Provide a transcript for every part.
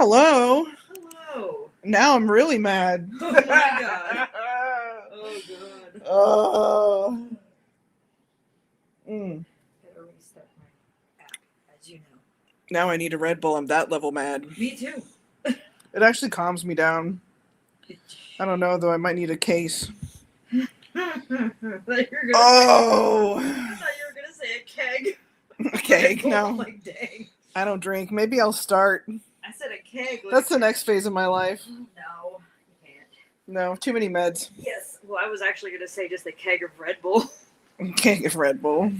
Hello. Hello. Now I'm really mad. Oh my god. Oh god. Oh. Gotta restart my app, as you know. Now I need a Red Bull. I'm that level mad. Me too. It actually calms me down. I don't know, though. I might need a case. I thought you were gonna Oh. say a keg. A keg? No. I'm like, dang. I don't drink. Maybe I'll start. I said a keg. That's the next phase of my life. No, you can't. No, too many meds. Yes. Well, I was actually gonna say just a keg of Red Bull. Keg of Red Bull.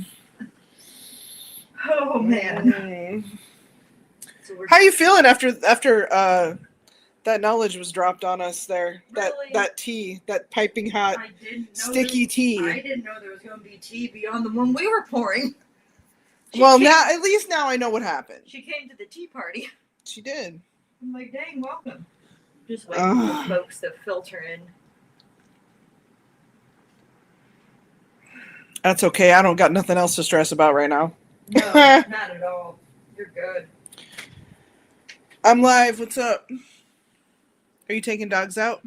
Oh man. So how you feeling after that knowledge was dropped on us there? Really? That tea, that piping hot, sticky tea. I didn't know there was going to be tea beyond the one we were pouring. Now at least now I know what happened. She came to the tea party. She did. I'm like, dang, welcome. Just waiting for the folks to filter in. That's okay. I don't got nothing else to stress about right now. No, not at all. You're good. I'm live. What's up? Are you taking dogs out?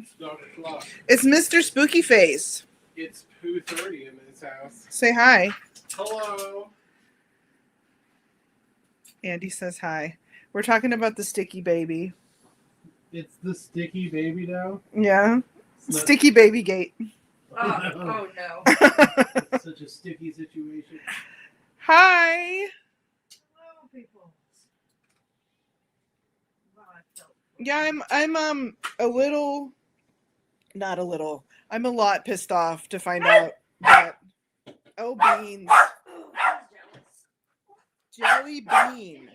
It's Mr. Spooky Face. It's 2:30 in this house. Say hi. Hello. Andy says hi. We're talking about the sticky baby. It's the sticky baby now? Yeah. Sticky baby gate. Oh no. It's such a sticky situation. Hi. Hello, people. Yeah, I'm a little, not a little. I'm a lot pissed off to find out that beans. Jelly bean.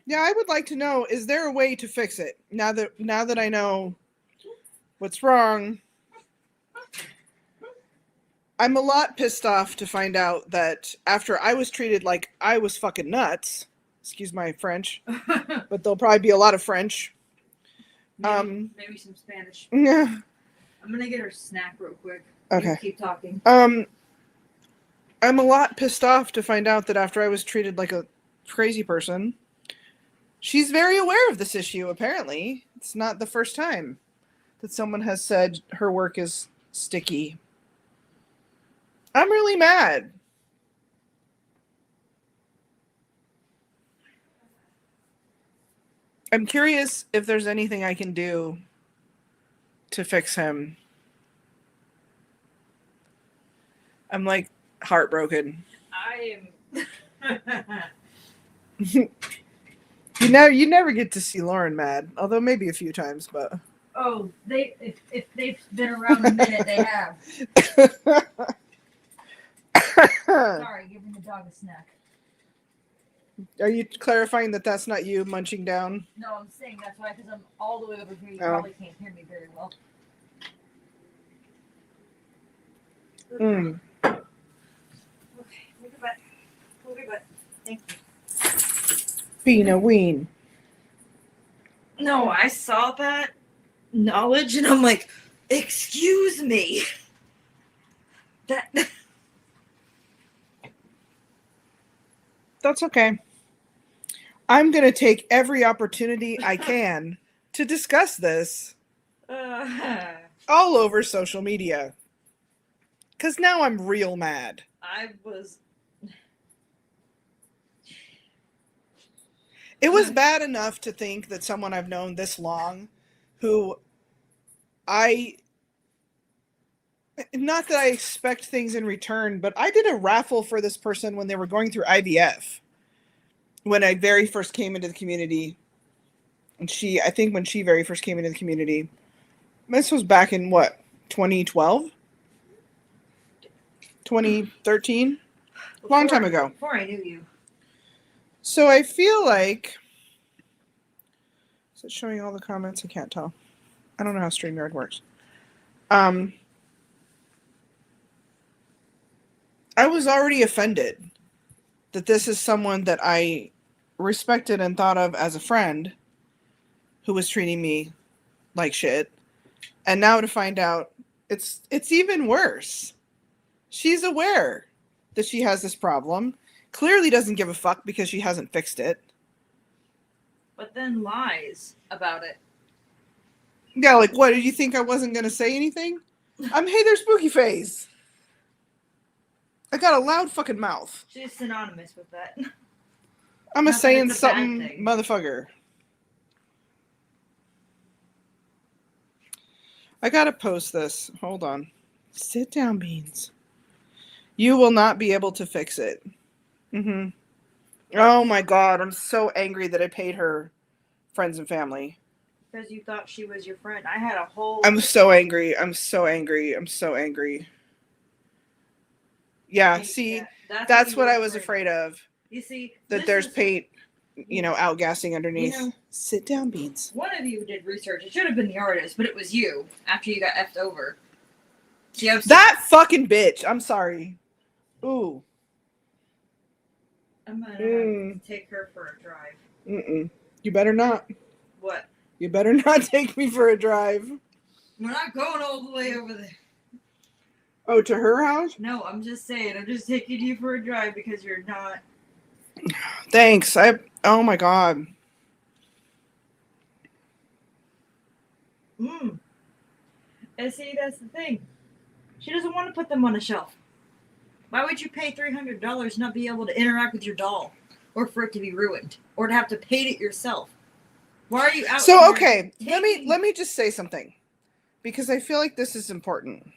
Yeah, I would like to know, is there a way to fix it? Now that I know what's wrong. I'm a lot pissed off to find out that after I was treated like I was fucking nuts, excuse my French, but there'll probably be a lot of French. Maybe some Spanish. Yeah. I'm gonna get her snack real quick. Okay. You keep talking. I'm a lot pissed off to find out that after I was treated like a crazy person, she's very aware of this issue, apparently. It's not the first time that someone has said her work is sticky. I'm really mad. I'm curious if there's anything I can do to fix him. I'm like heartbroken. I am. You never get to see Lauren mad, although maybe a few times, but. Oh, if they've been around a minute, they have. Sorry, giving the dog a snack. Are you clarifying that that's not you munching down? No, I'm saying that's why, because I'm all the way over here. You probably can't hear me very well. Mm. Okay, look at that. Look at that. Thank you. Being a ween. No, I saw that knowledge and I'm like, excuse me. That's okay. I'm going to take every opportunity I can to discuss this all over social media. Because now I'm real mad. It was bad enough to think that someone I've known this long, who not that I expect things in return, but I did a raffle for this person when they were going through IVF. When I very first came into the community. And I think when she very first came into the community, this was back in what, 2012? 2013? Long time ago. Before I knew you. So I feel like, is it showing all the comments? I can't tell. I don't know how StreamYard works. I was already offended that this is someone that I respected and thought of as a friend who was treating me like shit. And now to find out it's even worse. She's aware that she has this problem. clearly doesn't give a fuck because she hasn't fixed it. But then lies about it. Yeah, like, what, did you think I wasn't going to say anything? Hey there, Spooky Face. I got a loud fucking mouth. She's synonymous with that. I'm Not a that saying it's a bad something, thing. motherfucker. I gotta post this. Hold on. Sit down, Beans. You will not be able to fix it. Mm-hmm. Oh my god, I'm so angry that I paid her friends and family. Because you thought she was your friend. I had a whole... I'm so angry. I'm so angry. I'm so angry. Yeah, see, that's what I was afraid of. You see, That there's paint, outgassing underneath. Sit down, Beans. One of you did research. It should have been the artist, but it was you after you got effed over. That fucking bitch. I'm sorry. Ooh. I'm gonna have to take her for a drive. Mm-mm. You better not. What? You better not take me for a drive. We're not going all the way over there. Oh, to her house? No, I'm just saying. I'm just taking you for a drive because you're not. Thanks. Oh my god. And see, that's the thing. She doesn't want to put them on a shelf. Why would you pay $300 and not be able to interact with your doll? Or for it to be ruined? Or to have to paint it yourself? Why are you out So, here okay, taking... let me just say something. Because I feel like this is important.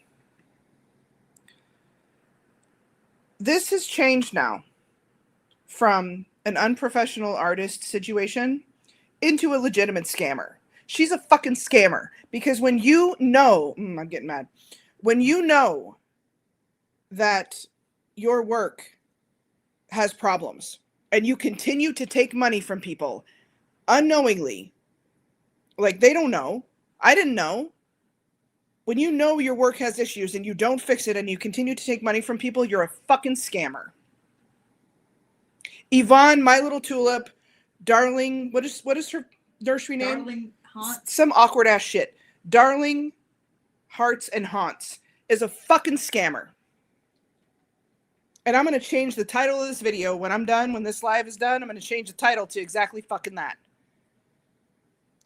This has changed now from an unprofessional artist situation into a legitimate scammer. She's a fucking scammer. Because when you know, I'm getting mad. When you know that your work has problems and you continue to take money from people unknowingly, like they don't know, I didn't know. When you know your work has issues and you don't fix it and you continue to take money from people, you're a fucking scammer. Evonne, My Little Tulip, Darling, what is her nursery name? Darling Haunts. Some awkward ass shit. Darling Hearts and Haunts is a fucking scammer. And I'm going to change the title of this video when I'm done, when this live is done. I'm going to change the title to exactly fucking that.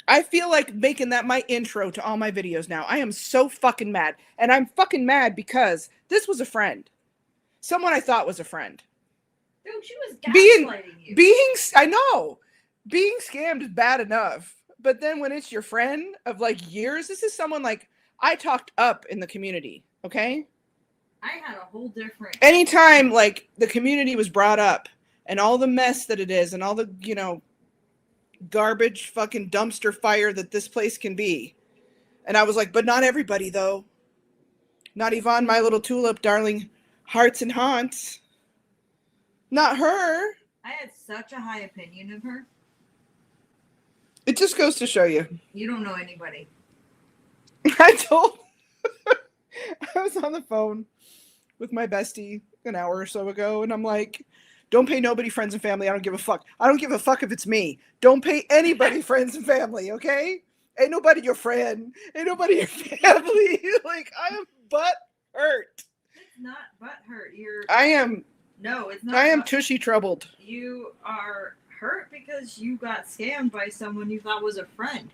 I feel like making that my intro to all my videos now. I am so fucking mad. And I'm fucking mad because this was a friend. Someone I thought was a friend. Dude, she was gaslighting you. I know. Being scammed is bad enough. But then when it's your friend of like years, this is someone like I talked up in the community. Okay? I had a whole different... Anytime like the community was brought up and all the mess that it is and all the, garbage fucking dumpster fire that this place can be. And I was like, but not everybody though. Not Evonne, My Little Tulip, Darling Hearts and Haunts. Not her. I had such a high opinion of her. It just goes to show you. You don't know anybody. I was on the phone with my bestie an hour or so ago and I'm like, don't pay nobody friends and family. I don't give a fuck. I don't give a fuck if it's me. Don't pay anybody friends and family, okay? Ain't nobody your friend. Ain't nobody your family. Like, I am butt hurt. It's not butt hurt. No, it's not. I am tushy troubled. You are hurt because you got scammed by someone you thought was a friend.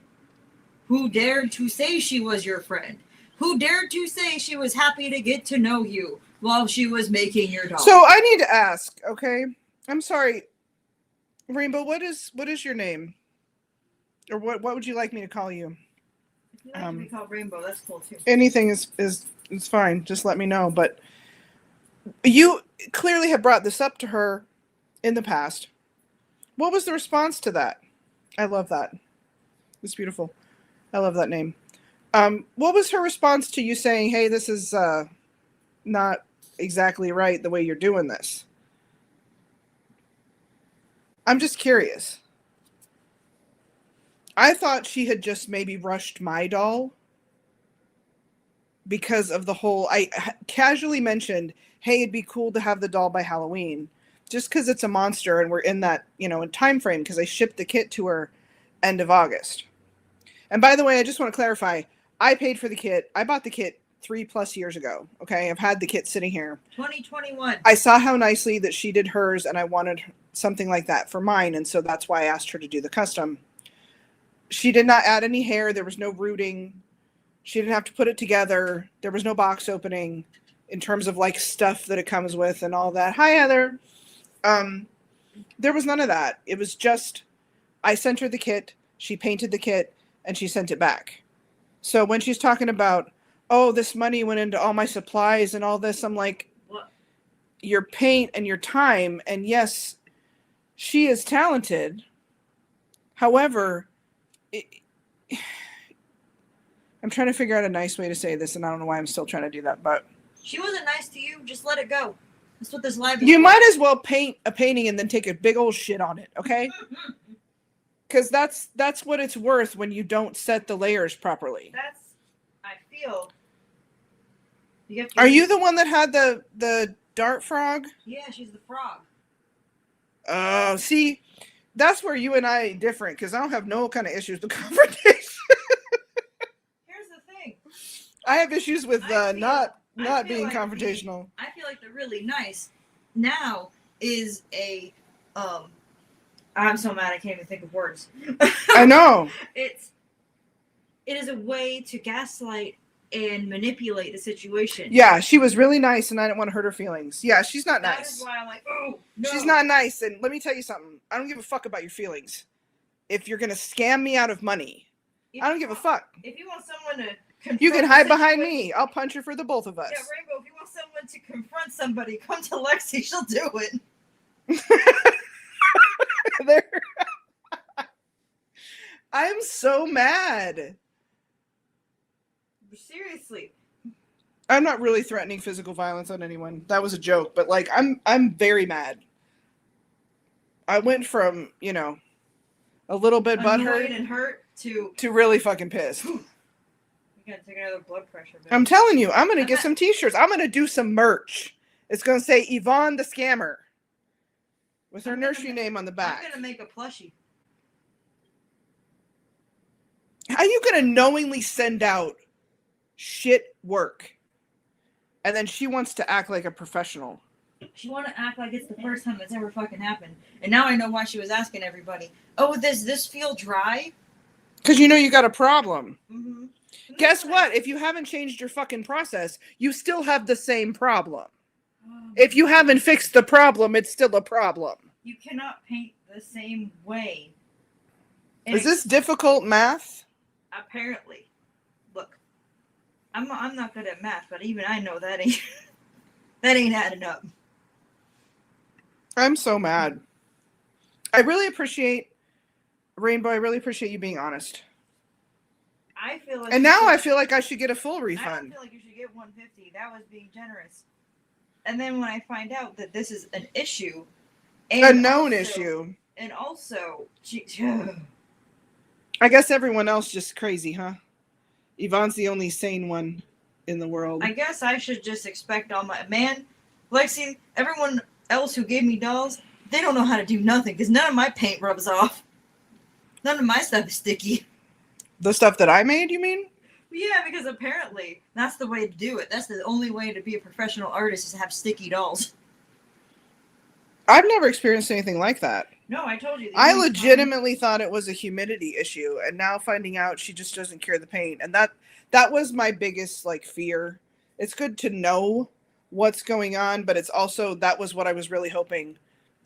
Who dared to say she was your friend. Who dared to say she was happy to get to know you while she was making your doll. So I need to ask, okay? I'm sorry. Rainbow, what is your name? Or what would you like me to call you? If you like to be called Rainbow, that's cool too. Anything is fine. Just let me know. But you clearly have brought this up to her in the past. What was the response to that? I love that. It's beautiful. I love that name. What was her response to you saying, hey, this is not exactly right the way you're doing this? I'm just curious. I thought she had just maybe rushed my doll because of the whole, I casually mentioned, hey, it'd be cool to have the doll by Halloween just because it's a monster and we're in that, in time frame because I shipped the kit to her end of August. And by the way, I just want to clarify, I paid for the kit. I bought the kit 3+ years ago. Okay, I've had the kit sitting here. 2021. I saw how nicely that she did hers, and I wanted something like that for mine, and so that's why I asked her to do the custom. She did not add any hair. There was no rooting. She didn't have to put it together. There was no box opening in terms of like stuff that it comes with and all that. Hi, Heather. There was none of that. It was just, I sent her the kit, she painted the kit, and she sent it back. So when she's talking about, oh, this money went into all my supplies and all this, I'm like, What? your paint and your time, and yes, she is talented. However, I'm trying to figure out a nice way to say this, and I don't know why I'm still trying to do that, but She wasn't nice to you. Just let it go. That's what this live is. you for. might as well paint a painting and then take a big old shit on it, okay? Because that's what it's worth when you don't set the layers properly. That's, I feel. You have to Are you the one that had the dart frog? Yeah, she's the frog. Oh, see, that's where you and I different, because I don't have no kind of issues with confrontation. Here's the thing. I have issues with not I feel being like confrontational. I feel like the really nice now is a I'm so mad I can't even think of words. I know. It is a way to gaslight and manipulate the situation. Yeah, she was really nice, and I didn't want to hurt her feelings. Yeah, she's not That nice. is why I'm like, oh no. She's not nice, and let me tell you something. I don't give a fuck about your feelings. If you're gonna scam me out of money, I don't give a fuck. If you want someone to confront You can the hide behind situation- me. I'll punch her for the both of us. Yeah, Rainbow, if you want someone to confront somebody, come to Lexi, she'll do it. There. I'm so mad. Seriously. I'm not really threatening physical violence on anyone. That was a joke, but like I'm very mad. I went from, a little bit Annoyed butthurt and hurt to to really fucking pissed. you gotta take another blood pressure. Babe. I'm telling you, I'm gonna get some t-shirts. I'm gonna do some merch. It's gonna say Evonne the Scammer with her I'm gonna nursery name on the back. I'm gonna make a plushie. How are you gonna knowingly send out shit work and then she wants to act like a professional? She want to act like it's the first time it's ever fucking happened, and now I know why she was asking everybody. Oh, does this feel dry? Because you got a problem. Mm-hmm. Guess what? If you haven't changed your fucking process, you still have the same problem. If you haven't fixed the problem, it's still a problem. You cannot paint the same way. Is this difficult math? Apparently? Look, I'm not good at math, but even I know that ain't that ain't adding up. I'm so mad. I really appreciate Rainbow. I really appreciate you being honest. I feel like And now I feel like I should get a full I don't refund. feel like you should get $150. That was being generous. And then when I find out that this is an issue, and A known also- issue. and also, I guess everyone else just crazy, huh? Yvonne's the only sane one in the world. I guess I should just expect all my Lexi, everyone else who gave me dolls, they don't know how to do nothing because none of my paint rubs off. None of my stuff is sticky. The stuff that I made, you mean? Yeah, because apparently that's the way to do it. That's the only way to be a professional artist is to have sticky dolls. I've never experienced anything like that. No, I told you. I legitimately thought it was a humidity issue, and now finding out she just doesn't cure the paint, and that was my biggest fear. It's good to know what's going on, but it's also that was what I was really hoping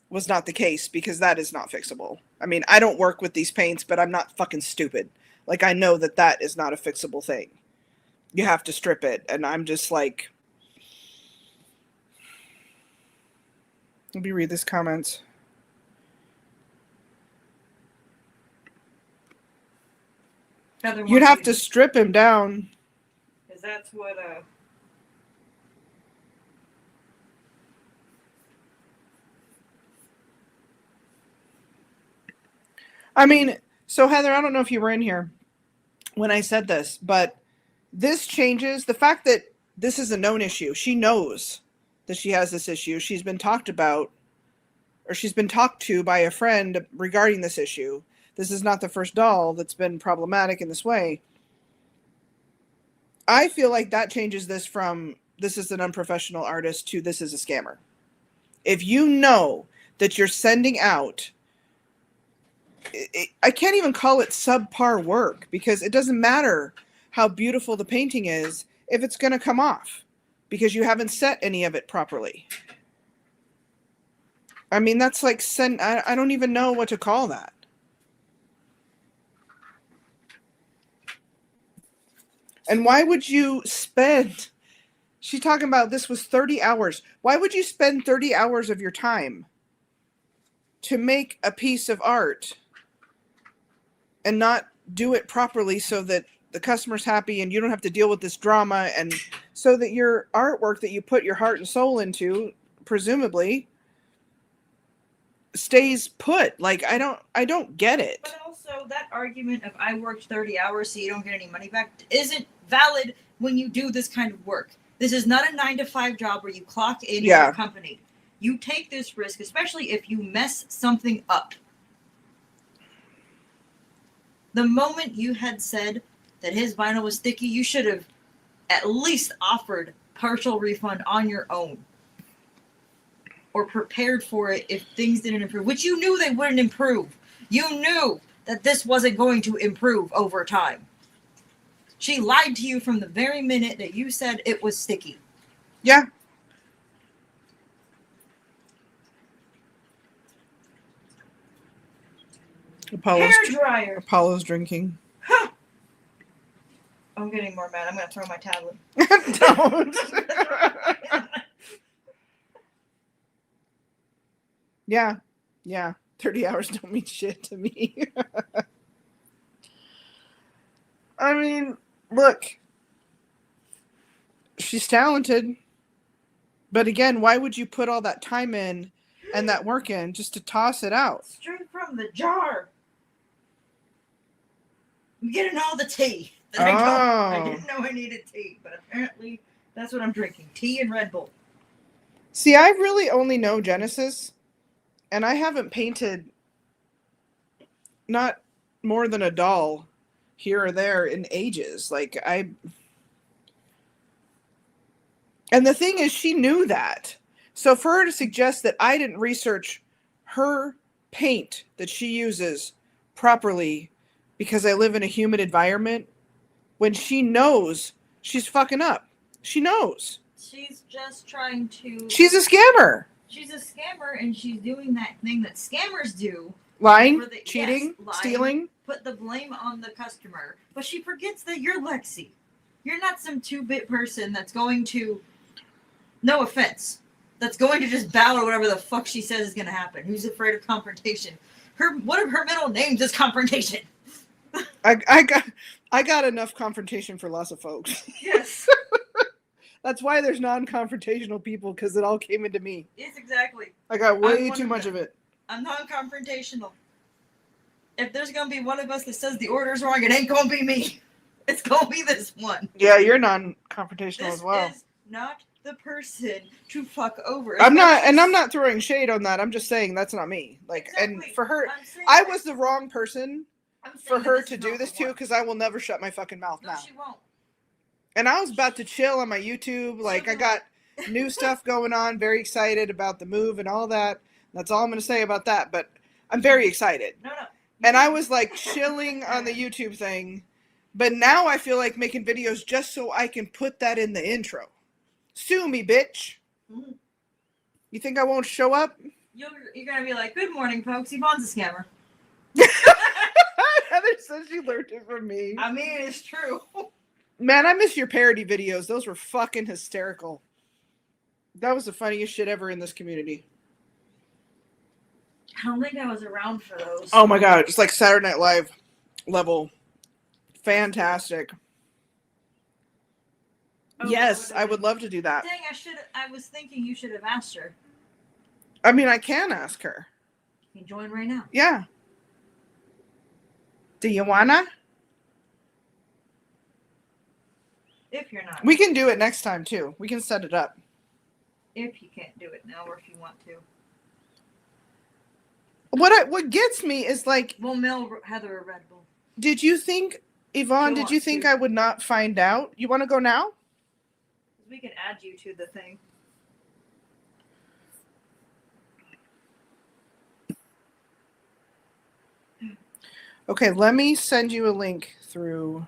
was not the case, because that is not fixable. I mean, I don't work with these paints, but I'm not fucking stupid. I know that is not a fixable thing. You have to strip it, and I'm just like, let me read this comment. You'd have to strip him down. Because that's what I mean, so Heather, I don't know if you were in here when I said this, but this changes the fact that this is a known issue. She knows that she has this issue. She's been talked about, or she's been talked to by a friend regarding this issue. This is not the first doll that's been problematic in this way. I feel like that changes this from this is an unprofessional artist to this is a scammer. If you know that you're sending out, I can't even call it subpar work because it doesn't matter how beautiful the painting is if it's going to come off because you haven't set any of it properly. I mean, that's like I don't even know what to call that. And why would you spend, she's talking about this was 30 hours. Why would you spend 30 hours of your time to make a piece of art and not do it properly so that the customer's happy and you don't have to deal with this drama, and so that your artwork that you put your heart and soul into, presumably, stays put? Like, I don't get it. But also, that argument of I worked 30 hours so you don't get any money back isn't valid when you do this kind of work. This is not a 9-to-5 job where you clock in your company. You take this risk, especially if you mess something up. The moment you had said that his vinyl was sticky, you should have at least offered partial refund on your own. Or prepared for it if things didn't improve, which you knew they wouldn't improve. You knew that this wasn't going to improve over time. She lied to you from the very minute that you said it was sticky. Yeah. Hairdryer. Apollo's drinking. Huh. I'm getting more mad. I'm going to throw my tablet. Don't. Yeah. 30 hours don't mean shit to me. I mean, look. She's talented. But again, why would you put all that time in and that work in just to toss it out? Straight from the jar. I'm getting all the tea. I didn't know I needed tea, but apparently that's what I'm drinking. Tea and Red Bull. See, I really only know Genesis, and I haven't painted not more than a doll here or there in ages. And the thing is, she knew that. So for her to suggest that I didn't research her paint that she uses properly because I live in a humid environment, when she knows she's fucking up. She knows. She's just trying to... She's a scammer. She's a scammer, and she's doing that thing that scammers do. Lying, cheating, lying, stealing. Put the blame on the customer. But she forgets that you're Lexi. You're not some 2-bit person that's going to... No offense. That's going to just bow to whatever the fuck she says is going to happen. Who's afraid of confrontation? One of her middle names is confrontation. I got enough confrontation for lots of folks. Yes. That's why there's non-confrontational people, because it all came into me. Yes, exactly. I got way too much of it. I'm non-confrontational. If there's going to be one of us that says the order's wrong, it ain't going to be me. It's going to be this one. Yeah, you're non-confrontational as well. This is not the person to fuck over. I'm not throwing shade on that. I'm just saying that's not me. Exactly. And for her, I was the wrong person for her to do this to, because I will never shut my fucking mouth now. She won't. And I was about to chill on my YouTube. I got new stuff going on. Very excited about the move and all that. That's all I'm going to say about that. But I'm very excited. No. And I was chilling on the YouTube thing. But now I feel like making videos just so I can put that in the intro. Sue me, bitch. Mm-hmm. You think I won't show up? You're going to be like, good morning, folks. Evonne's a scammer. Heather says she learned it from me. I mean, it's true. Man, I miss your parody videos. Those were fucking hysterical. That was the funniest shit ever in this community. I don't think I was around for those. Oh my god, it's like Saturday Night Live level. Fantastic. Oh, yes, I would love to do that. Dang, I was thinking you should have asked her. I mean, I can ask her. You can join right now. Yeah. Do you wanna? If you're not. We can do it next time too. We can set it up. If you can't do it now, or if you want to. What gets me is We'll mail Heather a Red Bull. Did you think Evonne, She did you wants think to. I would not find out? You want to go now? We can add you to the thing. Okay, let me send you a link through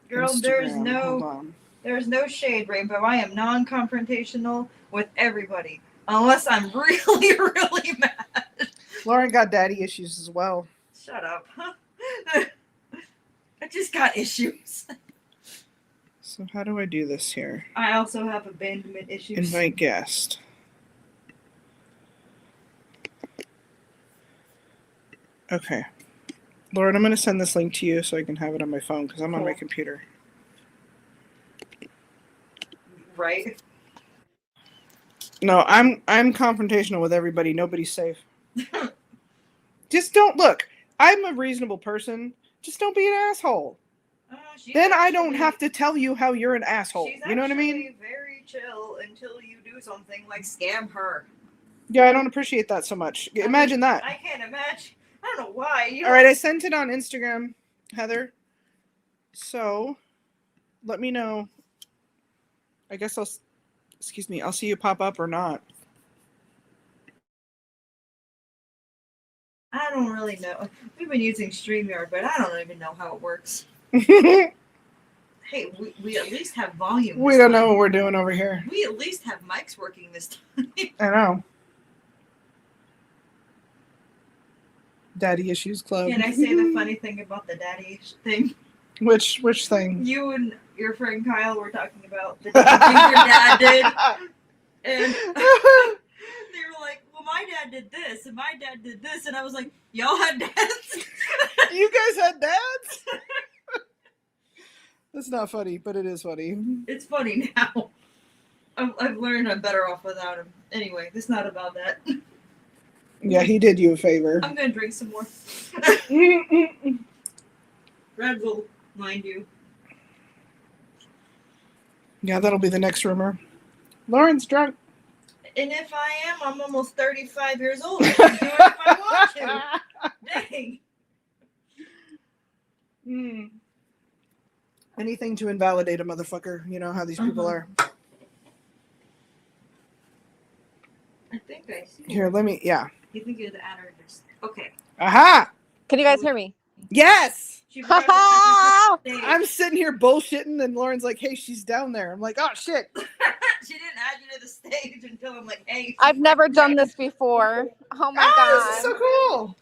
Girl, Instagram. Hold on. there's no shade, Rainbow. I am non-confrontational with everybody, unless I'm really, really mad. Lauren got daddy issues as well. Shut up. I just got issues. So how do I do this here? I also have abandonment issues. Invite guest. Okay. Lauren, I'm going to send this link to you so I can have it on my phone because I'm on my Cool. computer. Right? No, I'm confrontational with everybody. Nobody's safe. Just don't look. I'm a reasonable person. Just don't be an asshole. Then I don't have to tell you how you're an asshole. You know what I mean? She's very chill until you do something like scam her. Yeah, I don't appreciate that so much. Imagine that. I can't imagine. I don't know why. All right, I sent it on Instagram, Heather. So, let me know. I guess I'll see you pop up or not. I don't really know. We've been using StreamYard, but I don't even know how it works. Hey, we at least have volume. We don't know what we're doing over here. We at least have mics working this time. I know. Daddy Issues Club. Can I say the funny thing about the daddy thing? Which thing? You and your friend Kyle were talking about the different things your dad did. And they were like, well, my dad did this, and my dad did this. And I was like, y'all had dads? You guys had dads? That's not funny, but it is funny. It's funny now. I've learned I'm better off without him. Anyway, it's not about that. Yeah, he did you a favor. I'm going to drink some more. Red Bull, mind you. Yeah, that'll be the next rumor. Lauren's drunk. And if I am, I'm almost 35 years old. I can do it if I want to. Dang. Anything to invalidate a motherfucker. You know how these people are. I think I see. Here, let me, yeah. You think you're the adder? Okay. Aha! Can you guys hear me? Yes! I'm I'm sitting here bullshitting, and Lauren's like, hey, she's down there. I'm like, oh, shit. She didn't add you to the stage until I'm like, hey. I've never done this before. Oh my This is god. so cool.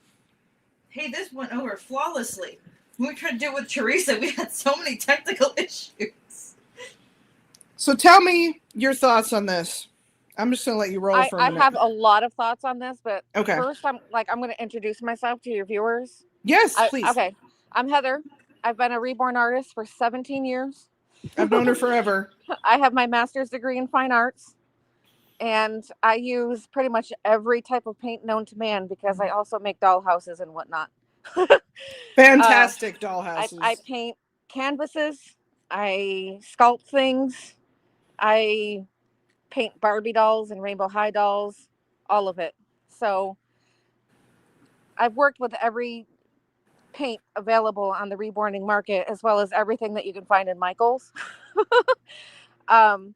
Hey, this went over flawlessly. When we tried to do it with Teresa, we had so many technical issues. So tell me your thoughts on this. I'm just going to let you roll for a I minute. have a lot of thoughts on this, but Okay. first I'm going to introduce myself to your viewers. Yes, please. Okay. I'm Heather. I've been a reborn artist for 17 years. I've known her forever. I have my master's degree in fine arts, and I use pretty much every type of paint known to man because I also make dollhouses and whatnot. Fantastic dollhouses. I paint canvases. I sculpt things. I paint Barbie dolls and Rainbow High dolls, all of it. So I've worked with every paint available on the reborning market, as well as everything that you can find in Michael's. And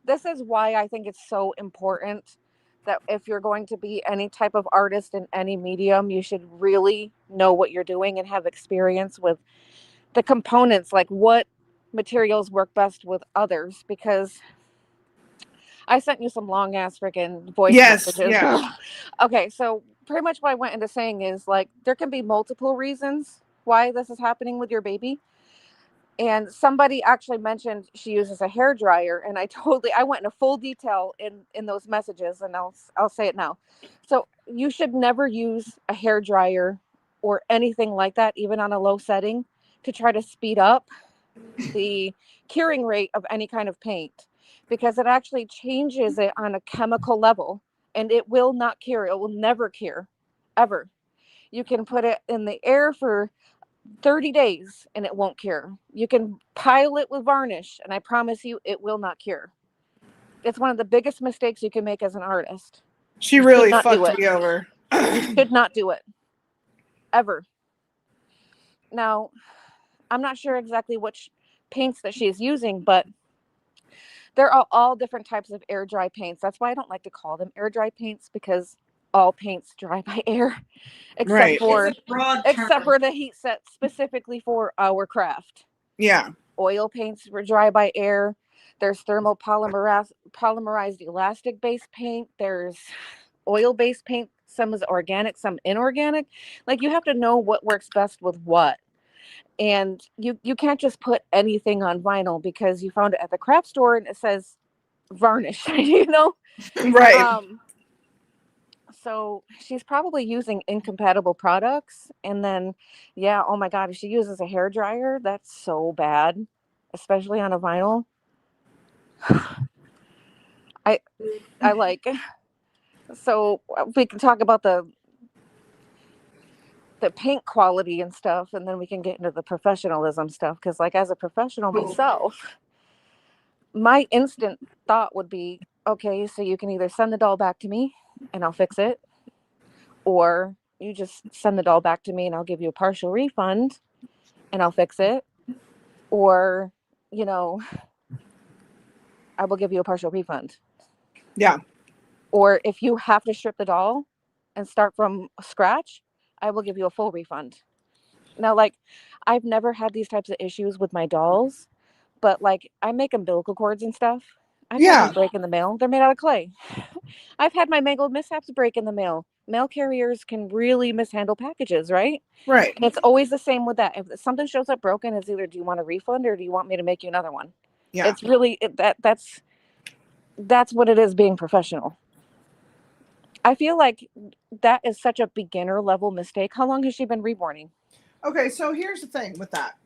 this is why I think it's so important that if you're going to be any type of artist in any medium, you should really know what you're doing and have experience with the components, like what materials work best with others, because I sent you some long ass freaking voice messages. Yeah. Okay, so pretty much what I went into saying is like there can be multiple reasons why this is happening with your baby. And somebody actually mentioned she uses a hair dryer, and I went into full detail in those messages, and I'll say it now. So you should never use a hair dryer or anything like that, even on a low setting, to try to speed up the curing rate of any kind of paint, because it actually changes it on a chemical level, and it will not cure. It will never cure, ever. You can put it in the air for 30 days and it won't cure. You can pile it with varnish, and I promise you it will not cure. It's one of the biggest mistakes you can make as an artist. She really fucked me over. You should not do it. Ever. Now, I'm not sure exactly which paints that she's using, but there are all different types of air dry paints. That's why I don't like to call them air dry paints, because all paints dry by air, except Right. for It's a broad except term. for the heat set specifically for our craft. Yeah. Oil paints were dry by air. There's polymerized elastic based paint. There's oil based paint. Some is organic, some inorganic. Like, you have to know what works best with what. And you can't just put anything on vinyl because you found it at the craft store and it says varnish, you know? Right. Um, so she's probably using incompatible products. And then, yeah, oh my God, if she uses a hair dryer, that's so bad, especially on a vinyl. I I like so we can talk about the paint quality and stuff, and then we can get into the professionalism stuff, because like, as a professional Cool. myself, my instant thought would be, okay, so you can either send the doll back to me and I'll fix it, or you just send the doll back to me and I'll give you a partial refund and I'll fix it, or, you know, I will give you a partial refund. Yeah. Or if you have to strip the doll and start from scratch, I will give you a full refund. Now, like, I've never had these types of issues with my dolls, but like, I make umbilical cords and stuff. I've had them Yeah. break in the mail. They're made out of clay. I've had my mangled mishaps break in the mail. Mail carriers can really mishandle packages, right? Right. And it's always the same with that. If something shows up broken, it's either, do you want a refund or do you want me to make you another one? Yeah. It's really that's what it is, being professional. I feel like that is such a beginner level mistake. How long has she been reborning? Okay, so here's the thing with that.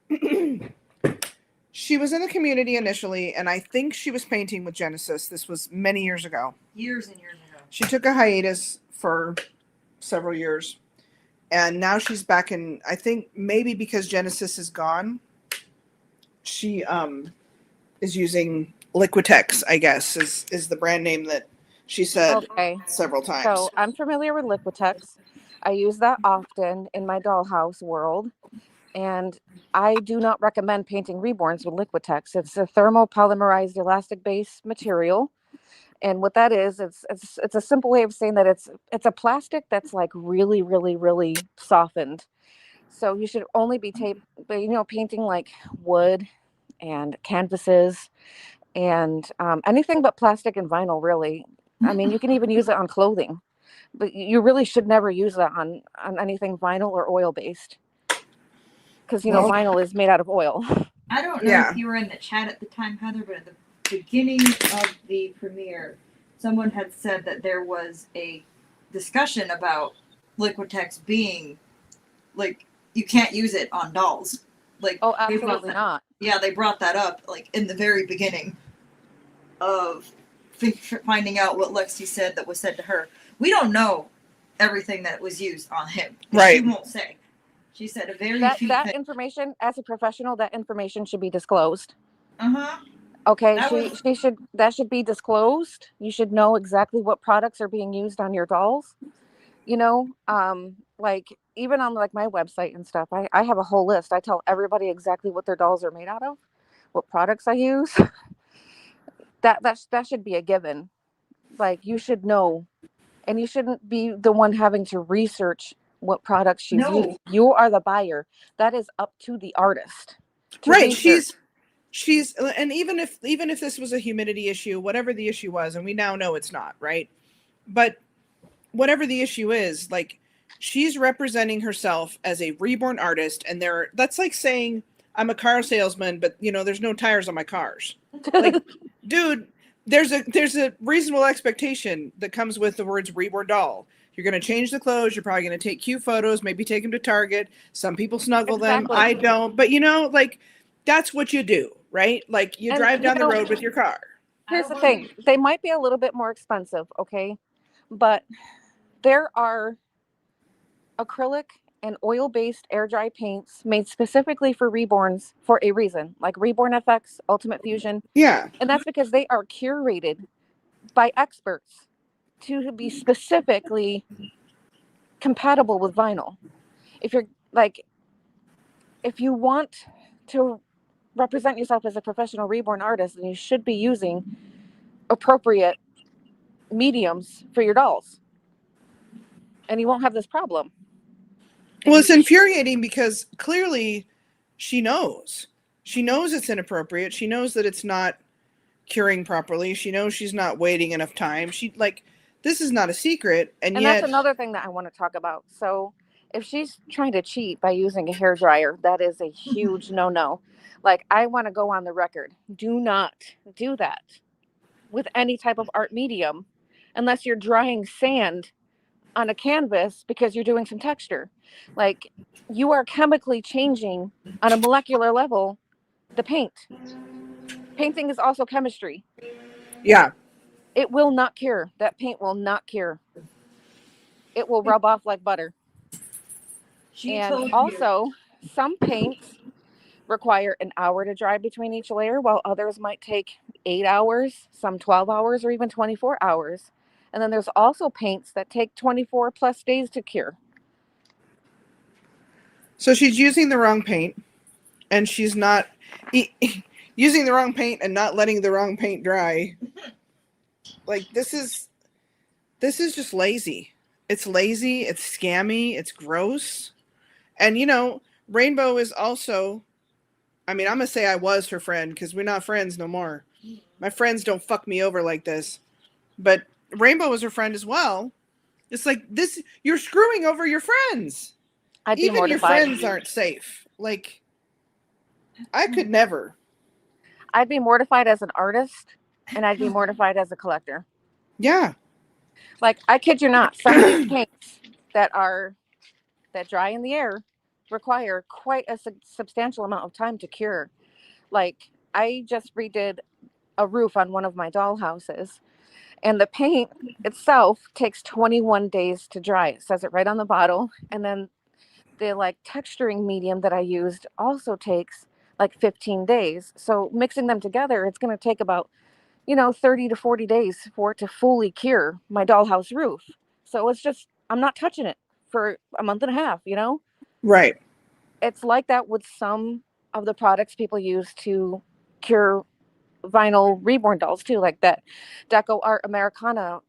She was in the community initially, and I think she was painting with Genesis. This was many years ago. Years and years ago. She took a hiatus for several years, and now she's back in. I think maybe because Genesis is gone, she is using Liquitex, I guess, is the brand name that she said Okay. several times. So I'm familiar with Liquitex. I use that often in my dollhouse world. And I do not recommend painting reborns with Liquitex. It's a thermopolymerized elastic based material. And what that is, it's a simple way of saying that it's a plastic that's like really, really, really softened. So you should only be painting like wood and canvases and anything but plastic and vinyl, really. I mean, you can even use it on clothing, but you really should never use that on anything vinyl or oil based, because Well, vinyl is made out of oil. I don't know Yeah. if you were in the chat at the time, Heather, but at the beginning of the premiere, someone had said that there was a discussion about Liquitex being like, you can't use it on dolls. Like, Oh, they brought absolutely that- not. Yeah, they brought that up like in the very beginning of finding out what Lexi said that was said to her. We don't know everything that was used on him. Right. She won't say. She said a very That few that things. information, as a professional, that information should be disclosed. Uh-huh. Okay, That that should be disclosed. You should know exactly what products are being used on your dolls. Like, even on like my website and stuff, I have a whole list. I tell everybody exactly what their dolls are made out of, what products I use. That should be a given. Like, you should know, and you shouldn't be the one having to research what products she's No. using. You are the buyer. That is up to the artist to right. research. She's and even if this was a humidity issue, whatever the issue was, and we now know it's not, right? But whatever the issue is, like, she's representing herself as a reborn artist, and that's like saying I'm a car salesman, but there's no tires on my cars. Like, dude, there's a reasonable expectation that comes with the words reborn doll. You're going to change the clothes. You're probably going to take cute photos, maybe take them to Target. Some people snuggle them. Exactly. I don't. But, like, that's what you do, right? Like, you And, drive down the road with your car. Here's the thing. They might be a little bit more expensive, okay? But there are acrylic and oil-based air dry paints made specifically for reborns for a reason, like Reborn FX, Ultimate Fusion. Yeah. And that's because they are curated by experts to be specifically compatible with vinyl. If you're like, if you want to represent yourself as a professional reborn artist, then you should be using appropriate mediums for your dolls. And you won't have this problem. Well, it's infuriating because clearly she knows. She knows it's inappropriate. She knows that it's not curing properly. She knows she's not waiting enough time. This is not a secret, and yet that's another thing that I want to talk about. So if she's trying to cheat by using a hair dryer, that is a huge no. Like, I want to go on the record. Do not do that with any type of art medium unless you're drying sand on a canvas because you're doing some texture. Like, you are chemically changing on a molecular level the paint. Painting is also chemistry. yeah. It will not cure. That paint will not cure. It will rub off like butter. And also, some paints require an hour to dry between each layer, while others might take 8 hours, some 12 hours, or even 24 hours. And then there's also paints that take 24 plus days to cure. So she's using the wrong paint, and she's not using the wrong paint and not letting the wrong paint dry. Like, this is just lazy. It's lazy, it's scammy, it's gross. And, Rainbow is also, I'm going to say I was her friend because we're not friends no more. My friends don't fuck me over like this. But Rainbow was her friend as well. It's like, this, you're screwing over your friends. I'd be Even mortified. your friends aren't safe. Like, I could never. I'd be mortified as an artist, and I'd be mortified as a collector. Yeah. Like, I kid you not, some of these paints that dry in the air require quite a substantial amount of time to cure. Like, I just redid a roof on one of my doll houses, and the paint itself takes 21 days to dry. It says it right on the bottle. And then the texturing medium that I used also takes 15 days. So mixing them together, it's going to take about 30 to 40 days for it to fully cure my dollhouse roof. So it's just, I'm not touching it for a month and a half, Right. It's like that with some of the products people use to cure vinyl reborn dolls too, like that Deco Art Americana.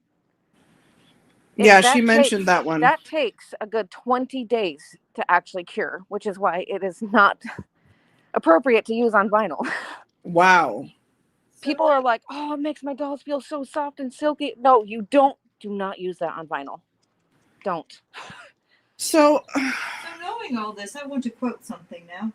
Yeah, she mentioned that one. That takes a good 20 days to actually cure, which is why it is not appropriate to use on vinyl. Wow. People are like, oh, it makes my dolls feel so soft and silky. No, you don't. Do not use that on vinyl. Don't. So knowing all this, I want to quote something now.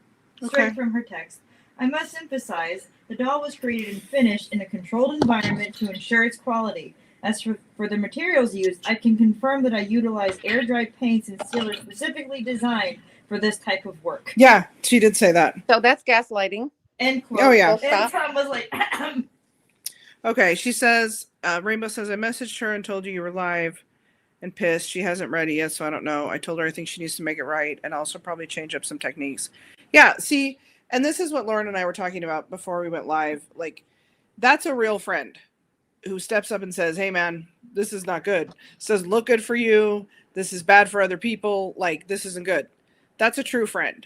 Straight from her text. I must emphasize, the doll was created and finished in a controlled environment to ensure its quality. As for the materials used, I can confirm that I utilize air-dried paints and sealers specifically designed for this type of work. Yeah, she did say that. So that's gaslighting. End quote. Oh, yeah. And Tom was like, okay, she says, Rainbow says, I messaged her and told you were live and pissed. She hasn't read it yet, so I don't know. I told her I think she needs to make it right and also probably change up some techniques. Yeah, see, and this is what Lauren and I were talking about before we went live. Like, that's a real friend who steps up and says, hey, man, this is not good. This doesn't look good for you. This is bad for other people. Like, this isn't good. That's a true friend.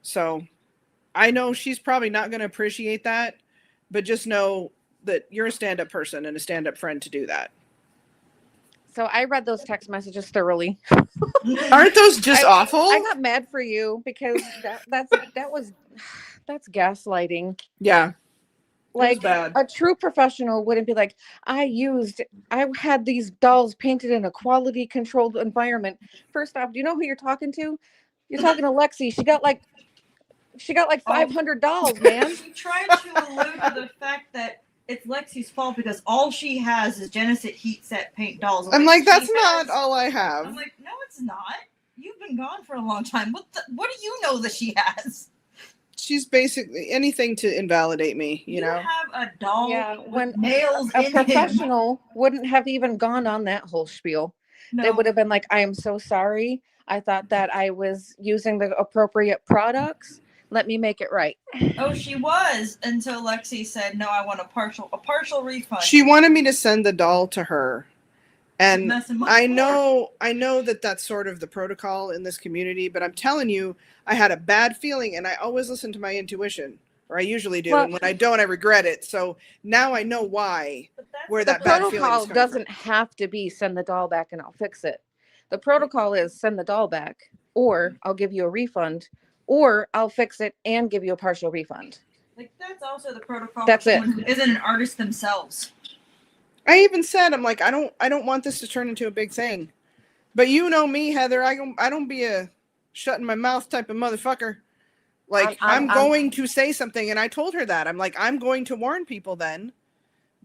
So I know she's probably not going to appreciate that, but just know that you're a stand-up person and a stand-up friend to do that. So I read those text messages thoroughly. Aren't those just awful? I got mad for you because that's gaslighting. Yeah. Like, a true professional wouldn't be like, I had these dolls painted in a quality controlled environment. First off, do you know who you're talking to? You're talking to Lexi. She got like 500 dolls, man. She tried to allude to the fact that it's Lexi's fault because all she has is Genesis heat set paint dolls. I'm like, that's not all I have. I'm like, no, it's not. You've been gone for a long time. What do you know that she has? She's basically anything to invalidate me, you know? Have a doll when nails a professional wouldn't have even gone on that whole spiel. No. They would have been like, I am so sorry. I thought that I was using the appropriate products. Let me make it right. Oh, she was until Lexi said, no, I want a partial refund. She wanted me to send the doll to her And Mess 'em up I more. know that that's sort of the protocol in this community, but I'm telling you, I had a bad feeling, and I always listen to my intuition, or I usually do, Well, and when I don't, I regret it. So now I know why, But that's where the that bad feeling protocol is coming from. doesn't have to be send the doll back and I'll fix it. The protocol is send the doll back, or I'll give you a refund, or I'll fix it and give you a partial refund. like that's also the protocol That's for it. someone who isn't an artist themselves. I even said, I'm like, I don't want this to turn into a big thing. But you know me, Heather, I don't be a shutting my mouth type of motherfucker. Like, I'm going to say something, and I told her that. I'm like, I'm going to warn people then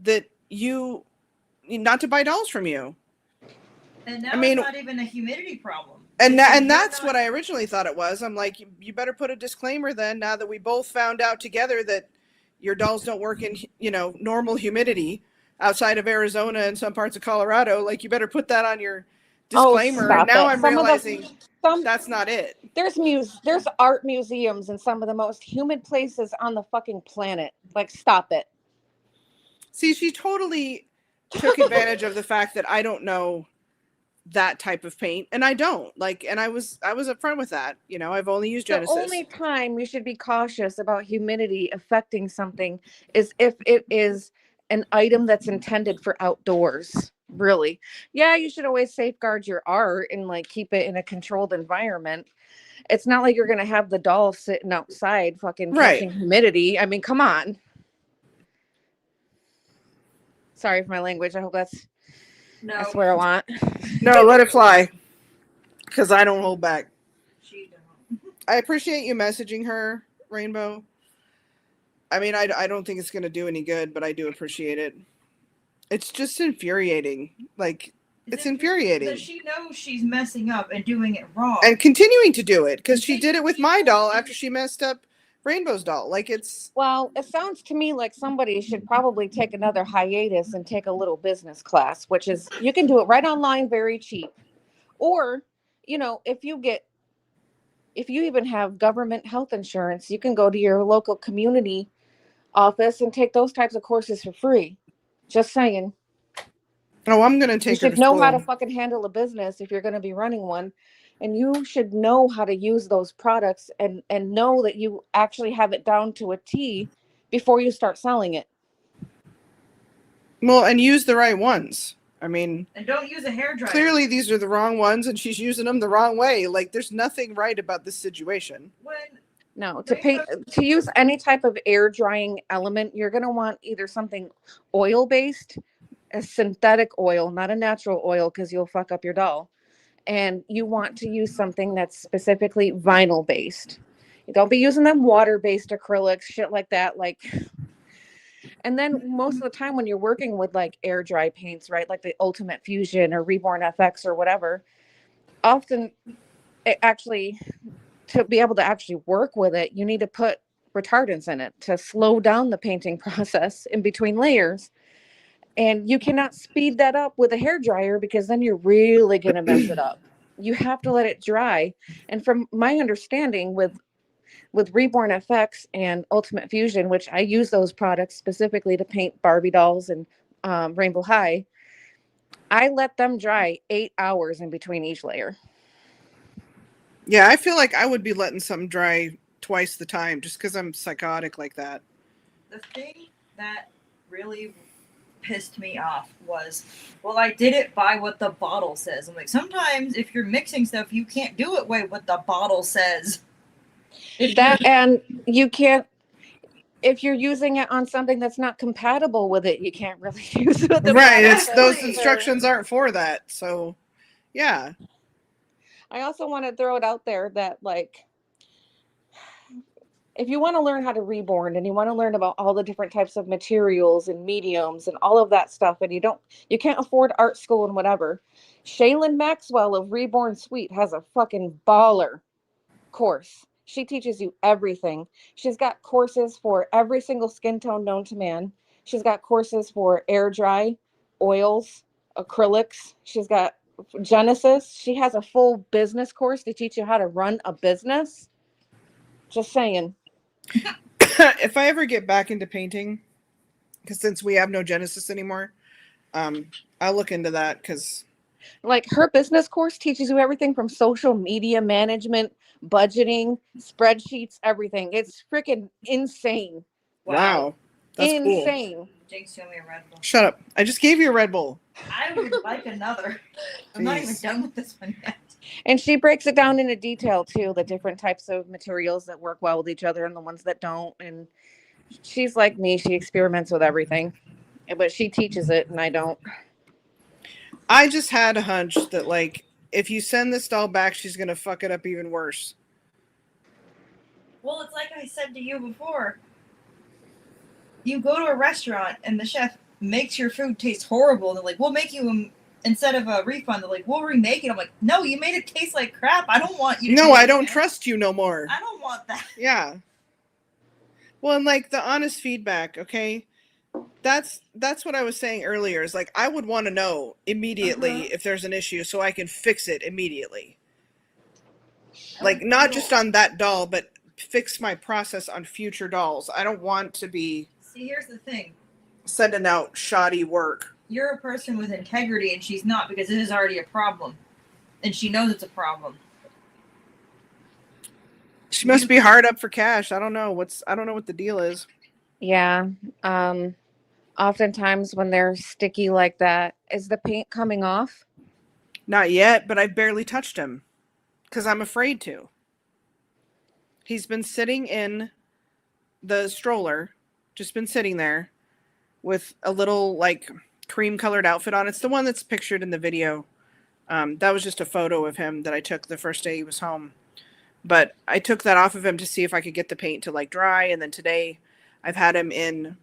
that you not to buy dolls from you. And now I mean, it's not even a humidity problem. And It's and you're that's not- what I originally thought it was. I'm like, you better put a disclaimer then. Now that we both found out together that your dolls don't work in normal humidity outside of Arizona and some parts of Colorado, like you better put that on your disclaimer. stop And now it. I'm Some of the- realizing that's not it. There's art museums in some of the most humid places on the fucking planet. Like, stop it. See, she totally took advantage of the fact that I don't know that type of paint, and I don't like, and I was upfront with that. I've only used Genesis. The only time you should be cautious about humidity affecting something is if it is an item that's intended for outdoors. Really, yeah, you should always safeguard your art and like keep it in a controlled environment. It's not like you're gonna have the doll sitting outside fucking catching humidity. I mean, come on. Sorry for my language. I hope that's I swear a lot. No, let it fly, because I don't hold back. She don't. I appreciate you messaging her, Rainbow. I mean, I don't think it's going to do any good, but I do appreciate it. It's just infuriating. Like, it's infuriating. That she knows she's messing up and doing it wrong. And continuing to do it, because she did it with my doll after she messed up Rainbow's doll. Like, it's... Well, it sounds to me like somebody should probably take another hiatus and take a little business class, which is, you can do it right online, very cheap. Or, if you even have government health insurance, you can go to your local community office and take those types of courses for free. Just saying. Oh, I'm going to take her to You should know how to school. fucking handle a business if you're going to be running one. And you should know how to use those products and know that you actually have it down to a T before you start selling it. Well, and use the right ones. I mean... And don't use a hairdryer. Clearly, these are the wrong ones, and she's using them the wrong way. Like, there's nothing right about this situation. No, to use any type of air drying element, you're going to want either something oil based, a synthetic oil, not a natural oil, because you'll fuck up your doll. And you want to use something that's specifically vinyl based. You don't be using them water based acrylics, shit like that. And then most of the time when you're working with like air dry paints, right, like the Ultimate Fusion or Reborn FX or whatever, often it actually, to be able to actually work with it, you need to put retardants in it to slow down the painting process in between layers. And you cannot speed that up with a hairdryer because then you're really going to mess it up. You have to let it dry. And from my understanding with Reborn FX and Ultimate Fusion, which I use those products specifically to paint Barbie dolls and Rainbow High, I let them dry 8 hours in between each layer. Yeah, I feel like I would be letting something dry twice the time just because I'm psychotic like that. The thing that really pissed me off was, well, I did it by what the bottle says. I'm like, sometimes if you're mixing stuff, you can't do it by what the bottle says. And you can't, if you're using it on something that's not compatible with it, you can't really use it. Right, those instructions aren't for that. So, yeah. I also want to throw it out there that, like, if you want to learn how to reborn and you want to learn about all the different types of materials and mediums and all of that stuff, and you can't afford art school and whatever, Shaylin Maxwell of Reborn Suite has a fucking baller course. She teaches you everything. She's got courses for every single skin tone known to man. She's got courses for air dry, oils, acrylics. She's got Genesis. She has a full business course to teach you how to run a business. Just saying. If I ever get back into painting, because since we have no Genesis anymore, I'll look into that because Like her business course teaches you everything from social media management, budgeting, spreadsheets, everything. It's freaking insane. wow, that's cool. Insane. Jinx, show me a Red Bull. Shut up! I just gave you a Red Bull. I would like another. I'm not even Jeez. done with this one yet. And she breaks it down into detail too, the different types of materials that work well with each other and the ones that don't. And she's like me, she experiments with everything. But she teaches it and I don't. I just had a hunch that like if you send this doll back, she's gonna fuck it up even worse. Well, it's like I said to you before. You go to a restaurant and the chef makes your food taste horrible. They're like, we'll make you instead of a refund. They're like, we'll remake it. I'm like, no, you made it taste like crap. I don't want you to No, do I it don't again. trust you no more. I don't want that. Yeah. Well, and like the honest feedback, okay? That's what I was saying earlier. Is like I would want to know immediately if there's an issue so I can fix it immediately. Like not just on that doll, but fix my process on future dolls. I don't want to be See, here's the thing. sending out shoddy work. You're a person with integrity, and she's not because it is already a problem, and she knows it's a problem. She must be hard up for cash. I don't know what the deal is. Yeah. Oftentimes when they're sticky like that, is the paint coming off? Not yet, but I've barely touched him because I'm afraid to. He's been sitting in the stroller, just been sitting there with a little like cream colored outfit on. It's the one that's pictured in the video. That was just a photo of him that I took the first day he was home. But I took that off of him to see if I could get the paint to like dry. And then today I've had him in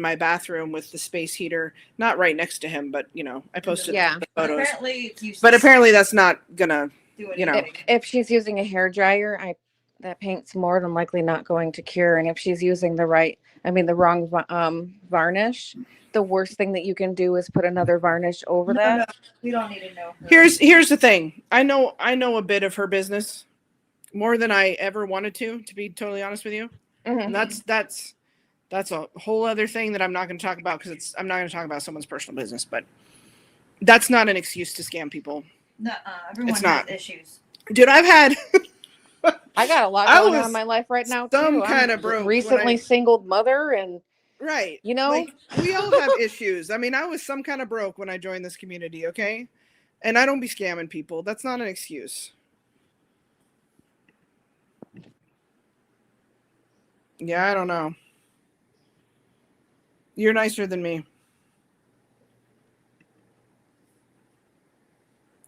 my bathroom with the space heater, not right next to him, but you know, I posted the But photos. apparently, it's useless. But apparently that's not gonna, Do you know. anything. If she's using a hair dryer, that paint's more than likely not going to cure. And if she's using the wrong varnish, the worst thing that you can do is put another varnish over that. No, we don't need to know. Her. Here's the thing. I know a bit of her business, more than I ever wanted to be totally honest with you. Mhm. And that's a whole other thing that I'm not going to talk about because I'm not going to talk about someone's personal business. But that's not an excuse to scam people. No, everyone It's has not. issues. Dude, I've had. I got a lot I going on was in my life right now some too. kinda I'm broke recently singled mother, and Right. you know, like, we all have issues. I mean, I was some kind of broke when I joined this community, okay? And I don't be scamming people. That's not an excuse. Yeah, I don't know. You're nicer than me.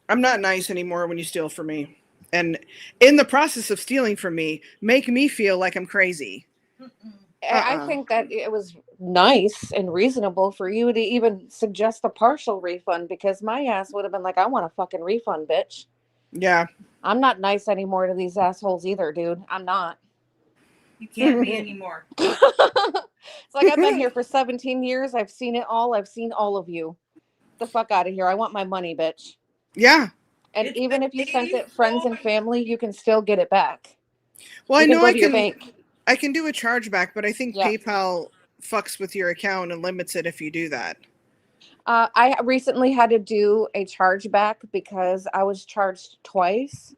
I'm not nice anymore when you steal from me. And in the process of stealing from me, make me feel like I'm crazy. I think that it was nice and reasonable for you to even suggest a partial refund, because my ass would have been like, I want a fucking refund, bitch. Yeah. I'm not nice anymore to these assholes either, dude. I'm not. You can't be anymore. It's like I've been here for 17 years. I've seen it all. I've seen all of you. Get the fuck out of here. I want my money, bitch. Yeah. And It's even the if you sent days it friends and going. family, you can still get it back. Well, You I know go I to your can. bank. I can do a chargeback, but I think Yeah. PayPal fucks with your account and limits it if you do that. I recently had to do a chargeback because I was charged twice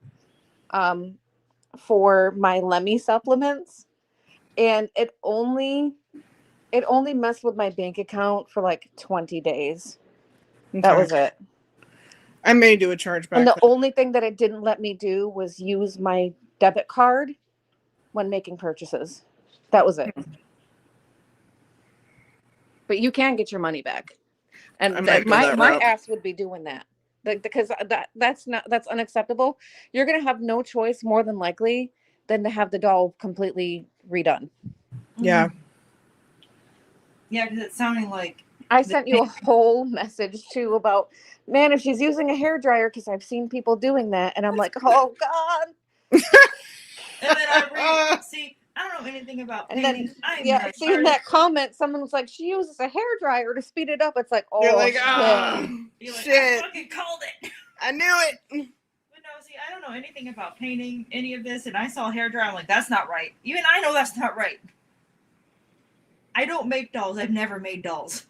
for my Lemmy supplements, and it only messed with my bank account for like 20 days. That Okay. was it. I may do a chargeback. And the then. only thing that it didn't let me do was use my debit card when making purchases. That was it. But you can get your money back. And I might go my that my route. ass would be doing that. Because that's unacceptable. You're going to have no choice more than likely than to have the doll completely redone. Yeah. Yeah, because it's sounding like I sent you a whole message too about, man, if she's using a hairdryer, because I've seen people doing that, and I'm like, oh God. And then I see, I don't know anything about And painting. then seeing that comment, someone was like, she uses a hairdryer to speed it up. It's like, oh You're like, shit. You're like, shit. I fucking called it. I knew it. But no, see, I don't know anything about painting, any of this, and I saw hairdryer. I'm like, that's not right. Even I know that's not right. I don't make dolls. I've never made dolls.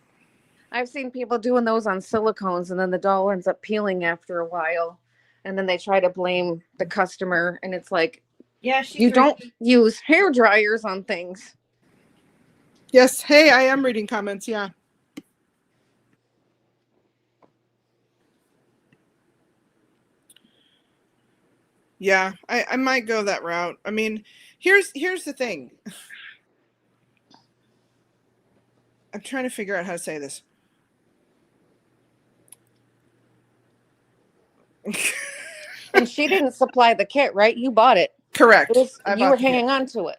I've seen people doing those on silicones, and then the doll ends up peeling after a while, and then they try to blame the customer, and it's like, Yeah, you don't use hair dryers on things. Yes. Hey, I am reading comments. Yeah. Yeah, I might go that route. I mean, here's the thing. I'm trying to figure out how to say this. And she didn't supply the kit, right? You bought it. Correct. You were hanging on to it.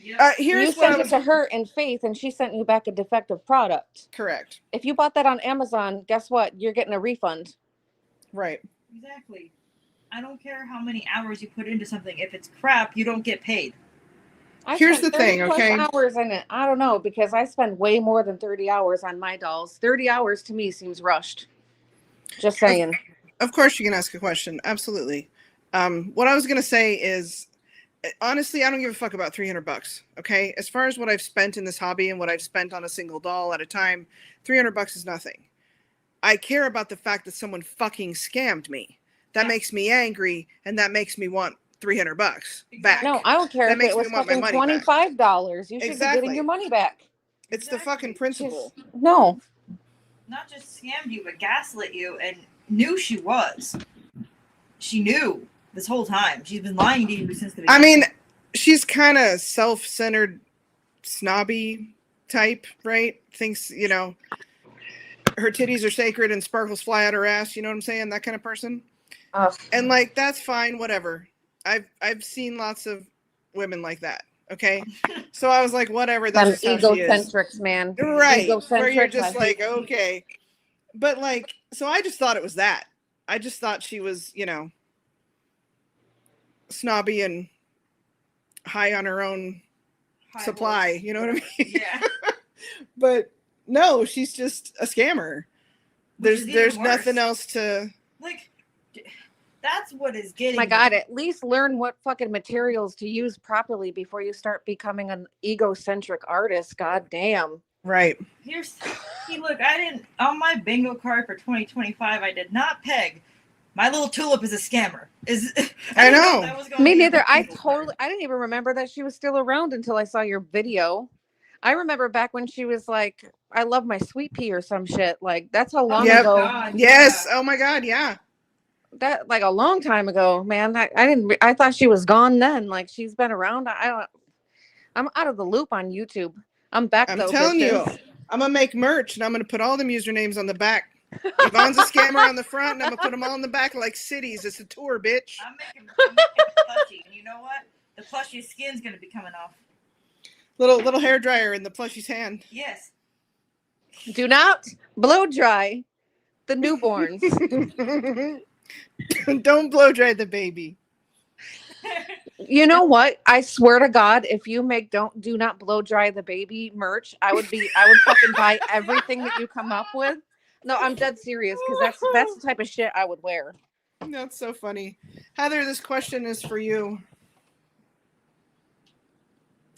Yep. You Here's what sent it to her in faith, and she sent you back a defective product. Correct. If you bought that on Amazon, guess what? You're getting a refund. Right. Exactly. I don't care how many hours you put into something. If it's crap, you don't get paid. Here's spent the thing, 30 plus okay? hours in it. I don't know, because I spend way more than 30 hours on my dolls. 30 hours to me seems rushed. Just saying. Of course you can ask a question. Absolutely. What I was going to say is, honestly, I don't give a fuck about $300. Okay. As far as what I've spent in this hobby and what I've spent on a single doll at a time, $300 is nothing. I care about the fact that someone fucking scammed me. That makes me angry, and that makes me want $300 back. No, I don't care That if makes it me was want my fucking money back. $25. You should be Exactly. getting your money back. It's the fucking principle. No. Not just scammed you, but gaslit you and knew she was. She knew this whole time. She's been lying to you since the beginning. I mean, she's kind of self-centered, snobby type, right? Thinks, you know, her titties are sacred and sparkles fly out her ass. You know what I'm saying? That kind of person. And like, that's fine, whatever. I've seen lots of women like that. Okay, so I was like, whatever. That's just how she is. Egocentrics, man. Right? Where you're Egocentrics, just like, okay, but like, so I just thought it was that. I just thought she was, you know, snobby and high on her own supply. You know what I mean? Yeah. But no, she's just a scammer. There's worse. nothing else to. Like, that's what is getting. My God, at least learn what fucking materials to use properly before you start becoming an egocentric artist. God damn. Right. See, look, I didn't, on my bingo card for 2025, I did not peg my little Tulip is a scammer. I know. That was going Me to be neither. my I bingo card. didn't even remember that she was still around until I saw your video. I remember back when she was like, I love my sweet pea or some shit. Like, that's how long ago. God, Yes. yeah. Oh my God. Yeah. That, like, a long time ago, man. I thought she was gone then. Like, she's been around. I'm out of the loop on YouTube. I'm back, I'm though, telling bitches. you, I'm gonna make merch and I'm gonna put all them usernames on the back. Evonne's a scammer on the front, and I'm gonna put them all on the back like cities. It's a tour, bitch. I'm making a plushie, and you know what? The plushie skin's gonna be coming off. Little hair dryer in the plushie's hand. Yes. Do not blow dry the newborns. Don't blow dry the baby. You know what? I swear to God, if you make do not blow dry the baby merch, I would fucking buy everything that you come up with. No, I'm dead serious, because that's the type of shit I would wear. That's so funny. Heather, this question is for you.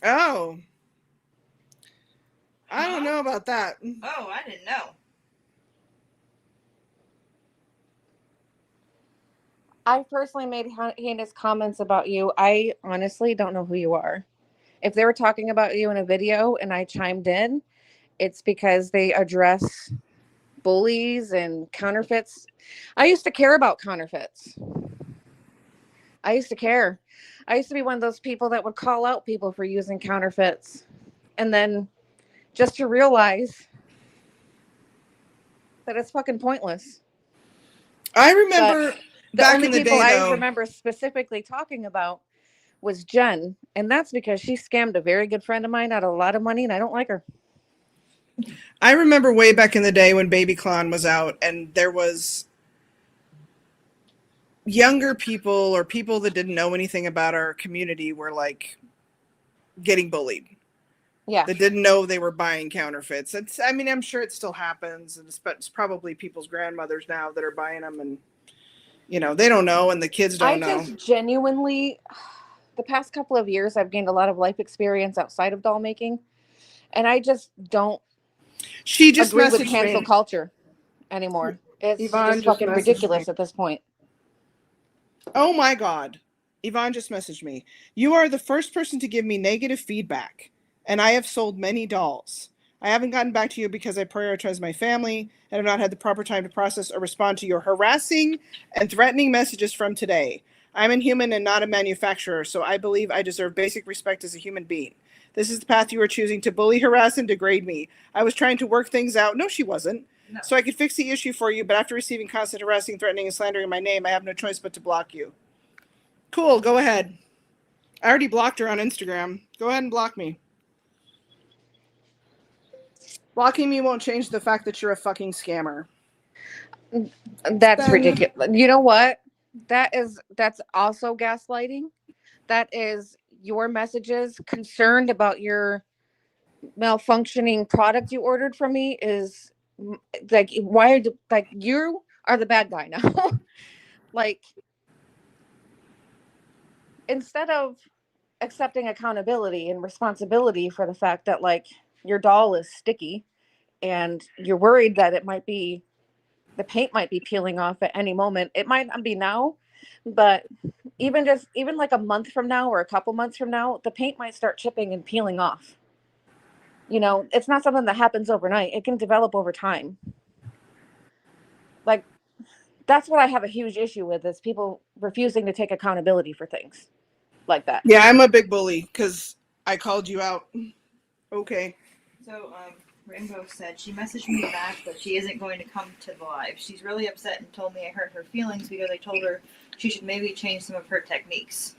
Oh. I don't know about that. Oh, I didn't know. I personally made heinous comments about you. I honestly don't know who you are. If they were talking about you in a video and I chimed in, it's because they address bullies and counterfeits. I used to care about counterfeits. I used to care. I used to be one of those people that would call out people for using counterfeits. And then just to realize that it's fucking pointless. I remember back only in the people day, I though, remember specifically talking about was Jen. And that's because she scammed a very good friend of mine out of a lot of money, and I don't like her. I remember way back in the day when Baby Clon was out, and there was younger people or people that didn't know anything about our community were like getting bullied. Yeah. That didn't know they were buying counterfeits. I'm sure it still happens, and it's probably people's grandmothers now that are buying them, and you know, they don't know, and the kids don't know. I just genuinely, the past couple of years, I've gained a lot of life experience outside of doll making, and I just don't. She just agree with messaged cancel me. culture anymore. It's Evonne just just fucking messaged ridiculous me. at this point. Oh my God. Evonne just messaged me. You are the first person to give me negative feedback, and I have sold many dolls. I haven't gotten back to you because I prioritize my family and have not had the proper time to process or respond to your harassing and threatening messages from today. I'm a human and not a manufacturer, so I believe I deserve basic respect as a human being. This is the path you are choosing to bully, harass, and degrade me. I was trying to work things out. No, she wasn't. No. So I could fix the issue for you, but after receiving constant harassing, threatening, and slandering my name, I have no choice but to block you. Cool, go ahead. I already blocked her on Instagram. Go ahead and block me. Blocking me won't change the fact that you're a fucking scammer. That's Then ridiculous. You know what? That's also gaslighting. That is your messages concerned about your malfunctioning product you ordered from me is like why like you are the bad guy now. Like instead of accepting accountability and responsibility for the fact that like your doll is sticky and you're worried that it might be the paint might be peeling off at any moment. It might not be now, but even like a month from now or a couple months from now, the paint might start chipping and peeling off. You know, it's not something that happens overnight. It can develop over time. Like that's what I have a huge issue with is people refusing to take accountability for things like that. yeah, I'm a big bully because I called you out. Okay. So, Rainbow said she messaged me back, but she isn't going to come to the live. She's really upset and told me I hurt her feelings because I told her she should maybe change some of her techniques.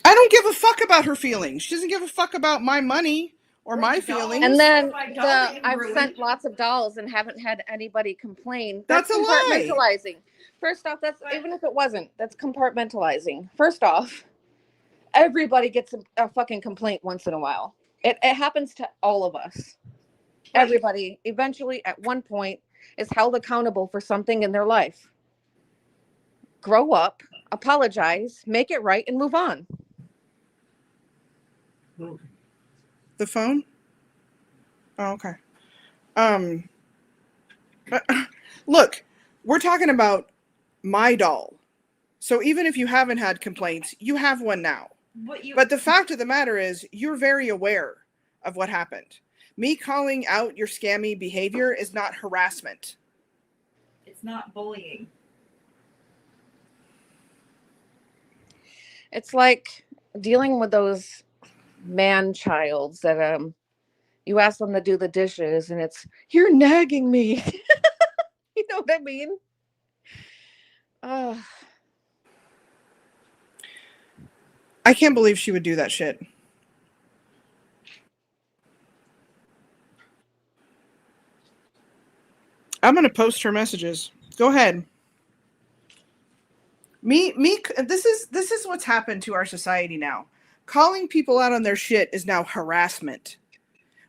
I don't give a fuck about her feelings. She doesn't give a fuck about my money or my feelings. And then My doll getting I've ruined. sent lots of dolls and haven't had anybody complain. That's a lie. Compartmentalizing. First off, that's even if it wasn't, that's compartmentalizing. First off, everybody gets a fucking complaint once in a while. It happens to all of us. Everybody eventually at one point is held accountable for something in their life. Grow up, apologize, make it right, and move on. The phone? Oh, okay. Look, we're talking about my doll. So even if you haven't had complaints, you have one now. But the fact of the matter is, you're very aware of what happened. Me calling out your scammy behavior is not harassment. It's not bullying. It's like dealing with those man-childs that you ask them to do the dishes and it's you're nagging me. You know what I mean? I can't believe she would do that shit. I'm gonna post her messages. Go ahead. This is what's happened to our society now. Calling people out on their shit is now harassment.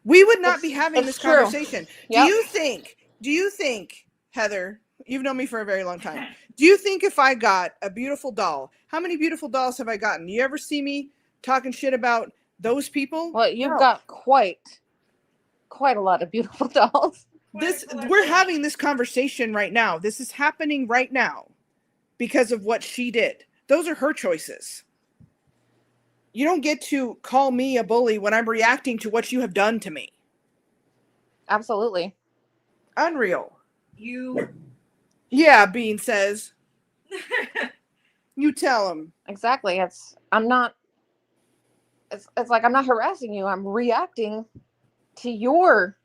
We would not be having this conversation. Yep. Do you think, Heather, you've known me for a very long time. Do you think if I got a beautiful doll, how many beautiful dolls have I gotten? You ever see me talking shit about those people? Well, you've got quite a lot of beautiful dolls. We're having this conversation right now. This is happening right now because of what she did. Those are her choices. You don't get to call me a bully when I'm reacting to what you have done to me. Absolutely. Unreal. Yeah, Bean says. You tell him. Exactly. It's like I'm not harassing you. I'm reacting to your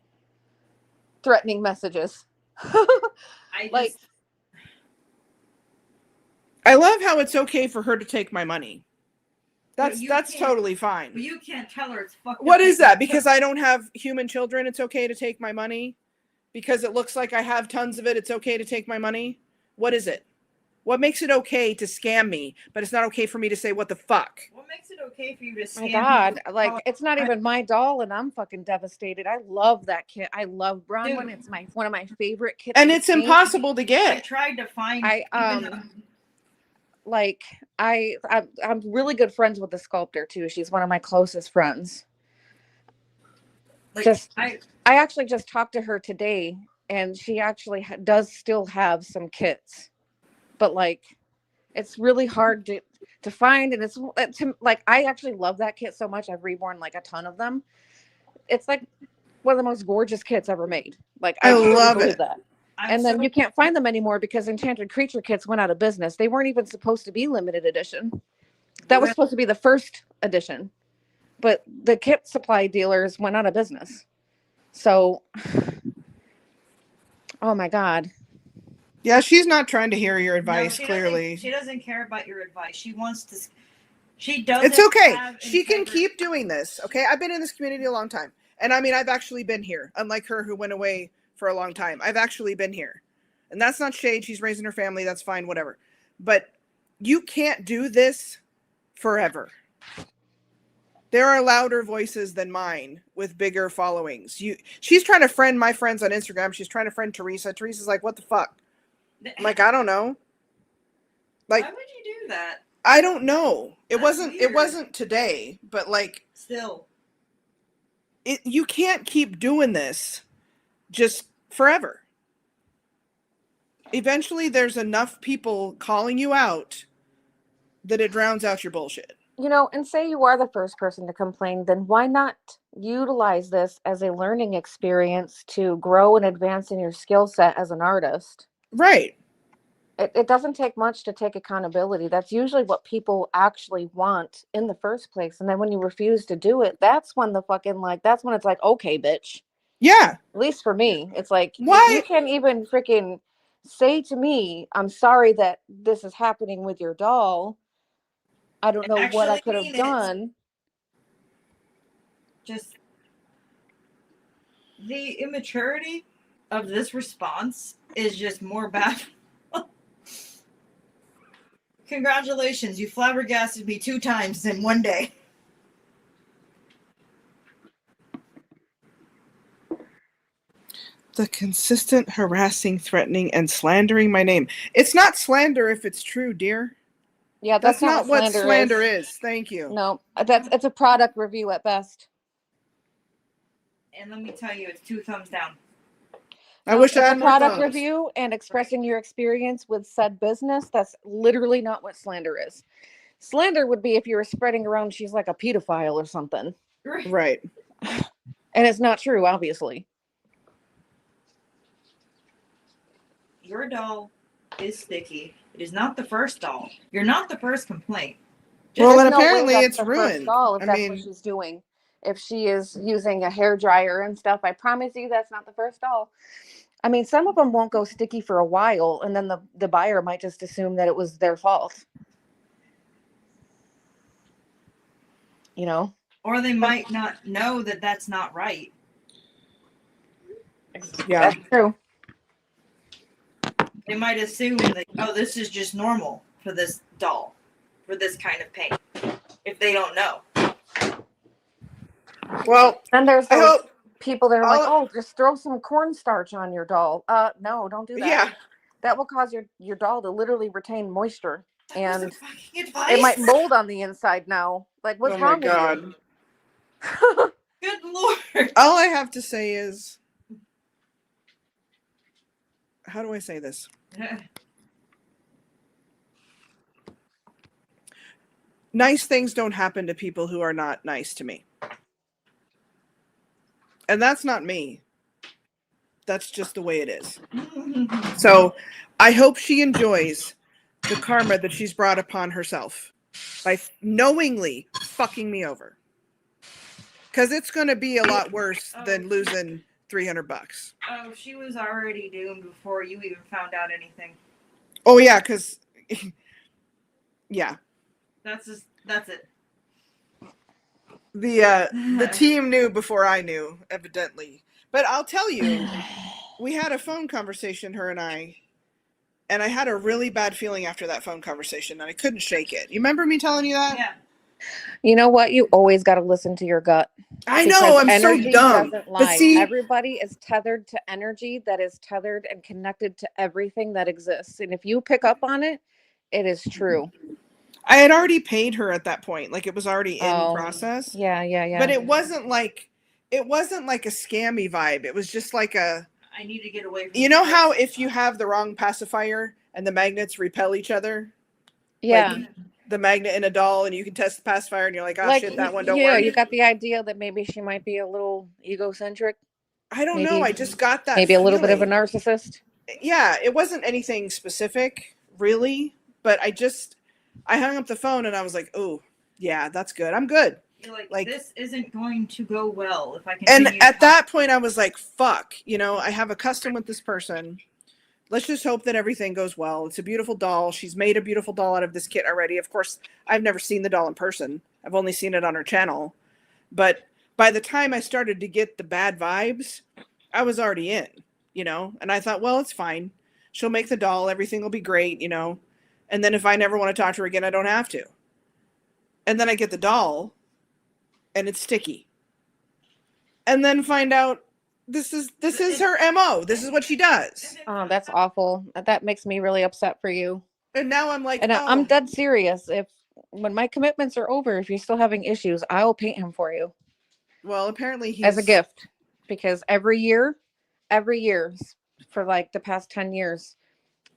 threatening messages. I love how it's okay for her to take my money. That's totally fine. But you can't tell her it's fucked up. What is that? Because I don't have human children, it's okay to take my money? Because it looks like I have tons of it, it's okay to take my money? What is it? What makes it okay to scam me, but it's not okay for me to say what the fuck? What makes it okay for you to scam my God, like it's not even my doll and I'm fucking devastated. I love that kit. I love brown one. It's one of my favorite kits. And it's impossible to get. I tried to find like I'm really good friends with the sculptor too. She's one of my closest friends. Like Just I I actually just talked to her today, and she actually does still have some kits, but like it's really hard to find, and like I actually love that kit so much. I've reborn like a ton of them. It's like one of the most gorgeous kits ever made. Like I I truly love believe it. that. I'm And so then you can't find them anymore because Enchanted Creature kits went out of business. They weren't even supposed to be limited edition. That was supposed to be the first edition, but the kit supply dealers went out of business. So, oh my God. Yeah, she's not trying to hear your no, advice, she clearly. doesn't care about your advice. She wants to. She doesn't. It's okay. Have She can integrity. keep doing this. Okay. I've been in this community a long time. And I mean, I've actually been here, unlike her who went away for a long time. I've actually been here. And that's not shade. She's raising her family. That's fine, whatever. But you can't do this forever. There are louder voices than mine with bigger followings. She's trying to friend my friends on Instagram. She's trying to friend Teresa. Teresa's like, what the fuck? I'm like, I don't know. Like, why would you do that? I don't know. It That's wasn't weird. today, but like Still, you can't keep doing this just forever. Eventually there's enough people calling you out that it drowns out your bullshit. You know, and say you are the first person to complain, then why not utilize this as a learning experience to grow and advance in your skill set as an artist? Right. It doesn't take much to take accountability. That's usually what people actually want in the first place. And then when you refuse to do it, that's when that's when it's like, okay, bitch. Yeah. At least for me, it's like, if you Why? can't even freaking say to me, I'm sorry that this is happening with your doll, I don't know what I actually could have mean it. done. Just the immaturity of this response is just more bad. Congratulations, you flabbergasted me 2 times in one day. The consistent harassing, threatening, and slandering my name. It's not slander if it's true, dear. Yeah, That's that's not not what slander is. Thank you. No, it's a product review at best. And let me tell you, it's 2 thumbs down. I wish I It's had a more product thumbs. review and expressing your experience with said business. That's literally not what slander is. Slander would be if you were spreading around she's like a pedophile or something. Right. And it's not true, obviously. Your doll is sticky. It is not the first doll. You're not the first complaint. Well, There's and no way apparently that's it's the first ruined. doll if I that's mean, what she's doing. If she is using a hair dryer and stuff, I promise you that's not the first doll. I mean, some of them won't go sticky for a while, and then the buyer might just assume that it was their fault. You know? Or they might not know that that's not right. yeah. That's true. They might assume that, oh, this is just normal for this doll, for this kind of paint, if they don't know. Well, And there's I those hope people that are like, I'll- oh, just throw some cornstarch on your doll. No, don't do that. yeah. That will cause your doll to literally retain moisture. That And wasn't fucking advice. it might mold on the inside now. Like, what's Oh my wrong with God. you? Good Lord. All I have to say is, how do I say this? Nice things don't happen to people who are not nice to me. And that's not me. That's just the way it is. So I hope she enjoys the karma that she's brought upon herself by knowingly fucking me over. Because it's going to be a lot worse than losing $300. Oh, she was already doomed before you even found out anything. Oh, yeah, because... yeah. That's it. The team knew before I knew, evidently. But I'll tell you, we had a phone conversation, her and I had a really bad feeling after that phone conversation, and I couldn't shake it. You remember me telling you that? Yeah. You know what? You always got to listen to your gut. I know, I'm so Energy dumb. doesn't But lie. see, Everybody is tethered to energy that is tethered and connected to everything that exists. And if you pick up on it, it is true. I had already paid her at that point. Like, it was already in process. Yeah. But it wasn't like it wasn't like a scammy vibe. It was just like a, I need to get away from you know this how person. if you have the wrong pacifier and the magnets repel each other, Yeah. like the magnet in a doll, and you can test the pacifier, and you're like, oh Like, shit, that one don't yeah, work. you got the idea that maybe she might be a little egocentric, I don't maybe know. I just got that maybe a little bit of a feeling. narcissist. Yeah, it wasn't anything specific, really, but I hung up the phone and I was like, oh, yeah, that's good. I'm good. You're Like, this isn't going to go well if I and continue. at that point, I was like, fuck, I have a custom with this person. Let's just hope that everything goes well. It's a beautiful doll. She's made a beautiful doll out of this kit already. Of course, I've never seen the doll in person. I've only seen it on her channel. But by the time I started to get the bad vibes, I was already in, and I thought, well, it's fine. She'll make the doll. Everything will be great, and then if I never want to talk to her again, I don't have to. And then I get the doll and it's sticky. And then find out this is her MO. This is what she does. Oh, that's awful. That makes me really upset for you. And now I'm like, And I'm dead serious. When my commitments are over, if you're still having issues, I will paint him for you well, apparently he's as a gift. Because every year, for like the past 10 years,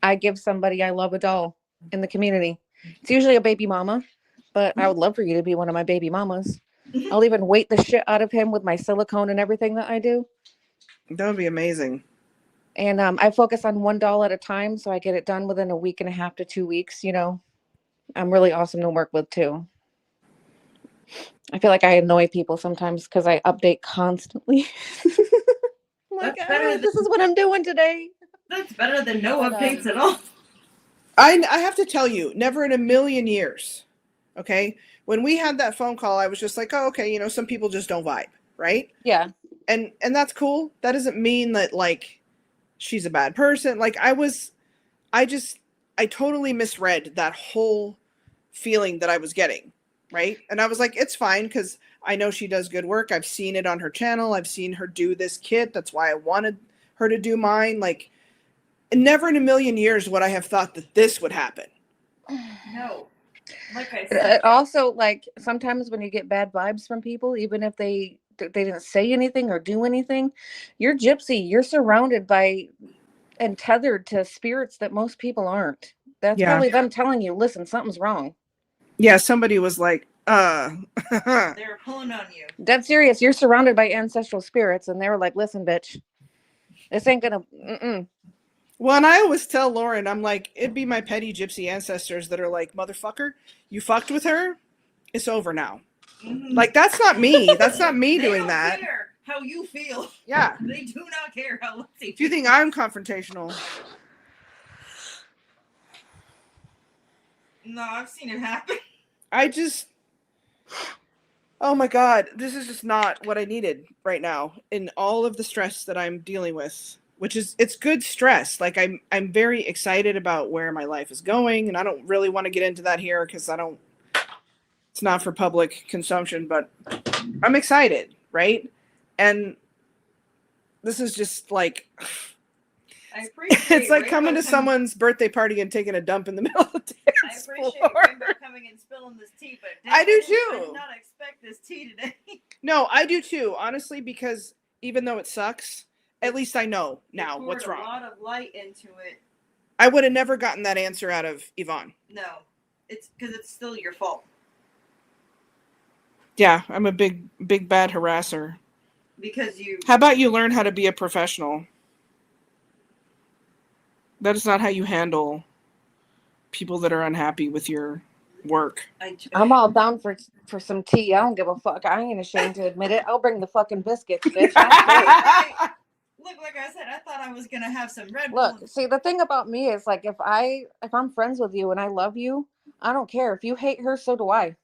I give somebody I love a doll in the community. It's usually a baby mama, but I would love for you to be one of my baby mamas. I'll even weight the shit out of him with my silicone and everything that I do. That would be amazing. And I focus on one doll at a time, so I get it done within a week and a half to 2 weeks. I'm really awesome to work with too. I feel like I annoy people sometimes because I update constantly. I'm like, this is what I'm doing today. That's better than no updates at all. I have to tell you, never in a million years. Okay, when we had that phone call, I was just like, oh, okay, some people just don't vibe, right? Yeah. And that's cool. That doesn't mean that like she's a bad person. Like I totally misread that whole feeling that I was getting, right? And I was like, it's fine because I know she does good work. I've seen it on her channel. I've seen her do this kit. That's why I wanted her to do mine. Like, never in a million years would I have thought that this would happen. No. Like I said. Also, like, sometimes when you get bad vibes from people, even if they didn't say anything or do anything, you're gypsy. You're surrounded by and tethered to spirits that most people aren't. That's probably them telling you, listen, something's wrong. Yeah, somebody was like, They were pulling on you. Dead serious. You're surrounded by ancestral spirits, and they were like, listen, bitch, this ain't gonna, Well, and I always tell Lauren, I'm like, it'd be my petty gypsy ancestors that are like, motherfucker, you fucked with her, it's over now. Mm-hmm. Like, that's not me. That's not me doing that. Care how you feel. Yeah. They do not care how they feel. Do you think I'm confrontational? No, I've seen it happen. Oh my God, this is just not what I needed right now in all of the stress that I'm dealing with. Which is, it's good stress. Like I'm very excited about where my life is going, and I don't really want to get into that here because it's not for public consumption, but I'm excited, right? And this is just like, I appreciate it's like Rainbow coming to someone's birthday party and taking a dump in the middle of the I dance appreciate floor. Rainbow coming and spilling this tea, but I do too. I did not expect this tea today. No, I do too, honestly, because even though it sucks, at least I know now what's wrong. A lot of light into it. I would have never gotten that answer out of Evonne. No, it's because it's still your fault. Yeah, I'm a big bad harasser. Because you. How about you learn how to be a professional? That is not how you handle people that are unhappy with your work. I'm all down for some tea. I don't give a fuck. I ain't ashamed to admit it. I'll bring the fucking biscuits, bitch. Look, like I said, I thought I was gonna have some Red Bull. Look, see, the thing about me is like if I'm friends with you and I love you, I don't care. If you hate her, so do I.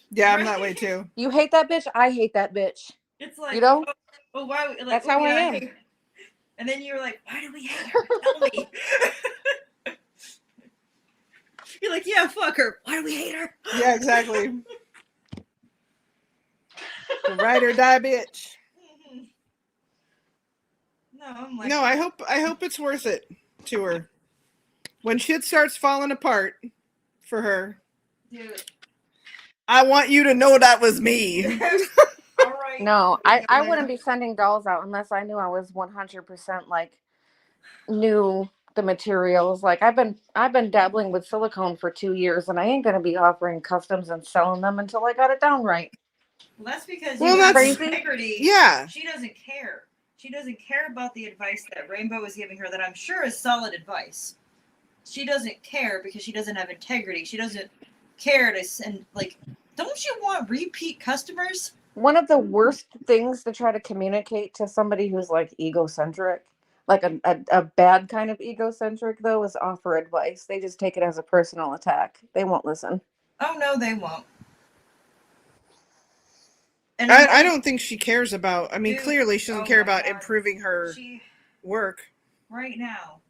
Yeah, I'm that way too. You hate that bitch, I hate that bitch. It's like, why? Like, that's how I am. And then you're like, why do we hate her? Tell me. You're like, yeah, fuck her. Why do we hate her? Yeah, exactly. The ride or die bitch. No, I'm like, no, I hope it's worth it to her. When shit starts falling apart for her, dude, I want you to know that was me. All right. right. No, I Yeah. wouldn't be sending dolls out unless I knew I was 100% like knew the materials. Like I've been dabbling with silicone for 2 years, and I ain't gonna be offering customs and selling them until I got it down right. Well, that's because Well, you have that's- integrity. Yeah. She doesn't care. She doesn't care about the advice that Rainbow is giving her, that I'm sure is solid advice. She doesn't care because she doesn't have integrity. She doesn't care to send, like, don't you want repeat customers? One of the worst things to try to communicate to somebody who's like egocentric, like a bad kind of egocentric though, is offer advice. They just take it as a personal attack. They won't listen. Oh, no, they won't. And I don't think she cares about. I mean, Dude, clearly she doesn't oh care my about God. improving her she, work. right now,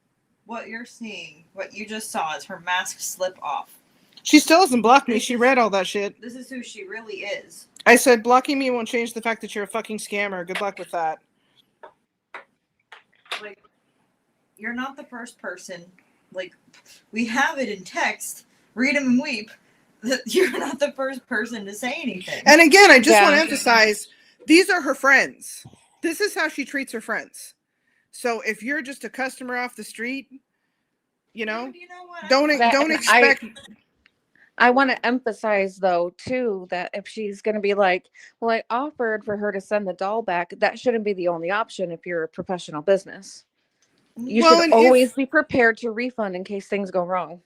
what you're seeing, what you just saw is her mask slip off. She still hasn't blocked me. She read all that shit. This is who she really is. I said blocking me won't change the fact that you're a fucking scammer. Good luck with that. Like, you're not the first person. Like, we have it in text. Read 'em and weep. That you're not the first person to say anything. And again, I just Yeah. want to emphasize, these are her friends. This is how she treats her friends. So if you're just a customer off the street, you know, Dude, you know what? don't And expect. I want to emphasize though too that if she's going to be like, well, I offered for her to send the doll back, that shouldn't be the only option if you're a professional business. You Well, should and always be prepared to refund in case things go wrong.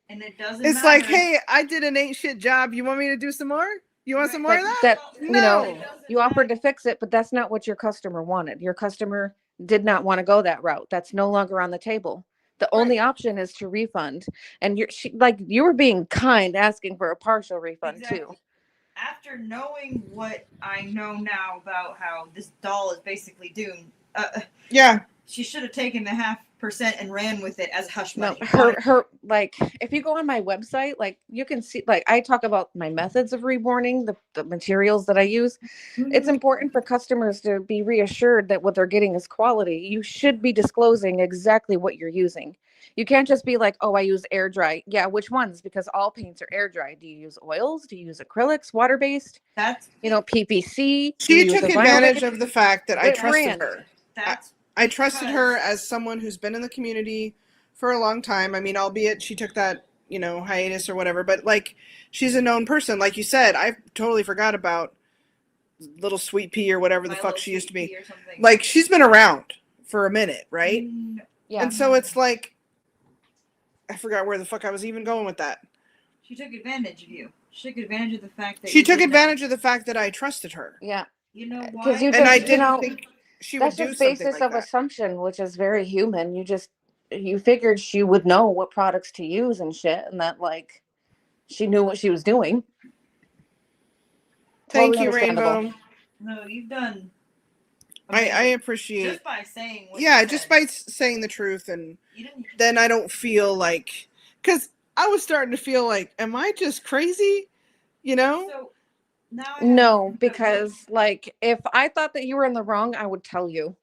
And it doesn't It's matter. like, hey, I did an ain't shit job. You want me to do some more? You want some more Like of that? that, you know, No. you offered to fix it, but that's not what your customer wanted. Your customer did not want to go that route. That's no longer on the table. The only option is to refund. And you were being kind, asking for a partial refund too. Exactly. After knowing what I know now about how this doll is basically doomed, Yeah. she should have taken the 0.5% and ran with it as hush No, money. her like if you go on my website, like you can see, like I talk about my methods of reborning, the materials that I use. It's important for customers to be reassured that what they're getting is quality. You should be disclosing exactly what you're using. You can't just be like, oh, I use air dry. Yeah, which ones? Because all paints are air dry. Do you use oils? Do you use acrylics, water based? That's PPC. Do She you use took a vinyl advantage based? of the fact that I What trusted brand? her. that's I trusted her because- as someone who's been in the community for a long time. I mean, albeit she took that, hiatus or whatever, but like she's a known person. Like you said, I totally forgot about little Sweet Pea or whatever the my fuck little she used to sweet be. pea or something. Like she's been around for a minute, right? Yeah. And so it's like I forgot where the fuck I was even going with that. She took advantage of you. She took advantage of the fact that She you took did advantage of the fact that I trusted her. Yeah. You know why? Because you And I just, didn't think she would that's do just something basis like of that. assumption, which is very human. You figured she would know what products to use and shit, and that like she knew what she was doing. Thank Totally you, understandable. Rainbow. No, you've done. I amazing. appreciate. Just by saying what Yeah, you just said. by saying the truth, and You didn't. then I don't feel like, because I was starting to feel like, am I just crazy? You know? So now I have No, because like if I thought that you were in the wrong, I would tell you.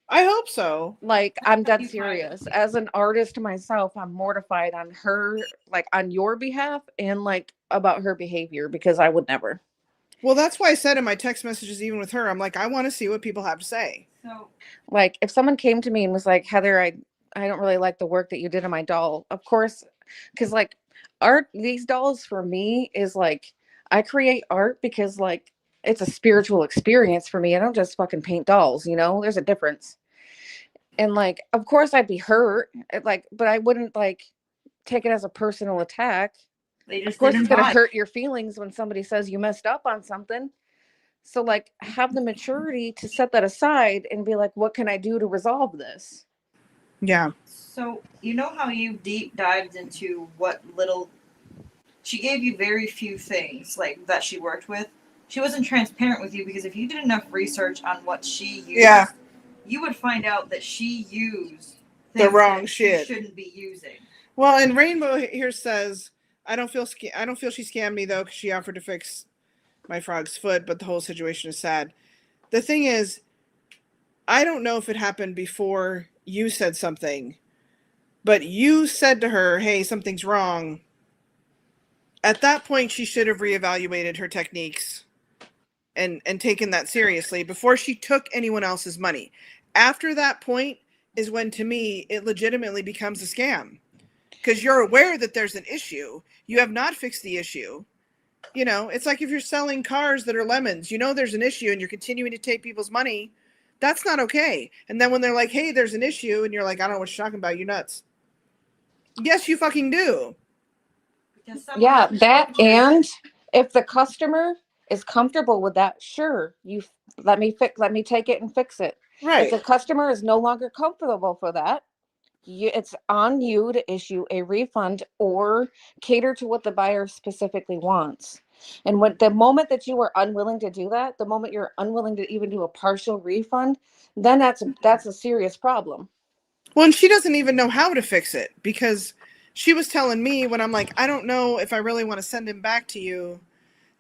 I hope so. Like I'm dead You serious. privately. As an artist myself, I'm mortified on her, like on your behalf, and like about her behavior because I would never. Well, that's why I said in my text messages, even with her, I'm like, I want to see what people have to say. So Like if someone came to me and was like, Heather, I don't really like the work that you did on my doll. Of course, because like art, these dolls for me is like I create art because like it's a spiritual experience for me. I don't just fucking paint dolls, there's a difference. And like, of course I'd be hurt, like, but I wouldn't like take it as a personal attack. they just Of course it's didn't gonna buy. hurt your feelings when somebody says you messed up on something. So like have the maturity to set that aside and be like, what can I do to resolve this? Yeah. So you know how you deep dived into what little she gave you very few things like that she worked with. She wasn't transparent with you because if you did enough research on what she used, Yeah. you would find out that she used The things wrong that shit. she shouldn't be using. Well, and Rainbow here says, I don't feel she scammed me though, because she offered to fix my frog's foot, but the whole situation is sad. The thing is, I don't know if it happened before you said something, but you said to her, hey, something's wrong. At that point, she should have reevaluated her techniques and taken that seriously before she took anyone else's money. After that point is when, to me, it legitimately becomes a scam. Because you're aware that there's an issue. You have not fixed the issue. You know, it's like if you're selling cars that are lemons, you know there's an issue and you're continuing to take people's money. That's not okay. And then when they're like, hey, there's an issue, and you're like, I don't know what you're talking about, you nuts. Yes, you fucking do. Because someone Yeah, else that, told you and if the customer is comfortable with that, sure, you let me take it and fix it. If Right. the customer is no longer comfortable for that, it's on you to issue a refund or cater to what the buyer specifically wants. And when the moment that you are unwilling to do that, the moment you're unwilling to even do a partial refund, then that's a serious problem. Well, and she doesn't even know how to fix it, because she was telling me when I'm like, I don't know if I really want to send him back to you.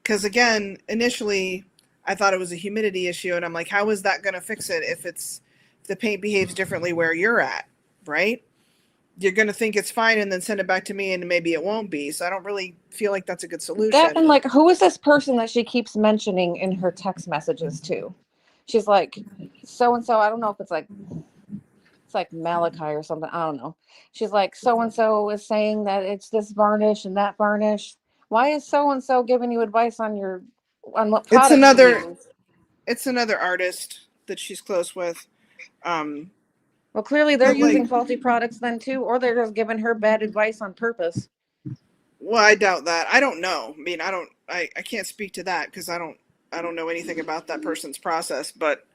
Because again, initially, I thought it was a humidity issue, and I'm like, how is that going to fix it if the paint behaves differently where you're at, right? You're going to think it's fine and then send it back to me, and maybe it won't be. So I don't really feel like that's a good solution. That, and like, who is this person that she keeps mentioning in her text messages too? She's like, so and so. I don't know if it's like Malachi or something. I don't know. She's like, so and so is saying that it's this varnish and that varnish. Why is so and so giving you advice on what product It's another artist that she's close with. Well, clearly they're But, like, using faulty products then too, or they're just giving her bad advice on purpose. well, I doubt that. I don't know. I mean, I can't speak to that because I don't know anything about that person's process. But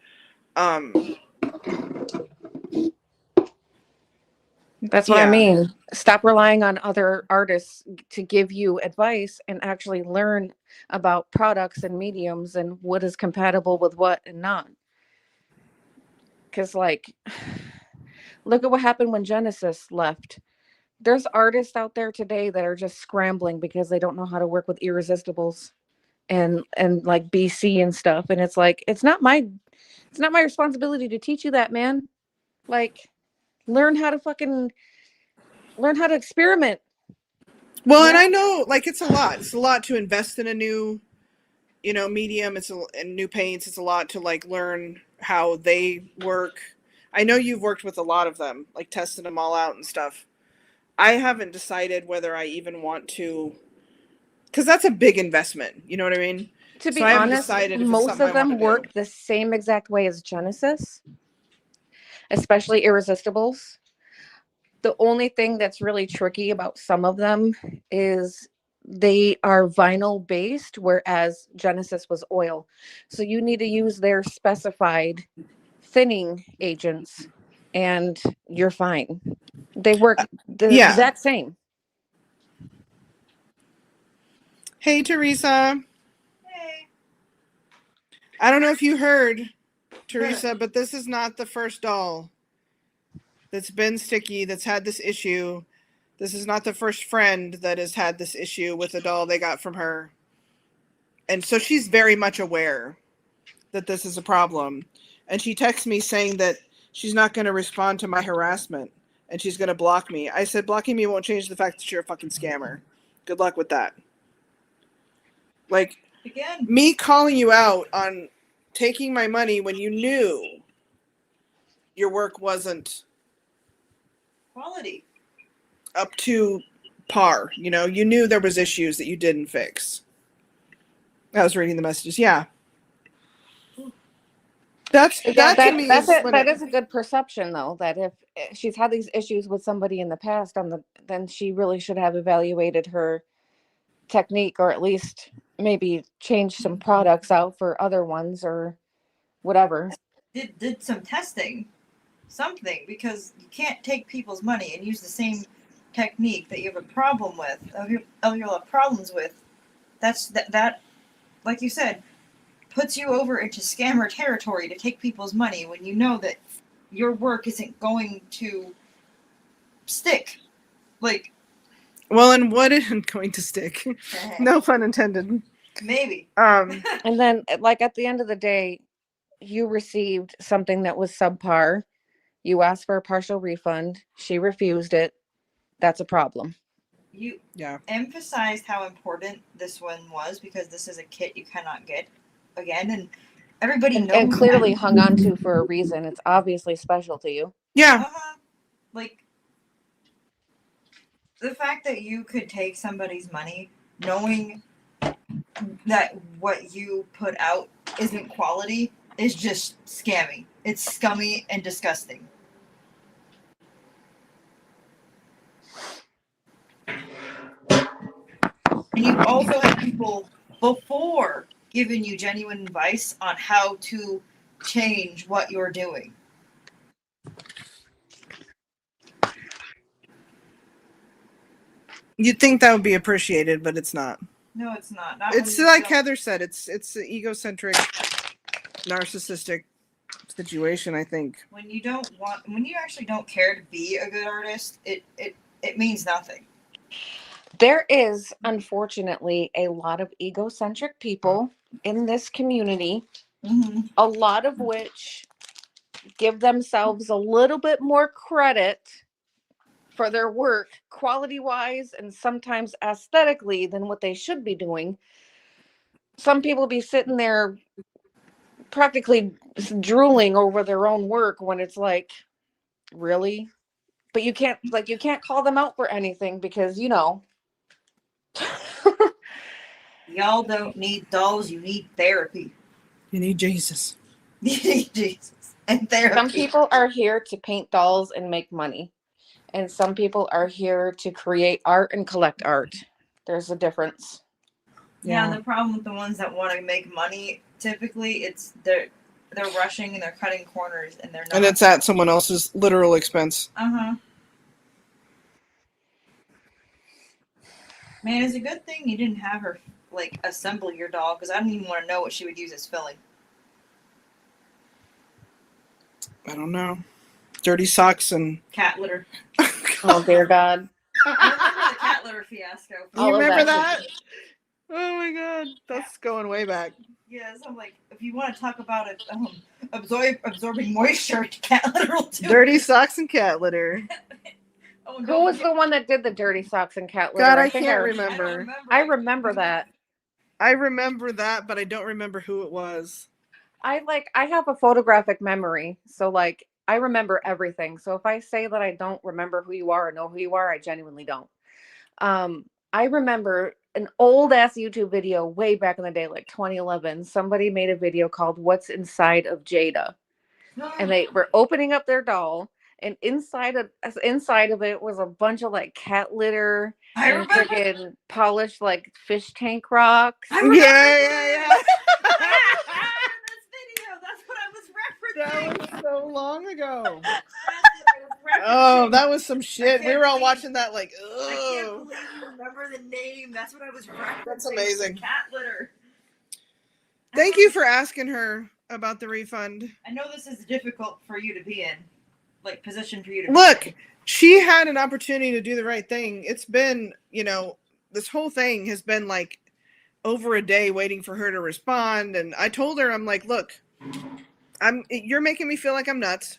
That's what I mean. Stop relying on other artists to give you advice and actually learn about products and mediums and what is compatible with what and not. Because, like, look at what happened when Genesis left. There's artists out there today that are just scrambling because they don't know how to work with irresistibles and like BC and stuff. And it's like, it's not my responsibility to teach you that, man. Like, learn how to experiment. well, and I know, like, it's a lot. It's a lot to invest in a new, medium. And new paints. It's a lot to, like, learn how they work. I know you've worked with a lot of them, like testing them all out and stuff. I haven't decided whether I even want to, because that's a big investment. You know what I mean? To be I haven't honest, decided if it's most something of I want them to work do. the same exact way as Genesis, especially irresistibles. The only thing that's really tricky about some of them is they are vinyl based, whereas Genesis was oil. So you need to use their specified thinning agents, and you're fine. They work the Yeah. exact same. Hey, Teresa. Hey. I don't know if you heard, Teresa, but this is not the first doll that's been sticky, that's had this issue. This is not the first friend that has had this issue with a doll they got from her. And so she's very much aware that this is a problem. And she texts me saying that she's not going to respond to my harassment and she's going to block me. I said, blocking me won't change the fact that you're a fucking scammer. Good luck with that. Like, Again, me calling you out on taking my money when you knew your work wasn't quality. up to par. You knew there was issues that you didn't fix. I was reading the messages. Yeah. That to me is that is a good perception, though, that if she's had these issues with somebody in the past then she really should have evaluated her technique, or at least maybe change some products out for other ones or whatever. Did some testing, something, because you can't take people's money and use the same technique that you have a problem with, you have problems with. That, like you said, puts you over into scammer territory to take people's money when you know that your work isn't going to stick. Like, well, and what isn't going to stick? No pun intended. Maybe. And then, like, at the end of the day, you received something that was subpar. You asked for a partial refund. She refused it. That's a problem. You emphasized how important this one was because this is a kit you cannot get again, and everybody knows And clearly that. hung on to for a reason. It's obviously special to you. Yeah. Like, the fact that you could take somebody's money knowing that what you put out isn't quality is just scammy. It's scummy and disgusting. And you've also had people before giving you genuine advice on how to change what you're doing. You'd think that would be appreciated, but it's not. No, it's not. Not It's when you like don't- Heather said, it's an egocentric, narcissistic situation, I think. when you actually don't care to be a good artist, it means nothing. There is, unfortunately, a lot of egocentric people in this community, Mm-hmm. a lot of which give themselves a little bit more credit for their work, quality-wise and sometimes aesthetically, than what they should be doing. Some people be sitting there practically drooling over their own work when it's like, really? But you can't call them out for anything because, you know. Y'all don't need dolls. You need therapy. You need Jesus. You need Jesus and therapy. Some people are here to paint dolls and make money. And some people are here to create art and collect art. There's a difference. Yeah, and the problem with the ones that want to make money, typically, it's they're rushing and they're cutting corners and they're not. And it's at someone else's literal expense. Man, it's a good thing you didn't have her like assemble your doll, because I don't even want to know what she would use as filling. I don't know. Dirty socks and Cat litter. Oh, dear God. I remember the cat litter fiasco. You All of remember that. that? Oh my God, that's going way back. Yes, I'm like, if you want to talk about it, absorbing moisture, cat litter will do. Dirty socks and cat litter. Oh, Who was the one that did the dirty socks and cat litter? God, I think can't I remember. don't remember. I remember that. I remember that, but I don't remember who it was. I have a photographic memory. So like I remember everything. So if I say that I don't remember who you are or know who you are, I genuinely don't. I remember an old ass YouTube video way back in the day, like 2011. Somebody made a video called "What's Inside of Jada," and they were opening up their doll, and inside of it was a bunch of like cat litter I and remember. freaking polished like fish tank rocks. I remember. Yeah. This video. That's what I was That referencing. was so long ago. That's what I was referencing. Oh, that was some shit. I We were all can't watching that like, I can't ugh. believe you remember the name. That's what I was referencing. That's amazing. Cat litter. Thank you for asking her about the refund. I know this is difficult for you to be in, like position for you to Look, be in. she had an opportunity to do the right thing. It's been, this whole thing has been like over a day waiting for her to respond. And I told her, I'm like, look, you're making me feel like I'm nuts.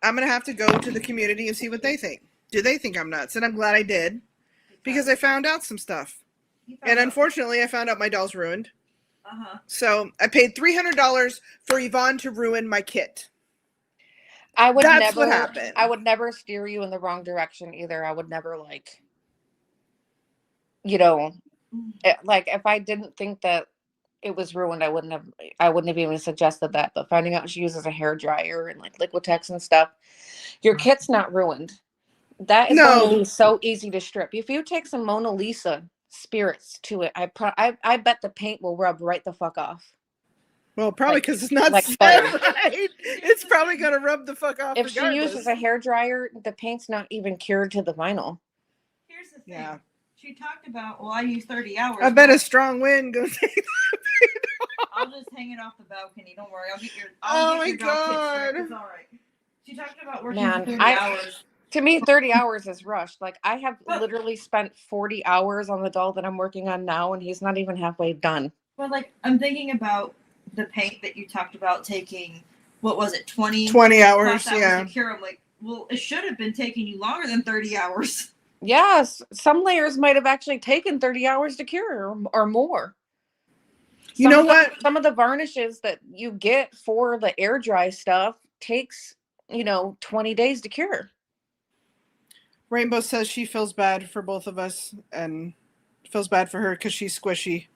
I'm going to have to go to the community and see what they think. Do they think I'm nuts? And I'm glad I did, because I found out some stuff. And unfortunately, I found out my doll's ruined. So I paid $300 for Evonne to ruin my kit. That's what happened. I would never steer you in the wrong direction either. I would never like if I didn't think that it was ruined, I wouldn't have even suggested that. But finding out she uses a hair dryer and like Liquitex and stuff, your kit's not ruined. That is going to be so easy to strip. If you take some Mona Lisa spirits to it, I bet the paint will rub right the fuck off. Well, probably because it's not set right. It's probably going to rub the fuck off. If regardless. she uses a hair dryer, the paint's not even cured to the vinyl. Here's the thing. Yeah. She talked about, I use 30 hours. I bet a strong wind goes. I'll just hang it off the balcony. Don't worry. I'll get your. Oh get my your dog God. kit straight. It's all right. She talked about working Man, 30 hours. To me, 30 hours is rushed. Like, I have literally spent 40 hours on the doll that I'm working on now, and he's not even halfway done. Well, like, I'm thinking about the paint that you talked about taking, what was it, 20 hours, yeah. to cure. I'm like, well, it should have been taking you longer than 30 hours. Yes, some layers might have actually taken 30 hours to cure or more. You know what? Some of the varnishes that you get for the air dry stuff takes, 20 days to cure. Rainbow says she feels bad for both of us and feels bad for her because she's squishy.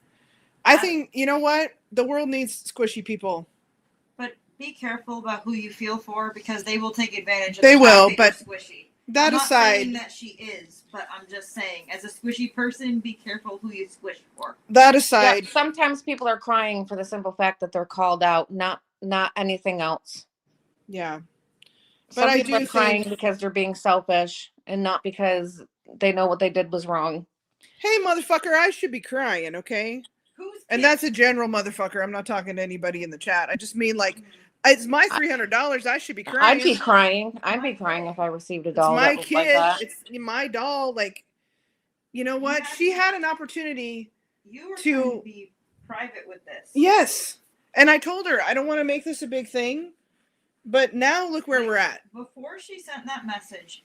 I think, you know what? The world needs squishy people. But be careful about who you feel for because they will take advantage of They the will, fact that but you're squishy. That I'm not aside, saying that she is, but I'm just saying, as a squishy person, be careful who you squish for. that Yeah, aside, sometimes people are crying for the simple fact that they're called out, not anything else. yeah. Some But I people do are crying think, because they're being selfish and not because they know what they did was wrong. hey, motherfucker, I should be crying, okay? Who's And that's a general motherfucker. I'm not talking to anybody in the chat. I just mean, like, it's my $300. I should be crying. I'd be crying. I'd be crying if I received a It's doll my that was kid. like that. It's my doll. Like, you know what? She had an opportunity You were to trying to be private with this. Yes. And I told her, I don't want to make this a big thing. But now look where we're at. Before she sent that message,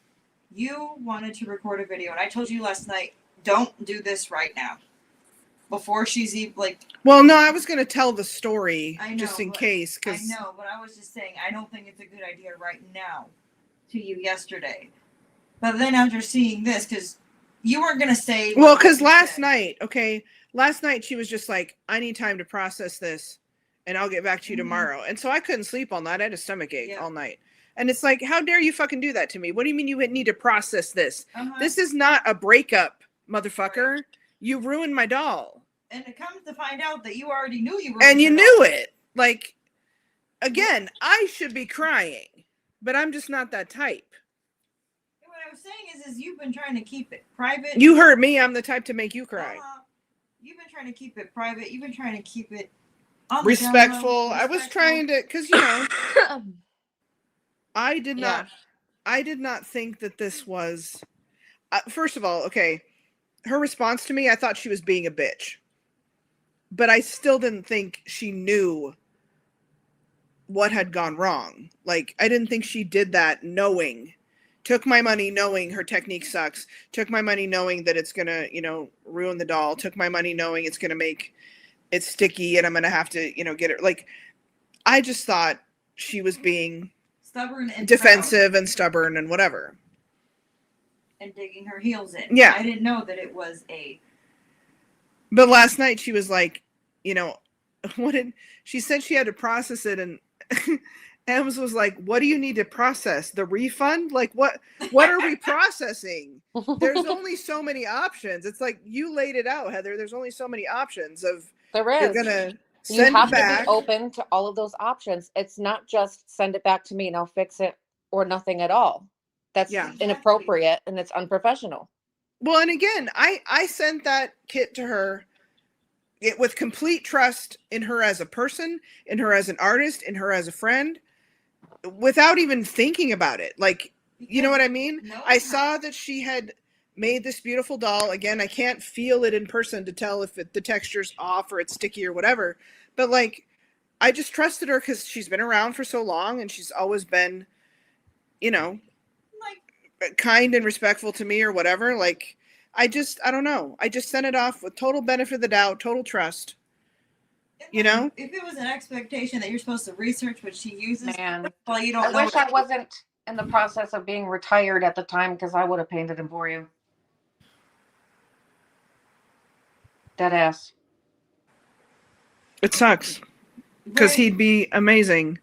you wanted to record a video. And I told you last night, don't do this right now. Before she's even, like... Well, no, I was going to tell the story I know, just in but- case. I know, but I was just saying, I don't think it's a good idea right now to you yesterday. But then after seeing this, because you weren't going to say... Well, because last night she was just like, I need time to process this and I'll get back to you tomorrow. And so I couldn't sleep all night. I had a stomach ache all night. And it's like, how dare you fucking do that to me? What do you mean you would need to process this? This is not a breakup, motherfucker. Right. You ruined my doll. And it comes to find out that you already knew you were. And you knew it. Like, again, I should be crying, but I'm just not that type. What I was saying is you've been trying to keep it private. You heard me. I'm the type to make you cry. You've been trying to keep it private. You've been trying to keep it respectful. I was trying to, because I did not think that this was. First of all, okay, her response to me, I thought she was being a bitch, but I still didn't think she knew what had gone wrong. Like, I didn't think she did that knowing. Took my money knowing her technique sucks. Took my money knowing that it's gonna, ruin the doll. Took my money knowing it's gonna make it sticky and I'm gonna have to, get it. Like, I just thought she was being stubborn and defensive and stubborn and whatever. And digging her heels in. Yeah. I didn't know that it was a. But last night she was like, she said she had to process it, and Ems was like, what do you need to process? The refund? Like, what are we processing? There's only so many options. It's like, you laid it out, Heather. There's only so many options of, there is. You're gonna you have to be open to all of those options. It's not just send it back to me and I'll fix it or nothing at all. That's inappropriate and it's unprofessional. Well, and again, I sent that kit to her with complete trust in her as a person, in her as an artist, in her as a friend, without even thinking about it. Like, you know what I mean? No, I saw that she had made this beautiful doll. Again, I can't feel it in person to tell if the texture's off or it's sticky or whatever. But, like, I just trusted her because she's been around for so long and she's always been, kind and respectful to me or whatever. Like, I don't know. I just sent it off with total benefit of the doubt, total trust. If it was an expectation that you're supposed to research what she uses, man, well, you don't I wish I wasn't in the process of being retired at the time because I would have painted him for you. Dead ass. It sucks because he'd be amazing.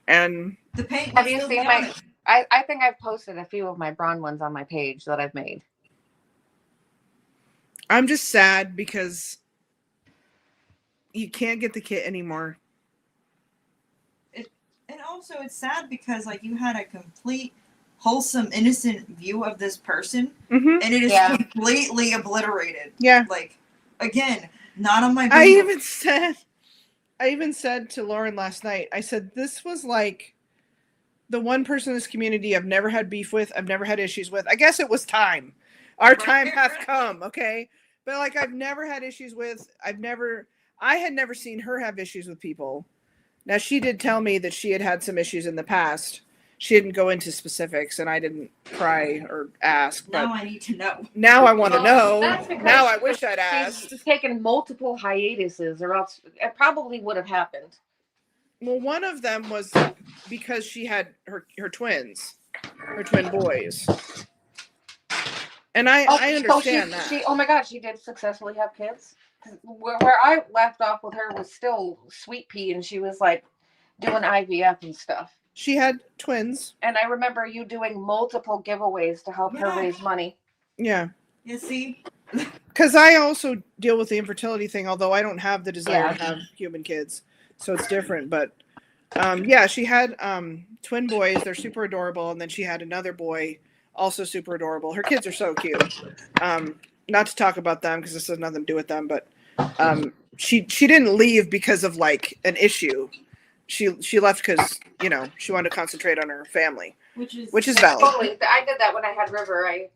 And the paint. Have you seen my? I think I've posted a few of my Braun ones on my page that I've made. I'm just sad because you can't get the kit anymore. And also it's sad because you had a complete wholesome, innocent view of this person, and it is completely obliterated. Yeah. Like, again, not on my. I even said to Lauren last night, I said, this was like the one person in this community I've never had beef with, I've never had issues with. I guess it was time. Our time hath come, okay? But, I've never had issues with, I had never seen her have issues with people. Now, she did tell me that she had some issues in the past. she didn't go into specifics, and I didn't pry or ask. But Now I need to know. now I want to know. That's because Now I wish I'd she's asked. taken multiple hiatuses, or else it probably would have happened. Well, one of them was because she had her twins, her twin boys. And I understand that. Oh my God, she did successfully have kids. Where I left off with her was still Sweet Pea, and she was like doing IVF and stuff. She had twins. And I remember you doing multiple giveaways to help her raise money. Yeah. You see? Because I also deal with the infertility thing, although I don't have the desire to have human kids. So it's different. But yeah, she had twin boys. They're super adorable. And then she had another boy, also super adorable. Her kids are so cute. Not to talk about them because this has nothing to do with them. But she didn't leave because of like an issue. She left because, you know, she wanted to concentrate on her family. Which is valid. Totally. I did that when I had River. I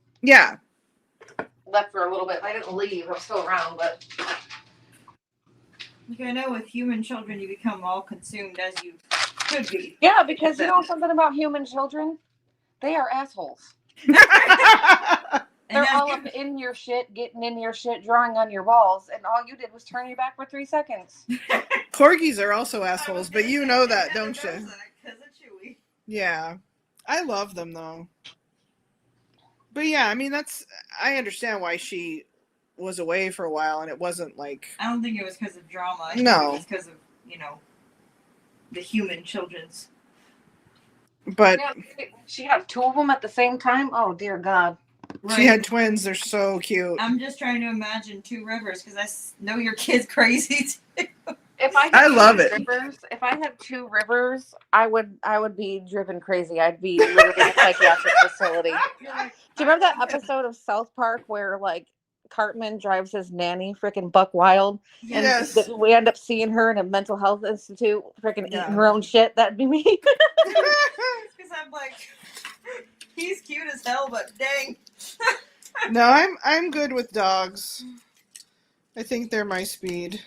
left for a little bit. I didn't leave. I'm still around, but like I know with human children you become all consumed as you could be. Yeah, because you know something about human children? They are assholes. They're all up in your shit, getting in your shit, drawing on your balls, and all you did was turn your back for 3 seconds. Corgis are also assholes, but you know that, don't you? Yeah. I love them, though. But yeah, I mean, I understand why she was away for a while, and it wasn't like... I don't think it was because of drama. I think No. it was because of, you know, the human children's. But... Yeah, she had 2 of them at the same time? Oh, dear God. Right. She had twins. They're so cute. I'm just trying to imagine 2 rivers because I know your kid's crazy too. I love it. If I had 2 rivers, I would be driven crazy. I'd be literally in a psychiatric facility. Do you remember that episode of South Park where like Cartman drives his nanny freaking buck wild? Yes. And we end up seeing her in a mental health institute freaking eating her own shit. That'd be me. Because I'm like, he's cute as hell, but dang. No, I'm good with dogs. I think they're my speed.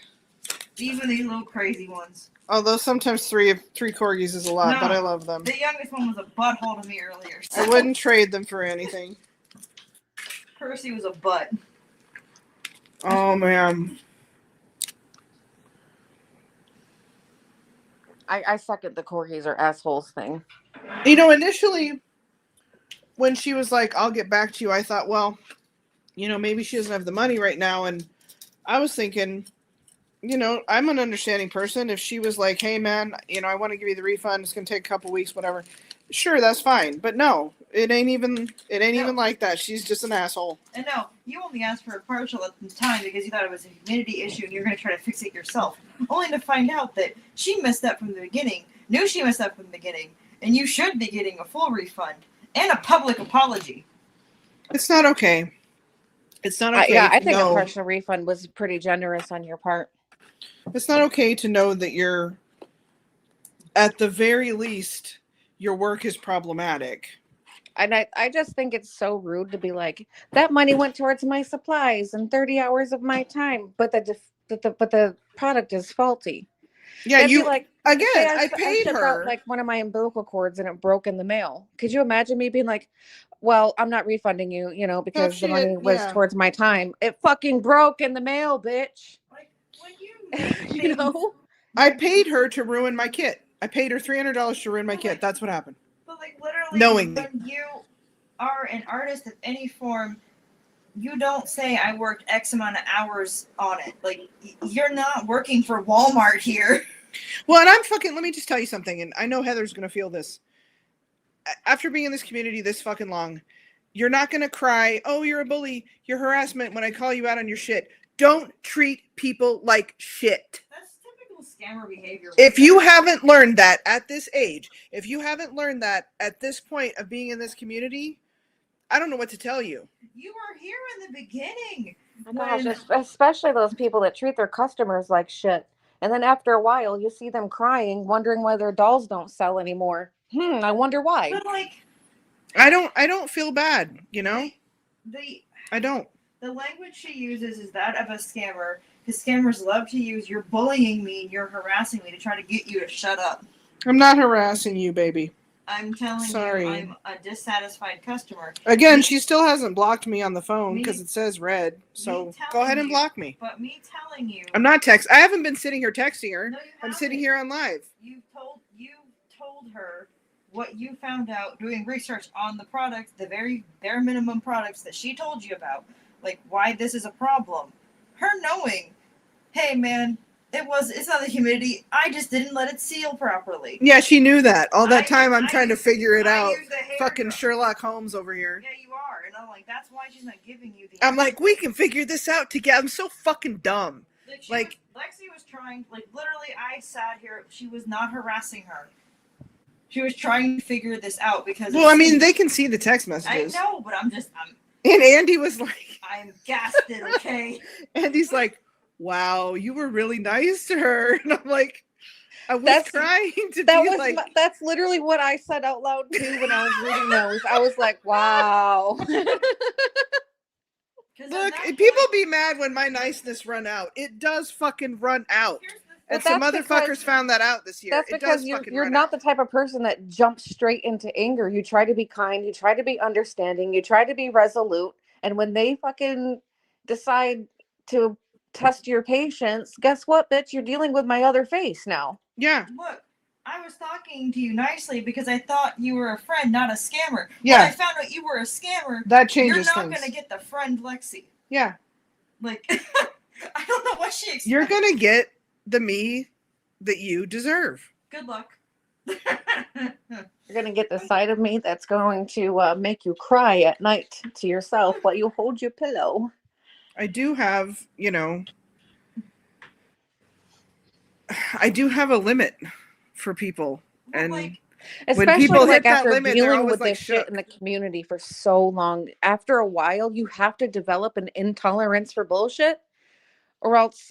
Even these little crazy ones. Although sometimes three corgis is a lot, but I love them. The youngest one was a butthole to me earlier. So. I wouldn't trade them for anything. Percy was a butt. Oh, man. I second the corgis are assholes thing. You know, initially, when she was like, I'll get back to you, I thought, well, you know, maybe she doesn't have the money right now. And I was thinking, you know, I'm an understanding person. If she was like, hey, man, you know, I want to give you the refund. It's going to take a couple weeks, whatever. Sure, that's fine. But no, it ain't even like that. She's just an asshole. And no, you only asked for a partial at the time because you thought it was a humidity issue and you were going to try to fix it yourself. Only to find out that she messed up from the beginning, knew she messed up from the beginning, and you should be getting a full refund and a public apology. It's not okay. It's not okay. I think a partial refund was pretty generous on your part. It's not okay to know that you're, at the very least, your work is problematic. And I just think it's so rude to be like, that money went towards my supplies and 30 hours of my time, but the product is faulty. Yeah, That'd you be like, again. say I paid shipped her out, like one of my umbilical cords and it broke in the mail. Could you imagine me being like, well, I'm not refunding you, you know, because the money was towards my time. It fucking broke in the mail, bitch. You know, I paid her to ruin my kit. I paid her $300 to ruin my kit. That's what happened. But like literally, knowingly. when you are an artist of any form, you don't say I worked X amount of hours on it. Like you're not working for Walmart here. Well, and let me just tell you something, and I know Heather's gonna feel this. After being in this community this fucking long, you're not gonna cry, oh, you're a bully, you're harassment when I call you out on your shit. Don't treat people like shit. That's typical scammer behavior. If you haven't learned that at this age, if you haven't learned that at this point of being in this community, I don't know what to tell you. You were here in the beginning. Oh my gosh, especially those people that treat their customers like shit. And then after a while, you see them crying, wondering why their dolls don't sell anymore. I wonder why. But like, I don't feel bad, you know? I don't. The language she uses is that of a scammer, because scammers love to use you're bullying me and you're harassing me to try to get you to shut up. I'm not harassing you, baby. I'm telling Sorry. you, I'm a dissatisfied customer. Again, she still hasn't blocked me on the phone Me- because it says red. So me go ahead and telling you- block me. But me telling you, I'm not text. I haven't been sitting here texting her. No, you I'm haven't. sitting here on live. You told her what you found out doing research on the products, the very bare minimum products that she told you about, like why this is a problem. Her knowing, hey man, it's not the humidity. I just didn't let it seal properly. Yeah, she knew that. All that time I'm I trying to used- figure it I out. used a hair Fucking dryer. Sherlock Holmes over here. Yeah, you are, and I'm like, that's why she's not giving you the. I'm like, we can figure this out together. I'm so fucking dumb. Lexi was trying, like literally, I sat here. She was not harassing her. She was trying to figure this out because. Well, I mean, they can see the text I messages. know, but I'm. And Andy was like, I'm gasted, okay? Andy's like, wow, you were really nice to her. And I'm like, I was That's- trying to That be was like, that's literally what I said out loud too when I was reading those. I was like, wow. look, people be mad when my niceness run out. It does fucking run out. And some that's motherfuckers because- found that out this year. That's It because does you're, fucking you're run not out. the type of person that jumps straight into anger. You try to be kind, you try to be understanding, you try to be resolute. And when they fucking decide to test your patience, guess what, bitch? You're dealing with my other face now. Yeah. Look, I was talking to you nicely because I thought you were a friend, not a scammer. Yeah. When I found out you were a scammer, That changes you're not things. gonna get the friend Lexi. Yeah. Like, I don't know what she expects. You're going to get the me that you deserve. Good luck. You're going to get the side of me that's going to make you cry at night to yourself while you hold your pillow. I do have, I do have a limit for people. And like, Especially people hit like that after limit, they're dealing always, with like, this shit shook. in the community for so long. After a while, you have to develop an intolerance for bullshit, or else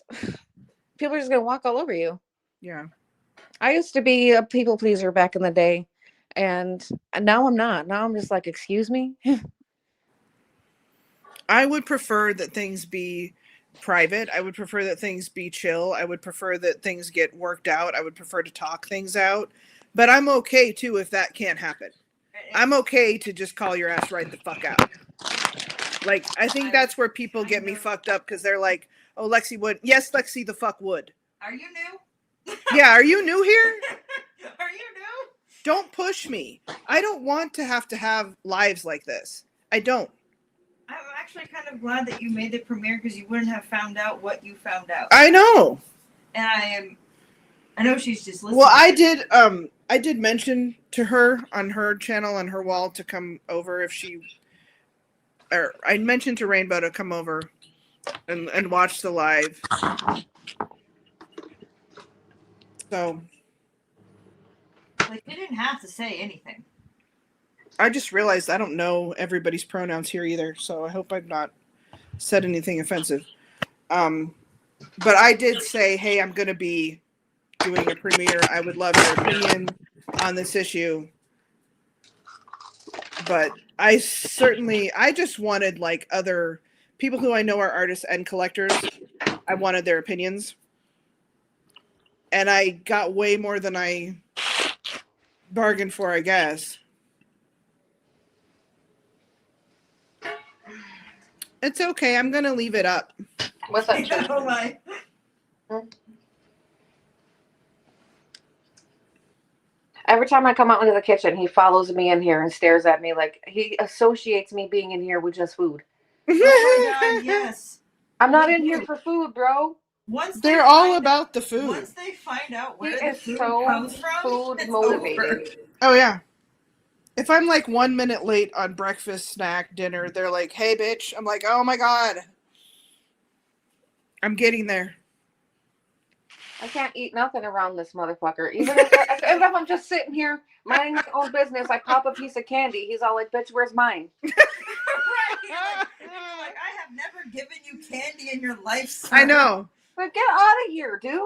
people are just gonna walk all over you. yeah. I used to be a people pleaser back in the day, and now I'm not. Now I'm just like, excuse me. I would prefer that things be private. I would prefer that things be chill. I would prefer that things get worked out. I would prefer to talk things out. But I'm okay too if that can't happen. I'm okay to just call your ass right the fuck out. Like, I think that's where people get me fucked up because they're like, oh, Lexi would. Yes, Lexi the fuck would. Are you new? Yeah, are you new here? Are you new? Don't push me. I don't want to have lives like this. I don't. I'm actually kind of glad that you made the premiere because you wouldn't have found out what you found out. I know. And I know she's just listening. Well, I did mention to her on her channel, on her wall, to come over or I mentioned to Rainbow to come over and watch the live. So like, you didn't have to say anything. I just realized I don't know everybody's pronouns here either, so I hope I've not said anything offensive. But I did say, hey, I'm going to be doing a premiere. I would love your opinion on this issue. But I just wanted like other people who I know are artists and collectors. I wanted their opinions. And I got way more than I bargained for, I guess. It's okay. I'm going to leave it up. What's that? Oh my. Every time I come out into the kitchen, he follows me in here and stares at me like he associates me being in here with just food. Oh my god, yes. I'm not in here for food, bro. They're all about the food. Once they find out He where the is food so comes from, food it's motivated. over. Oh, yeah. If I'm like 1 minute late on breakfast, snack, dinner, they're like, hey, bitch. I'm like, oh my God. I'm getting there. I can't eat nothing around this motherfucker. Even if I'm just sitting here minding my own business, I pop a piece of candy. He's all like, bitch, where's mine? Right. He's like, I have never given you candy in your life, sir. I know. But get out of here, dude.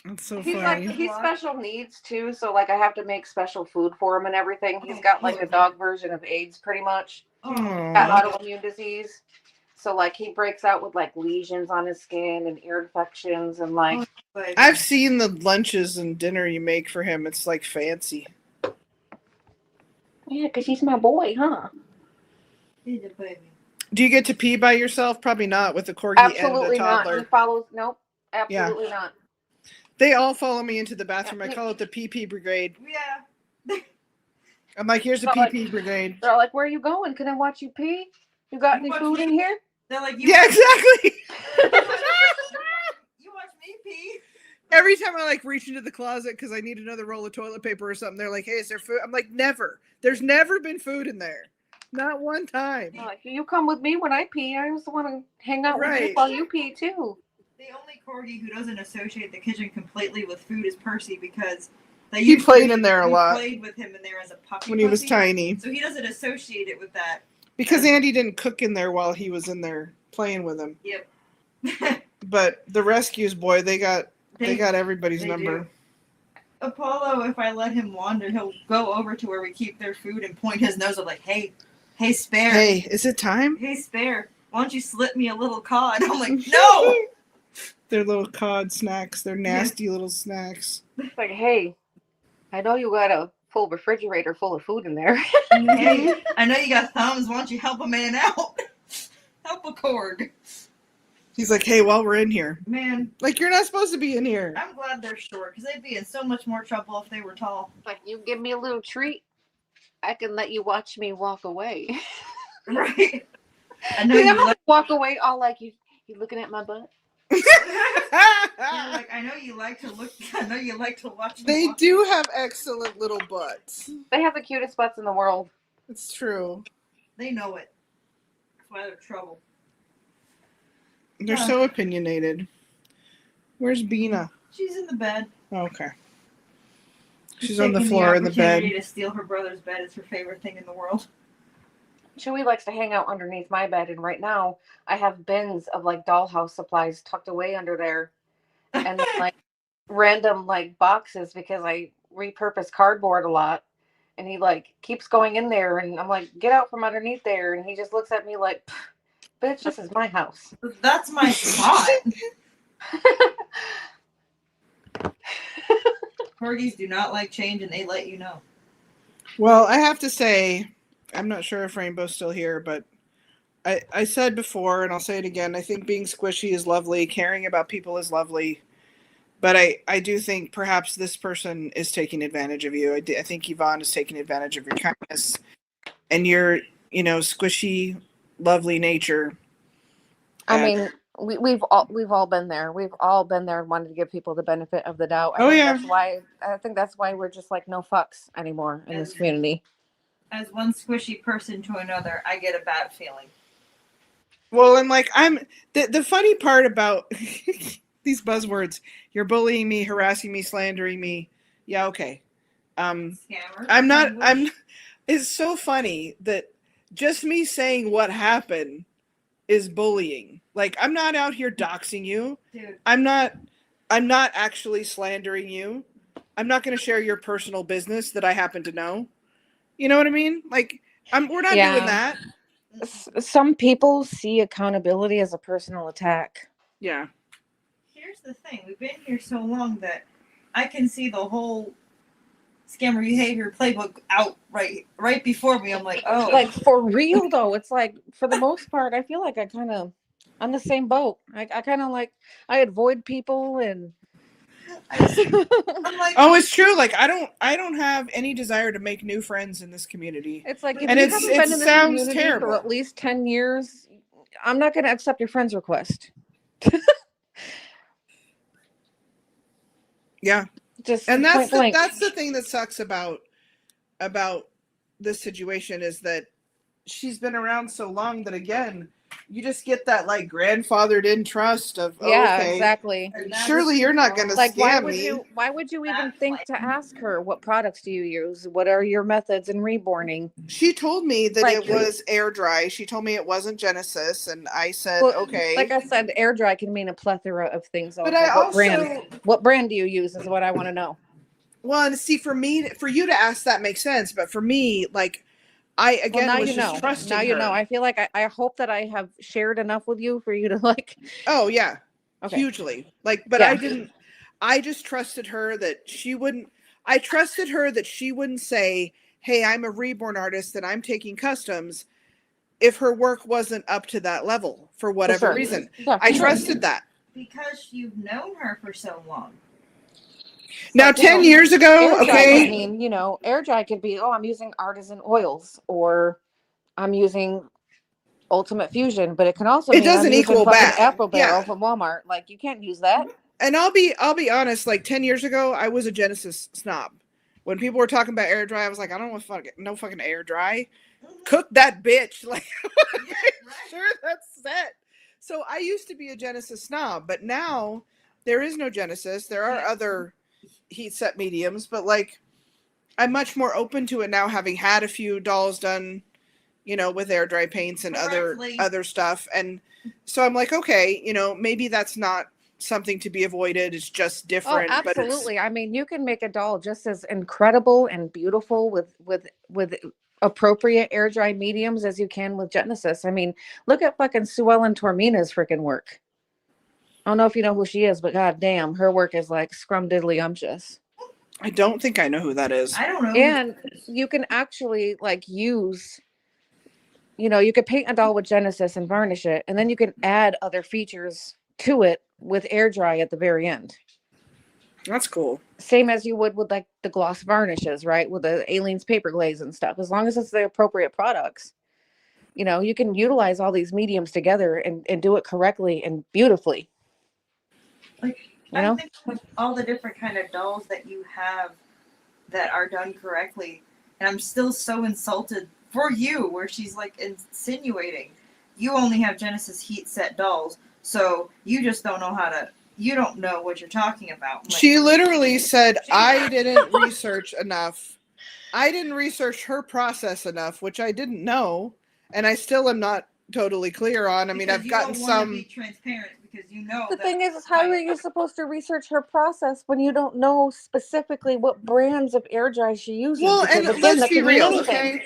That's so He's funny. like, he's special needs too, so like I have to make special food for him and everything. He's got like a dog version of AIDS pretty much. Got autoimmune disease. So like he breaks out with like lesions on his skin and ear infections and like I've seen the lunches and dinner you make for him. It's like fancy. Yeah, because he's my boy, huh? He's a baby. Do you get to pee by yourself? Probably not with a corgi and a Absolutely not. He toddler. follows. Nope. Yeah. Absolutely not. They all follow me into the bathroom. I Yeah. call it the pee brigade. Yeah. I'm like, here's the Not like- pee brigade. They're all like, "Where are you going? Can I watch you pee? You got any Watch food me. in here?" They're like, you Yeah, exactly. you watch me pee. Every time I like reach into the closet because I need another roll of toilet paper or something, they're like, "Hey, is there food?" I'm like, "Never. There's never been food in there. Not one time." I'm like, you come with me when I pee. I just want to hang out with you Right. while you pee too. The only corgi who doesn't associate the kitchen completely with food is Percy because He played in there a we lot played with him in there as a puppy when he was puppy, tiny. so he doesn't associate it with that. Because Andy didn't cook in there while he was in there playing with him. Yep. But the rescues, boy, they got everybody's they number. do. Apollo, if I let him wander, he'll go over to where we keep their food and point his nose up like, hey, spare. Hey, is it time? Hey, spare. Why don't you slip me a little cod? I'm like, no! Their little cod snacks. They're nasty little snacks. It's like, hey, I know you got a full refrigerator full of food in there. Hey, I know you got thumbs. Why don't you help a man out? Help a corg. He's like, hey, while we're in here. Man, Like, you're not supposed to be in here. I'm glad they're short because they'd be in so much more trouble if they were tall. Like, you give me a little treat, I can let you watch me walk away. Right? I know You you ever like. walk away all like you looking at my butt? You're like, I know you like to look. I know you like to watch. Me They walk. do have excellent little butts. They have the cutest butts in the world. It's true. They know it. That's why they're trouble. They're so opinionated. Where's Bina? She's in the bed. Okay. She's on the taking floor in the bed. opportunity to steal her brother's bed. It's her favorite thing in the world. Chewy likes to hang out underneath my bed, and right now I have bins of like dollhouse supplies tucked away under there, and then, like random like boxes because I repurpose cardboard a lot. And he like keeps going in there, and I'm like, get out from underneath there, and he just looks at me like, bitch, this is my house. That's my spot. Corgis do not like change, and they let you know. Well, I have to say, I'm not sure if Rainbow's still here, but I said before, and I'll say it again, I think being squishy is lovely, caring about people is lovely, but I do think perhaps this person is taking advantage of you. I think Evonne is taking advantage of your kindness and your, squishy, lovely nature. I mean, we've all been there. We've all been there and wanted to give people the benefit of the doubt. I think that's why we're just like no fucks anymore in this community. As one squishy person to another, I get a bad feeling. Well, and like the funny part about these buzzwords, you're bullying me, harassing me, slandering me. Yeah, okay. Scammer. It's so funny that just me saying what happened is bullying. Like, I'm not out here doxing you. Dude. I'm not actually slandering you. I'm not going to share your personal business that I happen to know. You know what I mean? Like, we're not doing that. Some people see accountability as a personal attack. Yeah. Here's the thing. We've been here so long that I can see the whole scammer behavior playbook out right before me. I'm like, oh. Like, for real, though, it's like, for the most part, I feel like I kind of, on the same boat. I kind of like, I avoid people and... I'm like, oh, it's true. Like, I don't have any desire to make new friends in this community. It's like, if and you haven't been in this sounds community terrible. for at least 10 years, I'm not going to accept your friend's request. Yeah. Just and point blank. that's the thing that sucks about this situation is that she's been around so long that, again, you just get that like grandfathered in trust of okay, exactly. Surely you're not going to scam me. Why would you even think to ask her what products do you use? What are your methods in reborning? She told me that it was air dry. She told me it wasn't Genesis, and I said okay. Like I said, air dry can mean a plethora of things. But what brand do you use is what I want to know. Well, and see, for you to ask that makes sense, but for me, like, I again was just trusting her. Now you know. I feel like I hope that I have shared enough with you for you to like. Oh yeah, okay. Hugely. Like, but yeah. I didn't. I just trusted her that she wouldn't. I trusted her that she wouldn't say, hey, I'm a reborn artist and I'm taking customs, if her work wasn't up to that level for whatever sure. reason. Yeah, I for sure. trusted that. Because you've known her for so long. Now, Like, you 10 know, years ago, air dry could okay, mean, you know, air dry could be, oh, I'm using artisan oils, or I'm using Ultimate Fusion, but it can also it mean I'm doesn't using equal fucking bad. Apple Barrel Yeah. from Walmart. Like, you can't use that. And I'll be honest, like 10 years ago, I was a Genesis snob. When people were talking about air dry, I was like, I don't want no fucking air dry. Cook that bitch. Like, Yeah, right. sure, that's set. So I used to be a Genesis snob, but now there is no Genesis. There are other heat set mediums, but like I'm much more open to it now, having had a few dolls done, you know, with air dry paints and Correctly. other stuff. And so I'm like, okay, you know, maybe that's not something to be avoided. It's just Oh, different. But it's absolutely. I mean, you can make a doll just as incredible and beautiful with appropriate air dry mediums as you can with Genesis. I mean, look at fucking Sue Ellen Tormina's freaking work. I don't know if you know who she is, but god damn, her work is like scrumdiddlyumptious. I don't think I know who that is. I don't know. And you can actually like use, you know, you could paint a doll with Genesis and varnish it, and then you can add other features to it with air dry at the very end. That's cool. Same as you would with like the gloss varnishes, right? With the Aleene's paper glaze and stuff. As long as it's the appropriate products, you know, you can utilize all these mediums together and do it correctly and beautifully. Like, You I'm know? thinking with all the different kind of dolls that you have that are done correctly, and I'm still so insulted for you, where she's like insinuating you only have Genesis heat set dolls, so you just don't know how to. You don't know what you're talking about. Like, She literally said, I didn't research enough. I didn't research her process enough, which I didn't know. And I still am not totally clear on. I mean, because I've you gotten don't want to some. be transparent because you know The that thing is how are you supposed to research her process when you don't know specifically what brands of air dry she uses? Well, Because and again, let's that be can mean real, anything. okay?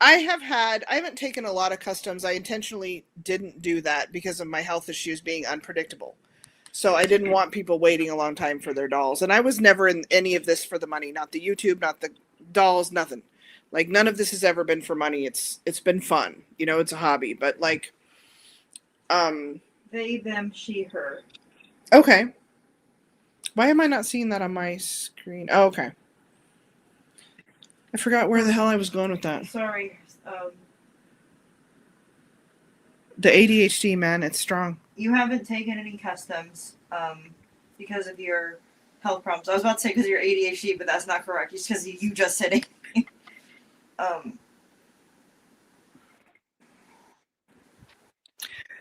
I haven't taken a lot of customs. I intentionally didn't do that because of my health issues being unpredictable. So I didn't want people waiting a long time for their dolls. And I was never in any of this for the money. Not the YouTube, not the dolls, nothing. Like none of this has ever been for money. It's been fun. You know, it's a hobby. But like they, them, she, her. okay. Why am I not seeing that on my screen? Oh, okay. I forgot where the hell I was going with that. Sorry. The ADHD, man, it's strong. You haven't taken any customs because of your health problems. I was about to say because of your ADHD, but that's not correct. It's because you just said it.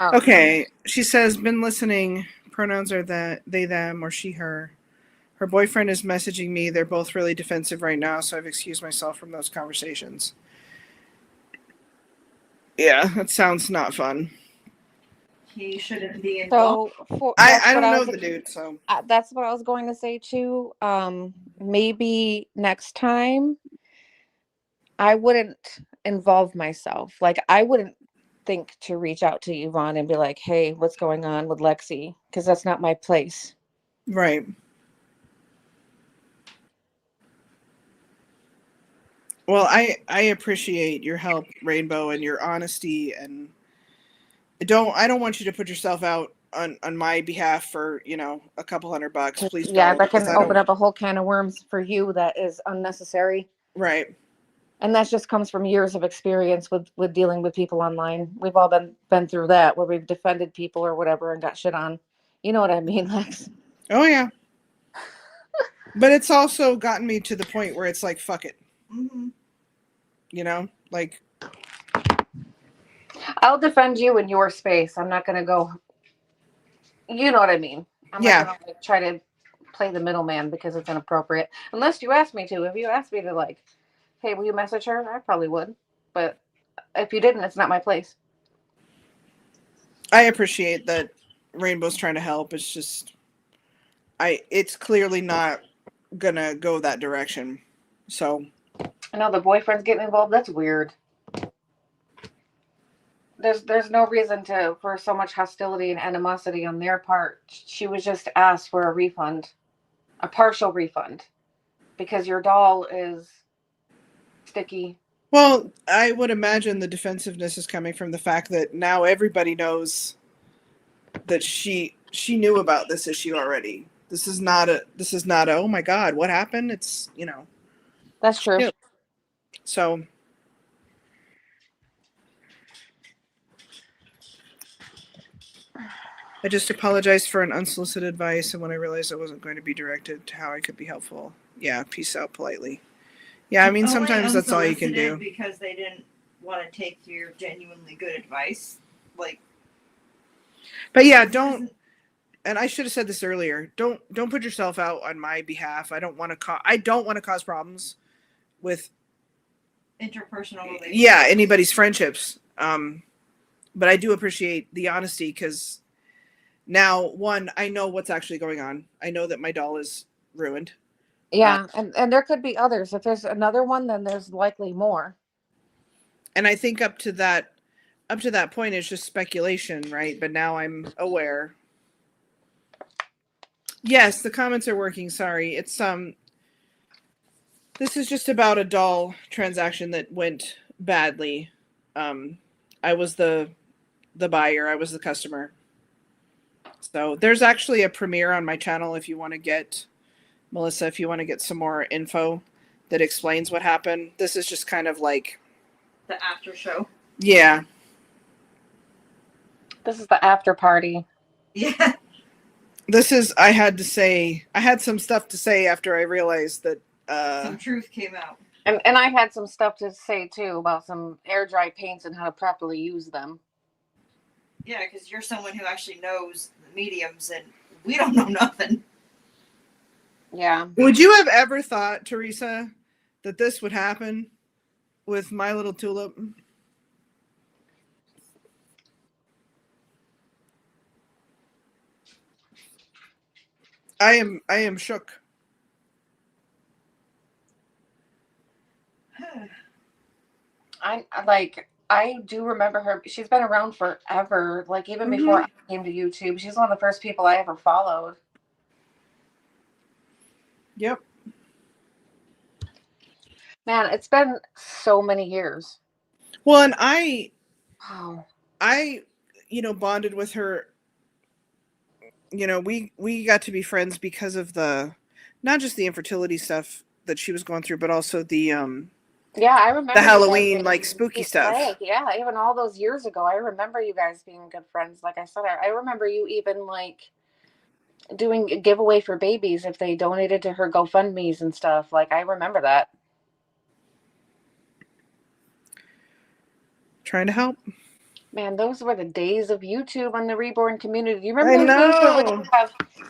Okay, she says, been listening. Pronouns are they, them, or she, her. Her boyfriend is messaging me. They're both really defensive right now, so I've excused myself from those conversations. Yeah, that sounds not fun. He shouldn't be involved. So I don't know the dude, so that's what I was going to say too. Maybe next time I wouldn't involve myself. Like I wouldn't think to reach out to Evonne and be like, "Hey, what's going on with Lexi?" Because that's not my place. right. Well, I appreciate your help, Rainbow, and your honesty, and I don't want you to put yourself out on my behalf for, you know, a couple $100. Please don't. Yeah, that can because I open don't- up a whole can of worms for you that is unnecessary. Right. And that just comes from years of experience with dealing with people online. We've all been through that where we've defended people or whatever and got shit on. You know what I mean, Lex? Oh yeah. But it's also gotten me to the point where it's like, fuck it. Mm-hmm. You know, like I'll defend you in your space. I'm not gonna go. You know what I mean? I'm Yeah. not gonna try to play the middleman because it's inappropriate. Unless you ask me to. If you asked me to, like, hey, will you message her? I probably would. But if you didn't, it's not my place. I appreciate that Rainbow's trying to help. It's just it's clearly not gonna go that direction. So I know the boyfriend's getting involved. That's weird. There's no reason for so much hostility and animosity on their part. She was just asked for a refund, a partial refund, because your doll is sticky. Well, I would imagine the defensiveness is coming from the fact that now everybody knows that she knew about this issue already. This is not a oh my god, what happened? It's, That's true. Yeah. So I just apologized for an unsolicited advice, and when I realized I wasn't going to be directed to how I could be helpful. Yeah, peace out politely. Yeah, I mean, Only sometimes that's all you can unsolicited do. because they didn't want to take your genuinely good advice. Like, But yeah, this don't. isn't- And I should have said this earlier. Don't put yourself out on my behalf. I don't want to cause problems with interpersonal relationships. yeah anybody's friendships. But I do appreciate the honesty, because now, one, I know what's actually going on. I know that my doll is ruined. Yeah, and there could be others. If there's another one, then there's likely more. And I think up to that point, it's just speculation, right? But now I'm aware. Yes, the comments are working. Sorry. It's this is just about a doll transaction that went badly. I was the buyer, I was the customer. So there's actually a premiere on my channel if you want to get, Melissa, if you want to get some more info that explains what happened. This is just kind of like The after show. Yeah. This is the after party. Yeah. I had some stuff to say after I realized that Some truth came out. And I had some stuff to say too about some air dry paints and how to properly use them. Yeah, because you're someone who actually knows the mediums, and we don't know nothing. Yeah. Would you have ever thought, Teresa, that this would happen with my little Tulip? I am shook. I do remember her. She's been around forever. Like even before I came to YouTube, she's one of the first people I ever followed. Yep. Man, it's been so many years. Well, and I Wow. bonded with her. We got to be friends because of not just the infertility stuff that she was going through, but also the Yeah, I remember the you guys Halloween being like spooky good stuff. friends. Yeah, even all those years ago, I remember you guys being good friends. Like I said, I remember you even like doing a giveaway for babies if they donated to her GoFundMe's and stuff. Like I remember that. Trying to help. Man, those were the days of YouTube on the Reborn community. Do you I remember those days where know.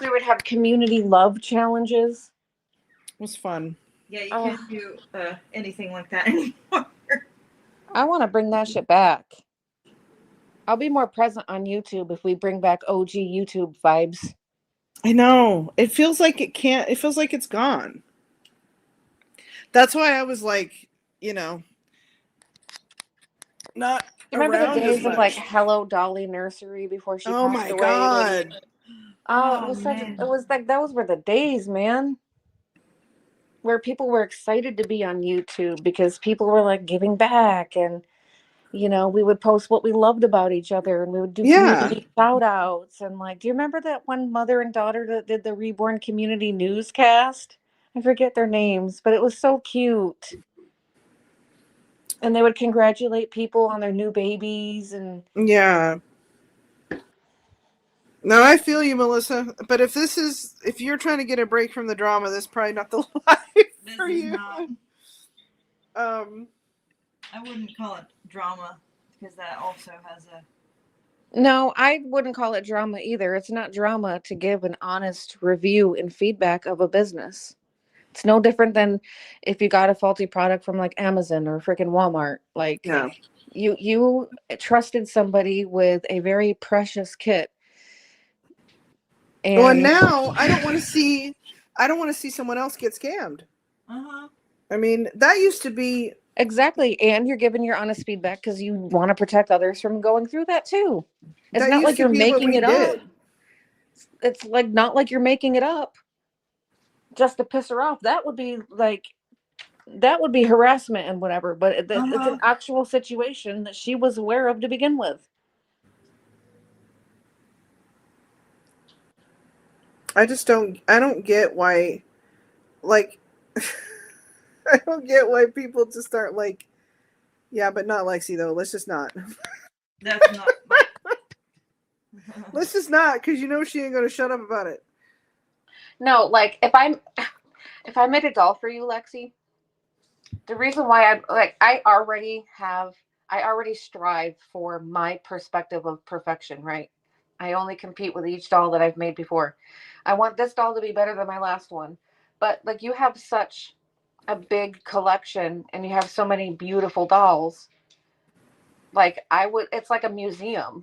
we would have community love challenges? It was fun. Yeah, you can't do anything like that anymore. I want to bring that shit back. I'll be more present on YouTube if we bring back OG YouTube vibes. I know. It feels like it feels like it's gone. That's why I was like, not Remember around the days as of much. like Hello Dolly Nursery before she Oh passed my away? god. It was man. it was like those were the days, man. Where people were excited to be on YouTube because people were like giving back, and we would post what we loved about each other, and we would do community shout outs. And like, do you remember that one mother and daughter that did the Reborn Community Newscast? I forget their names, but it was so cute. And they would congratulate people on their new babies. And yeah. No, I feel you, Melissa. But if you're trying to get a break from the drama, this is probably not the life for you. Not, I wouldn't call it drama because that also has a. No, I wouldn't call it drama either. It's not drama to give an honest review and feedback of a business. It's no different than if you got a faulty product from like Amazon or freaking Walmart. Like you trusted somebody with a very precious kit. And now I don't want to see someone else get scammed. I mean, that used to be exactly, and you're giving your honest feedback because you want to protect others from going through that too. It's not like you're making it up. It's like not like you're making it up just to piss her off. That would be like that would be harassment and whatever, but it's Uh-huh. an actual situation that she was aware of to begin with. I don't get why, like, I don't get why people just aren't like, yeah, but not Lexi though. Let's just not. That's not. Let's just not, because she ain't gonna shut up about it. No, like if I made a doll for you, Lexi, the reason why I already strive for my perspective of perfection, right? I only compete with each doll that I've made before. I want this doll to be better than my last one. But like you have such a big collection and you have so many beautiful dolls. Like it's like a museum.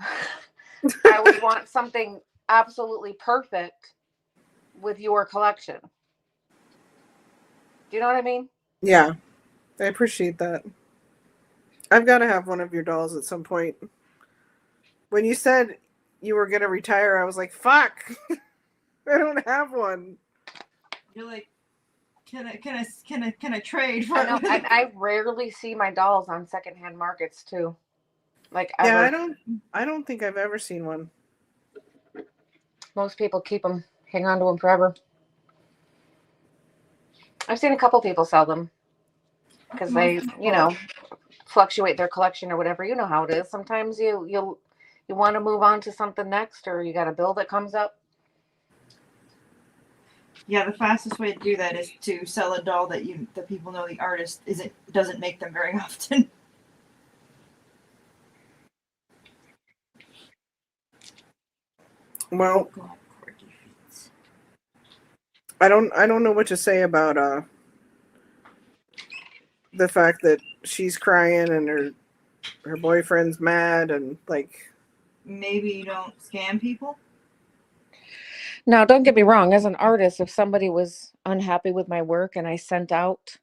I would want something absolutely perfect with your collection. Do you know what I mean? Yeah, I appreciate that. I've got to have one of your dolls at some point. When you said you were gonna retire, I was like, "Fuck, I don't have one." You're like, can I trade for I know, it? and I rarely see my dolls on secondhand markets too. Like Yeah, ever. I don't think I've ever seen one. Most people keep them, hang on to them forever. I've seen a couple people sell them because they, fluctuate their collection or whatever. You know how it is. Sometimes you want to move on to something next, or you got a bill that comes up. Yeah, the fastest way to do that is to sell a doll that people know the artist doesn't make them very often. Well, I don't know what to say about the fact that she's crying and her boyfriend's mad and like. Maybe you don't scam people. Now, don't get me wrong. As an artist, if somebody was unhappy with my work and I sent out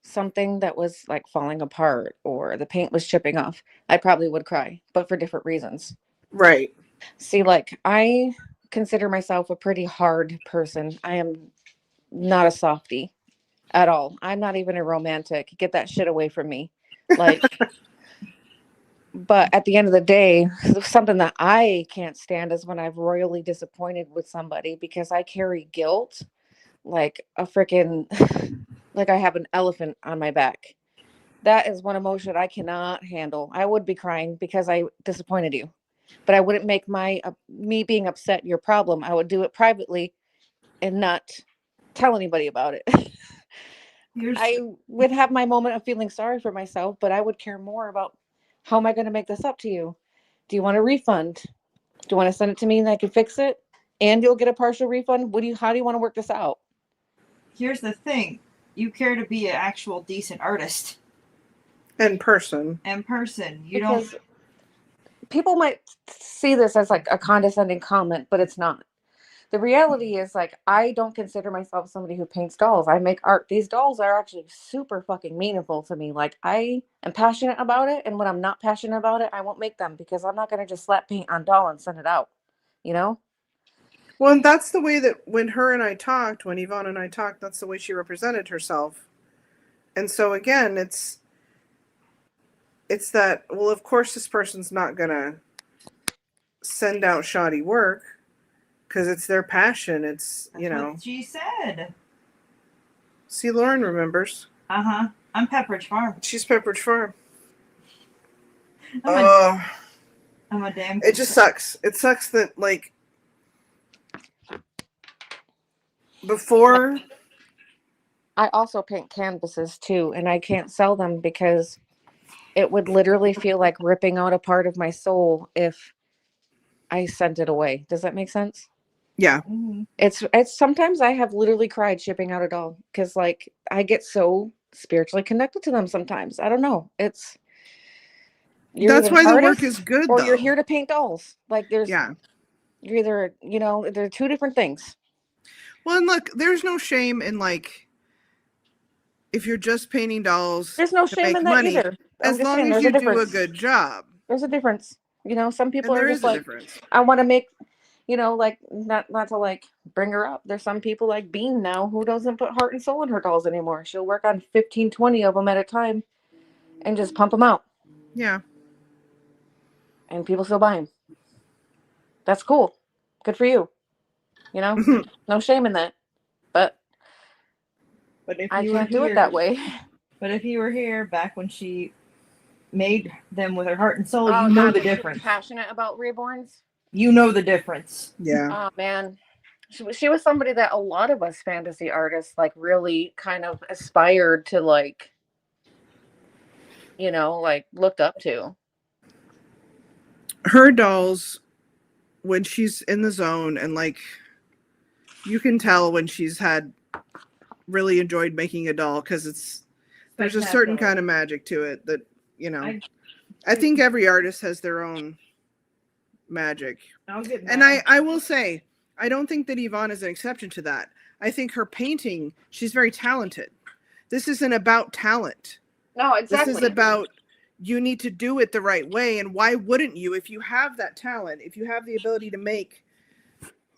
something that was like falling apart or the paint was chipping off, I probably would cry, but for different reasons. Right. See, like I consider myself a pretty hard person. I am not a softie at all. I'm not even a romantic. Get that shit away from me. Like, but at the end of the day, something that I can't stand is when I've royally disappointed with somebody because I carry guilt like a freaking, like I have an elephant on my back. That is one emotion I cannot handle. I would be crying because I disappointed you, but I wouldn't make me being upset your problem. I would do it privately and not tell anybody about it. I would have my moment of feeling sorry for myself, but I would care more about how am I going to make this up to you? Do you want a refund? Do you want to send it to me and I can fix it? And you'll get a partial refund? How do you want to work this out? Here's the thing. You care to be an actual decent artist. In person. Because people might see this as like a condescending comment, but it's not. The reality is, like, I don't consider myself somebody who paints dolls. I make art. These dolls are actually super fucking meaningful to me. Like, I am passionate about it, and when I'm not passionate about it, I won't make them because I'm not going to just slap paint on doll and send it out, you know? Well, and that's the way that when Evonne and I talked, that's the way she represented herself. And so again, it's that, well, of course this person's not going to send out shoddy work because it's their passion. It's, That's what she said. See, Lauren remembers. Uh-huh. I'm Pepperidge Farm. She's Pepperidge Farm. I'm a damn. It just sucks. It sucks that, like, before. I also paint canvases too, and I can't sell them because it would literally feel like ripping out a part of my soul if I sent it away. Does that make sense? Yeah. Mm-hmm. It's sometimes I have literally cried shipping out a doll because like I get so spiritually connected to them sometimes. I don't know. That's why the work is good, or though. you're here to paint dolls. Like you're either, they're two different things. Well, and look, there's no shame in, like, if you're just painting dolls. There's no shame in that money, either. as long as you do a good job. There's a difference. Some people And are there just is a like, difference. I want to make, you know, like not to like bring her up. There's some people like Bean now who doesn't put heart and soul in her dolls anymore. She'll work on 15, 20 of them at a time and just pump them out. Yeah. And people still buy them. That's cool. Good for you. You know, no shame in that. But But if I you were can't do here, it that way. But if you were here back when she made them with her heart and soul, Oh, you know God, the was she difference. passionate about reborns? You know the difference. Yeah. Oh man, she was somebody that a lot of us fantasy artists like really kind of aspired to, like, you know, like looked up to. Her dolls, when she's in the zone, and like you can tell when she's had really enjoyed making a doll, because there's a certain kind of magic to it that, you know, I think every artist has their own magic. I'll get And I will say, I don't think that Evonne is an exception to that. I think her painting, she's very talented. This isn't about talent. No, exactly. This is about, you need to do it the right way. And why wouldn't you? If you have that talent, if you have the ability to make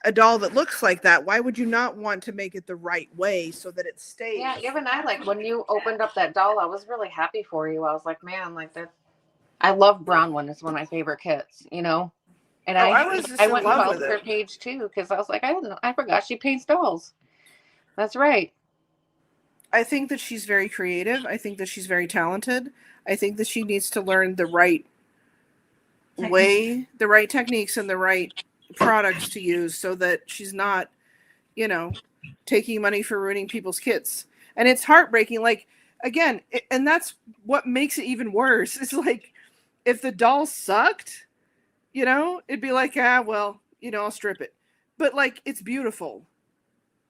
a doll that looks like that, why would you not want to make it the right way so that it stays? Yeah, even I, like, when you opened up that doll, I was really happy for you. I was like, man, like that. I love Brown One. It's one of my favorite kits, you know. And I was just I in went and love followed with her it. page too, because I was like, I forgot she paints dolls. That's right. I think that she's very creative. I think that she's very talented. I think that she needs to learn the right way, the right techniques, and the right products to use so that she's not, you know, taking money for ruining people's kits. And it's heartbreaking. Like, again, and that's what makes it even worse. It's like, if the doll sucked, you know, it'd be like, well, you know, I'll strip it. But like, it's beautiful.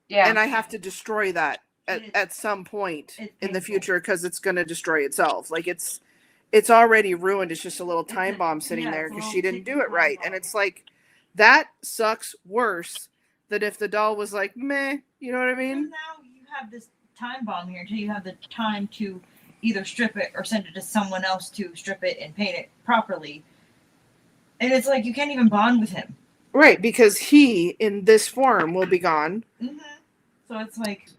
Yeah. And I have to destroy that at some point in the future, because it's going to destroy itself. Like, it's already ruined. It's just a little time bomb sitting there because she didn't do it right. And it's like, that sucks worse than if the doll was like, meh, you know what I mean? And now you have this time bomb here until you have the time to either strip it or send it to someone else to strip it and paint it properly. And it's like, you can't even bond with him. Right, because he, in this form, will be gone. Mm-hmm. So it's like,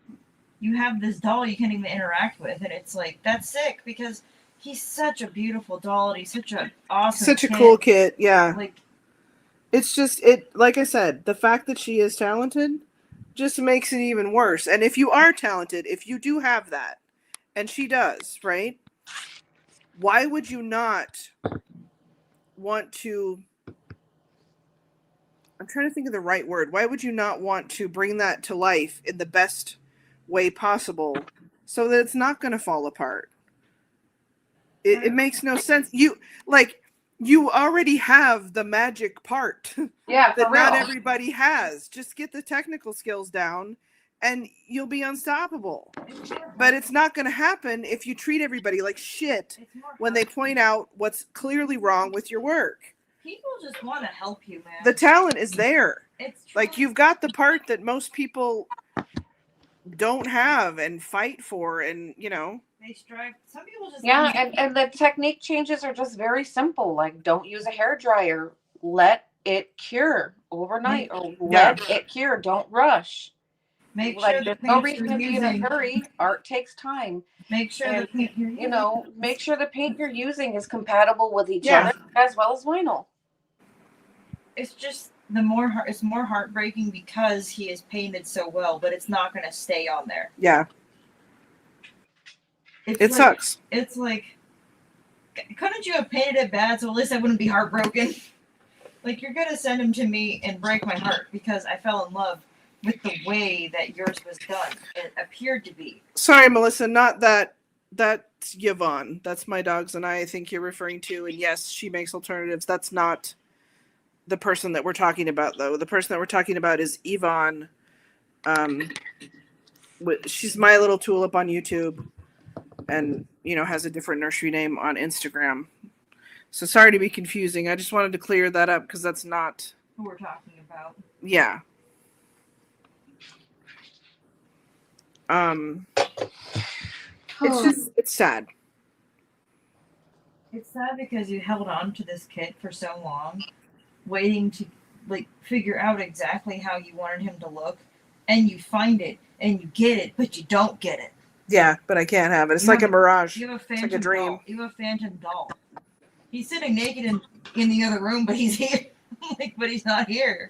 you have this doll you can't even interact with, and it's like, that's sick, because he's such a beautiful doll, and he's such an awesome Such a kid. cool kid, yeah. Like, it's just, like I said, the fact that she is talented just makes it even worse. And if you are talented, if you do have that, and she does, right? Why would you not want to, I'm trying to think of the right word. Why would you not want to bring that to life in the best way possible so that it's not going to fall apart? It makes no sense. You already have the magic part Yeah, that for real. not everybody has. Just get the technical skills down and you'll be unstoppable. But it's not going to happen if you treat everybody like shit when they point out what's clearly wrong with your work. people just want to help you, man. The talent is there. It's Like, you've got the part that most people don't have and fight for, and, you know. They strive. Some people just Yeah, and the technique changes are just very simple. Like, don't use a hairdryer. Let it cure overnight, or let it cure. Don't rush. make Like, sure there's the no paint reason to you're be in a using. hurry. Art takes time. Make sure the And, paint you're you using. know, make sure the paint you're using is compatible with each Yeah. other as well as vinyl. It's just it's more heartbreaking because he is painted so well, but it's not going to stay on there. Yeah. It Sucks. It's like, couldn't you have painted it bad so at least I wouldn't be heartbroken? Like, you're going to send him to me and break my heart because I fell in love with the way that yours was done. It appeared to be. Sorry, Melissa, not that. That's Evonne. That's my dogs and I think you're referring to. And yes, she makes alternatives. That's not the person that we're talking about, though. The person that we're talking about is Evonne. She's My Little Tulip on YouTube, and, you know, has a different nursery name on Instagram. So sorry to be confusing. I just wanted to clear that up because that's not Who we're talking about. Yeah. It's sad. It's sad because you held on to this kid for so long, waiting to like figure out exactly how you wanted him to look, and you find it and you get it, but you don't get it. Yeah, but I can't have it. It's You like a have mirage. You have a It's phantom like a dream. doll. You have a phantom doll. He's sitting naked in the other room, but he's here. Like, but he's not here.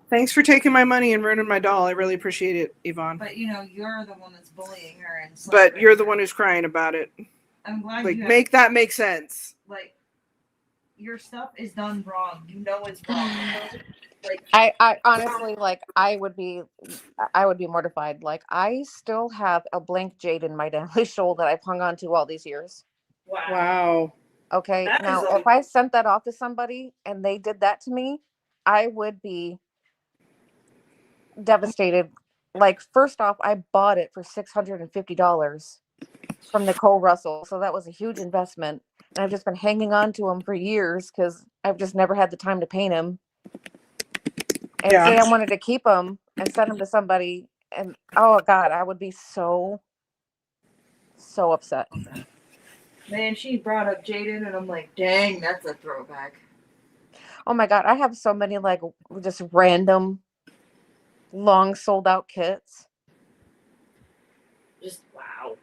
Thanks for taking my money and ruining my doll. I really appreciate it, Evonne. But you know, you're the one that's bullying her and. But you're the one who's crying about it. I'm glad Like, you make that make sense. like your stuff is done wrong. You know it's wrong. Like I honestly, like, I would be mortified. Like, I still have a blank jade in my daily show that I've hung on to all these years. Wow. Okay, That now is a- if I sent that off to somebody and they did that to me, I would be devastated. Like, first off, I bought it for $650 from Nicole Russell, so that was a huge investment. And I've just been hanging on to them for years because I've just never had the time to paint them. And Yeah. say I wanted to keep them and send them to somebody, and oh god, I would be so upset. man, she brought up Jaden, and I'm like, dang, that's a throwback. Oh my god, I have so many like just random long sold out kits Just wow.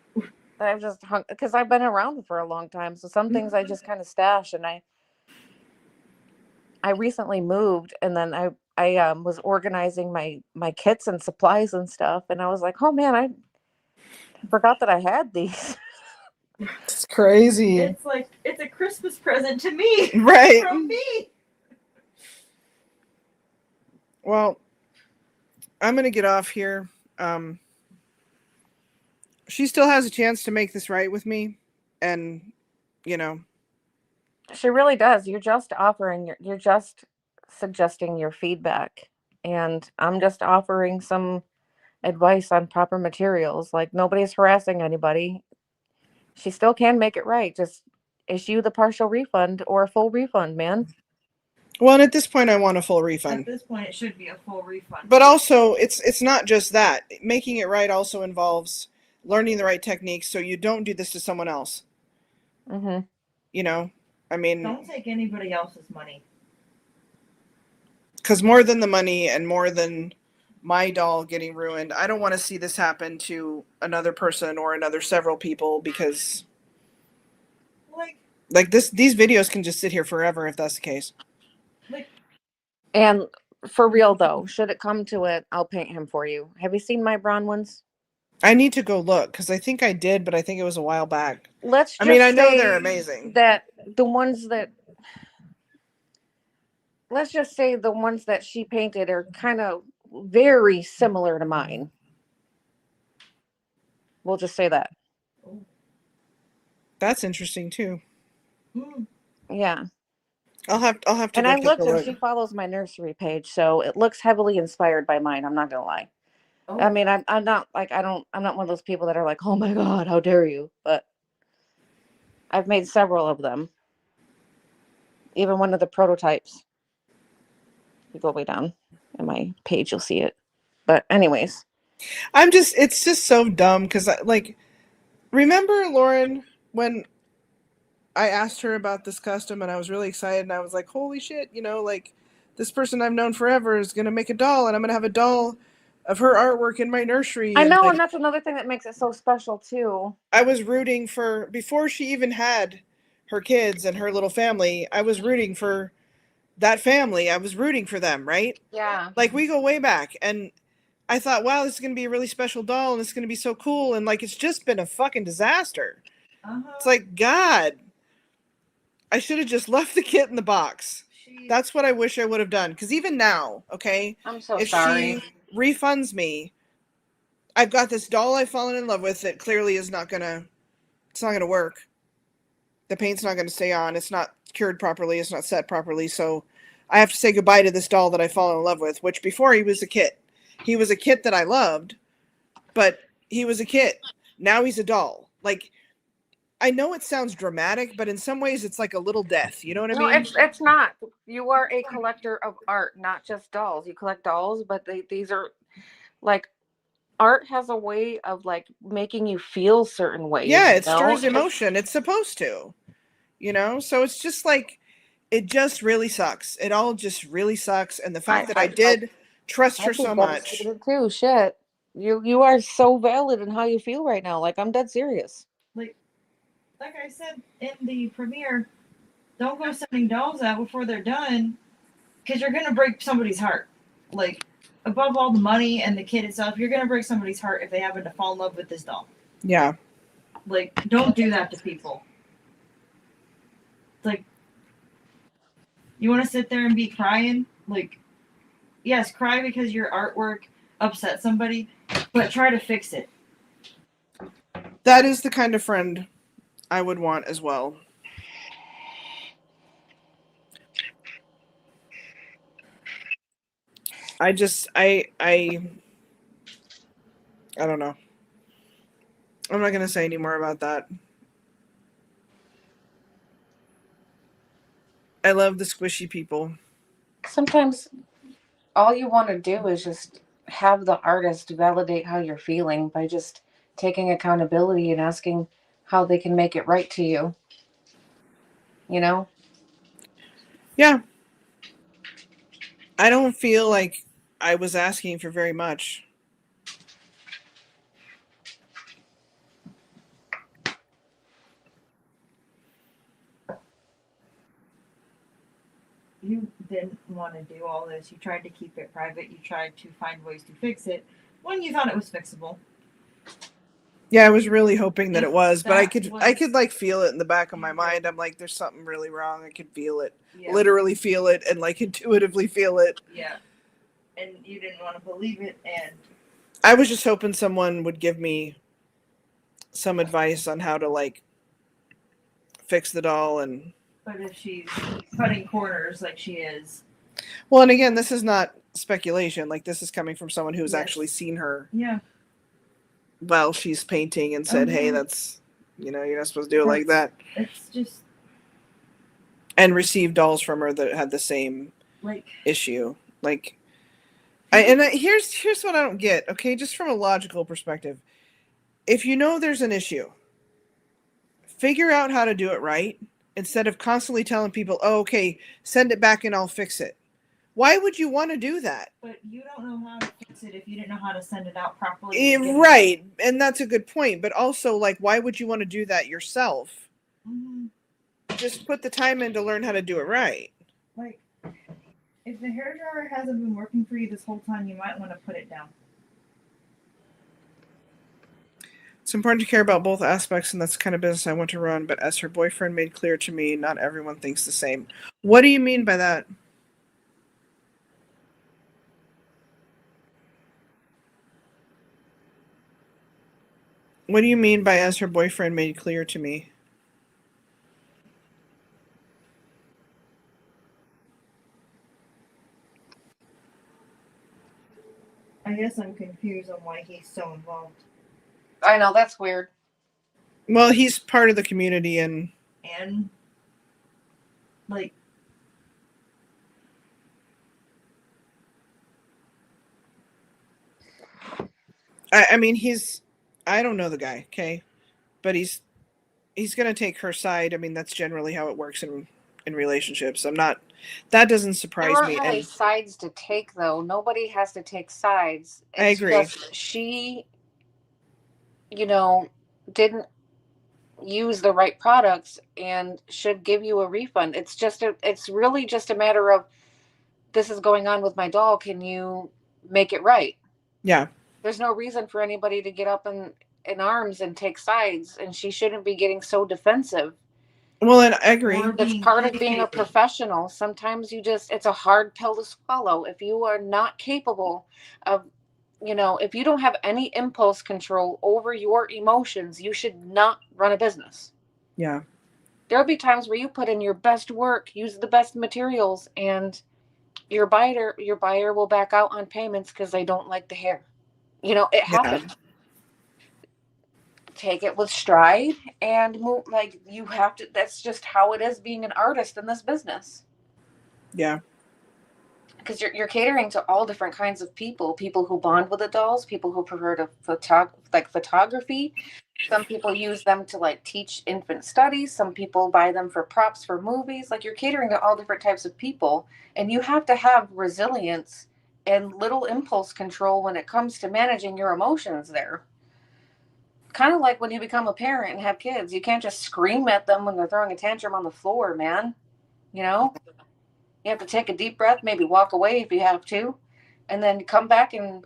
that I've just hung because I've been around for a long time. So some things I just kind of stash, and I recently moved, and then I was organizing my kits and supplies and stuff, and I was like, oh man, I forgot that I had these. It's crazy. It's like it's a Christmas present to me. Right. From me. Well, I'm going to get off here. She still has a chance to make this right with me. And, you know. She really does. You're just you're just suggesting your feedback. And I'm just offering some advice on proper materials. Like, nobody's harassing anybody. She still can make it right. Just issue the partial refund or a full refund, man. Well, and at this point, I want a full At refund. this point, it should be a full refund. But also, it's not just that. Making it right also involves learning the right techniques so you don't do this to someone else. Mm-hmm. You know? I mean, Don't take anybody else's money. because more than the money and more than my doll getting ruined, I don't want to see this happen to another person or another several people, because like these videos can just sit here forever if that's the case. And for real though, should it come to it, I'll paint him for you. Have you seen my brown ones? I need to go look because I think I did, but I think it was a while back. Let's just I mean, I know say they're amazing. that the ones that let's just say the ones that she painted are kind of very similar to mine. We'll just say that. That's interesting too. Yeah. I'll have to. And I go take looked, a and look. she follows my nursery page, so it looks heavily inspired by mine. I'm not gonna lie. I mean, I'm not like I'm not one of those people that are like, oh my god, how dare you? But I've made several of them. Even one of the prototypes. You go way down in my page, you'll see it. But anyways, it's just so dumb because like, remember Lauren when I asked her about this custom and I was really excited and I was like, holy shit, you know, like this person I've known forever is gonna make a doll and I'm gonna have a doll of her artwork in my nursery. I know, like, and that's another thing that makes it so special too. I was rooting for, before she even had her kids and her little family, I was rooting for that family. I was rooting for them, right? Yeah. Like, we go way back, and I thought, wow, this is going to be a really special doll, and it's going to be so cool, and like, it's just been a fucking disaster. It's like, God, I should have just left the kit in the box. That's what I wish I would have done. Because even now, okay, I'm so if sorry. she refunds me, I've got this doll I've fallen in love with that clearly is not gonna, it's not gonna work. The paint's not gonna stay on. It's not cured properly. It's not set properly. So I have to say goodbye to this doll that I've fallen in love with, which before he was a kit. He was a kit that I loved, but he was a kit. Now he's a doll. Like, I know it sounds dramatic, but in some ways it's like a little death. You know what I mean? It's not. You are a collector of art, not just dolls. You collect dolls, but these are like, art has a way of like making you feel certain ways. Yeah, it you know? stirs emotion. It's supposed to. you know? So it's just like, it just really sucks. It all just really sucks. And the fact that I did trust her I'd be so much. devastated too. Shit. You are so valid in how you feel right now. Like, I'm dead serious. Like I said in the premiere, don't go sending dolls out before they're done, because you're gonna break somebody's heart. Like, above all the money and the kid itself, you're gonna break somebody's heart if they happen to fall in love with this doll. Yeah. Like, don't do that to people. Like, you want to sit there and be crying? Like, yes, cry because your artwork upset somebody, but try to fix it. That is the kind of friend I would want as well. I don't know. I'm not going to say any more about that. I love the squishy people. Sometimes all you want to do is just have the artist validate how you're feeling by just taking accountability and asking how they can make it right to you. You know? Yeah. I don't feel like I was asking for very much. You didn't want to do all this. You tried to keep it private. You tried to find ways to fix it when you thought it was fixable. Yeah, I was really hoping that If it was, but I that could was- like feel it in the back of my Yeah. mind. I'm like, there's something really wrong. I could feel it. Yeah. Literally feel it and like intuitively feel it. Yeah. And you didn't want to believe it, and I was just hoping someone would give me some advice on how to like fix the doll. And but if she's cutting corners like she is, well, and again, this is not speculation. Like, this is coming from someone who's Yes. actually seen her yeah, while she's painting and said, hey, Mhm. that's, you know, you're not supposed to do it like that. it's just And received dolls from her that had the same like issue. Like, here's what I don't get. Okay, just from a logical perspective, if you know there's an issue, figure out how to do it right instead of constantly telling people, oh, okay, send it back and I'll fix it. Why would you want to do that? But you don't know how to fix it if you didn't know how to send it out properly. Right, and that's a good point. But also, like, why would you want to do that yourself? Mm-hmm. Just put the time in to learn how to do it right. Like, if the hairdryer hasn't been working for you this whole time, you might want to put it down. It's important to care about both aspects, and that's the kind of business I want to run. But as her boyfriend made clear to me, not everyone thinks the same. What do you mean by that? What do you mean by as her boyfriend made clear to me? I guess I'm confused on why he's so involved. I know, that's weird. Well, he's part of the community, and Like, I mean, I don't know the guy, okay, but he's gonna take her side. I mean, that's generally how it works in relationships. That doesn't surprise There me. aren't really And sides to take, though. Nobody has to take sides. I agree. Just she, didn't use the right products and should give you a refund. It's really just a matter of, this is going on with my doll. Can you make it right? Yeah. There's no reason for anybody to get up in arms and take sides, and she shouldn't be getting so defensive. Well, and I agree. That's part of being a professional. Sometimes it's a hard pill to swallow. If you are not capable of, if you don't have any impulse control over your emotions, you should not run a business. Yeah. There'll be times where you put in your best work, use the best materials, and your buyer will back out on payments because they don't like the hair. It happens. Take it with stride and move. Like, you have to. That's just how it is being an artist in this business. Yeah. Because you're catering to all different kinds of people who bond with the dolls, people who prefer to photography, Some people use them to like teach infant studies. Some people buy them for props for movies. Like you're catering to all different types of people, and you have to have resilience and little impulse control when it comes to managing your emotions there. Kind of like when you become a parent and have kids, you can't just scream at them when they're throwing a tantrum on the floor, man. You know, you have to take a deep breath, maybe walk away if you have to, and then come back and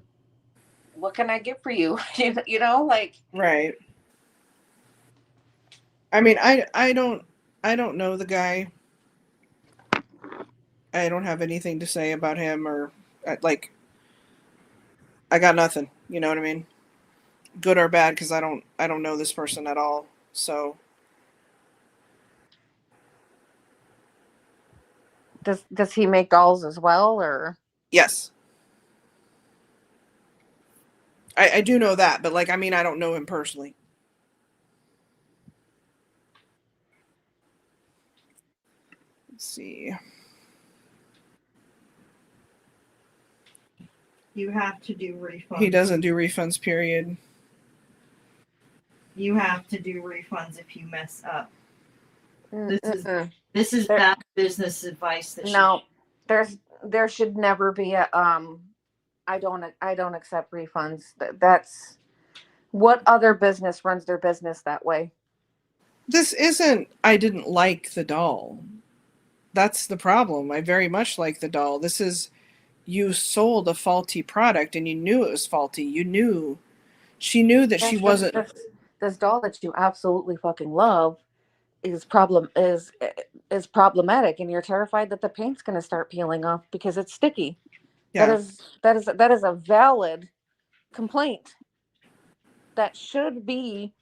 what can I get for you? You know, like Right. I mean, I don't know the guy. I don't have anything to say about him or like I got nothing. You know what I mean? Good or bad because I don't know this person at all. So does he make dolls as well, or yes, I do know that, but like I mean I don't know him personally. Let's see. You have to do refunds. He doesn't do refunds. Period. You have to do refunds if you mess up. Mm-mm. This is There- bad business advice. That No, there should never be a I don't accept refunds. That's what other business runs their business that way. This isn't. I didn't like the doll. That's the problem. I very much like the doll. This is you sold a faulty product and you knew it was faulty. You knew she knew that she wasn't. This doll that you absolutely fucking love is problematic, and you're terrified that the paint's going to start peeling off because it's sticky. Yeah. That is a valid complaint that should be,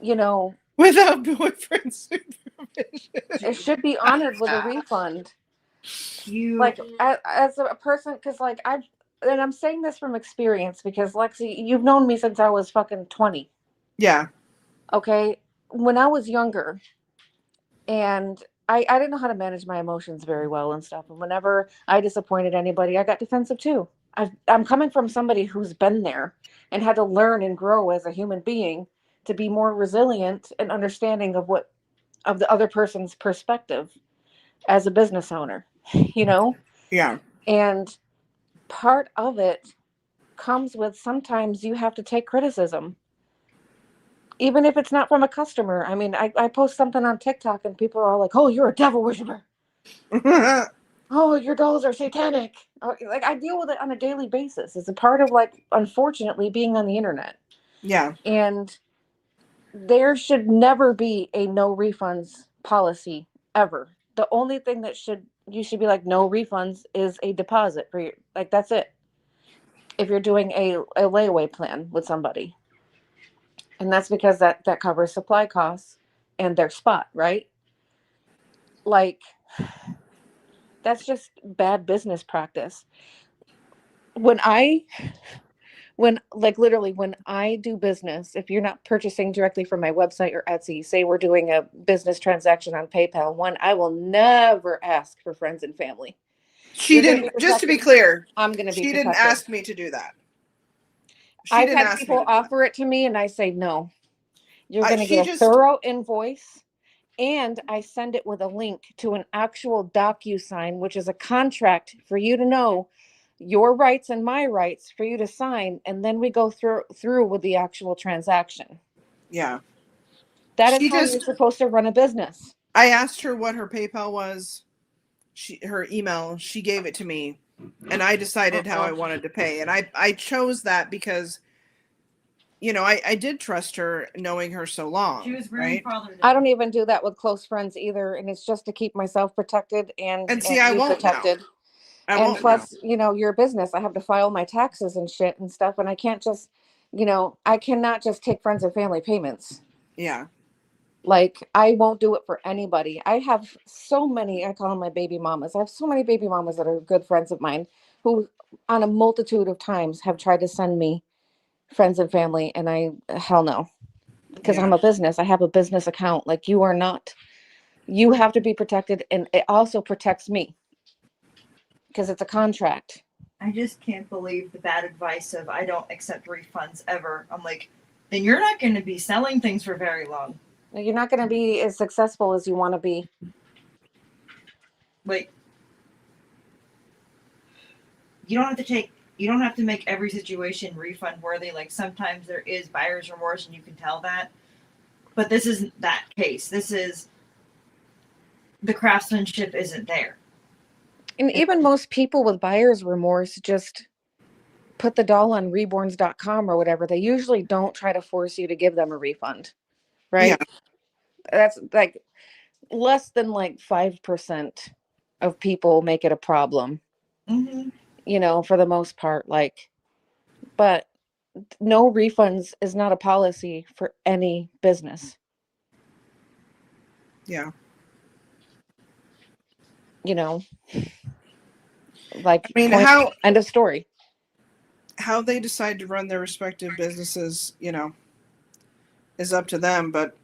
you know, Without boyfriend supervision. it should be honored with a refund. you Like as a person, because like I'm saying this from experience because Lexi, you've known me since I was fucking 20. Yeah. Okay, when I was younger, and I didn't know how to manage my emotions very well and stuff. And whenever I disappointed anybody, I got defensive too. I'm coming from somebody who's been there and had to learn and grow as a human being to be more resilient and understanding of the other person's perspective as a business owner, you know? Yeah. And part of it comes with sometimes you have to take criticism, even if it's not from a customer. I mean, I post something on TikTok and people are all like, oh, you're a devil worshiper. Oh, your dolls are satanic. Like I deal with it on a daily basis. It's a part of like, unfortunately, being on the internet. Yeah. And there should never be a no refunds policy ever. The only thing that you should be like no refunds is a deposit for your, like that's it. If you're doing a layaway plan with somebody. And that's because that covers supply costs and their spot, right? Like that's just bad business practice. When like literally when I do business, if you're not purchasing directly from my website or Etsy, say we're doing a business transaction on PayPal, one, I will never ask for friends and family. She You're gonna didn't. be Just to be protected. clear, I'm going to be she protected. didn't ask me to do that. She I've didn't had ask me people to do that. offer it to me and I say no. You're going to She get a just. thorough invoice, and I send it with a link to an actual DocuSign, which is a contract for you to know your rights and my rights for you to sign, and then we go through with the actual transaction. Yeah. That is She how you're just. supposed to run a business. I asked her what her PayPal was. Her email. She gave it to me, and I decided how I wanted to pay. And I chose that because, I did trust her, knowing her so long. She was right. grandfathered. I don't even do that with close friends either, and it's just to keep myself protected and see, I you won't now. protected. I And won't plus, your business, I have to file my taxes and shit and stuff, and I can't just, I cannot just take friends and family payments. Yeah. Like, I won't do it for anybody. I have so many, I call them my baby mamas. I have so many baby mamas that are good friends of mine who, on a multitude of times, have tried to send me friends and family, and hell no. Because Yeah. I'm a business. I have a business account. Like, you are not. You have to be protected, and it also protects me because it's a contract. I just can't believe the bad advice of I don't accept refunds ever. I'm like, then you're not going to be selling things for very long. You're not going to be as successful as you want to be. Like, you don't have to make every situation refund worthy. Like, sometimes there is buyer's remorse and you can tell that. But this isn't that case. This is the craftsmanship isn't there. And even most people with buyer's remorse just put the doll on reborns.com or whatever. They usually don't try to force you to give them a refund, right? Yeah. That's like less than like 5% of people make it a problem, Mm-hmm. For the most part. Like, but no refunds is not a policy for any business. Yeah. Like, I mean, end of story. how they decide to run their respective businesses, is up to them. But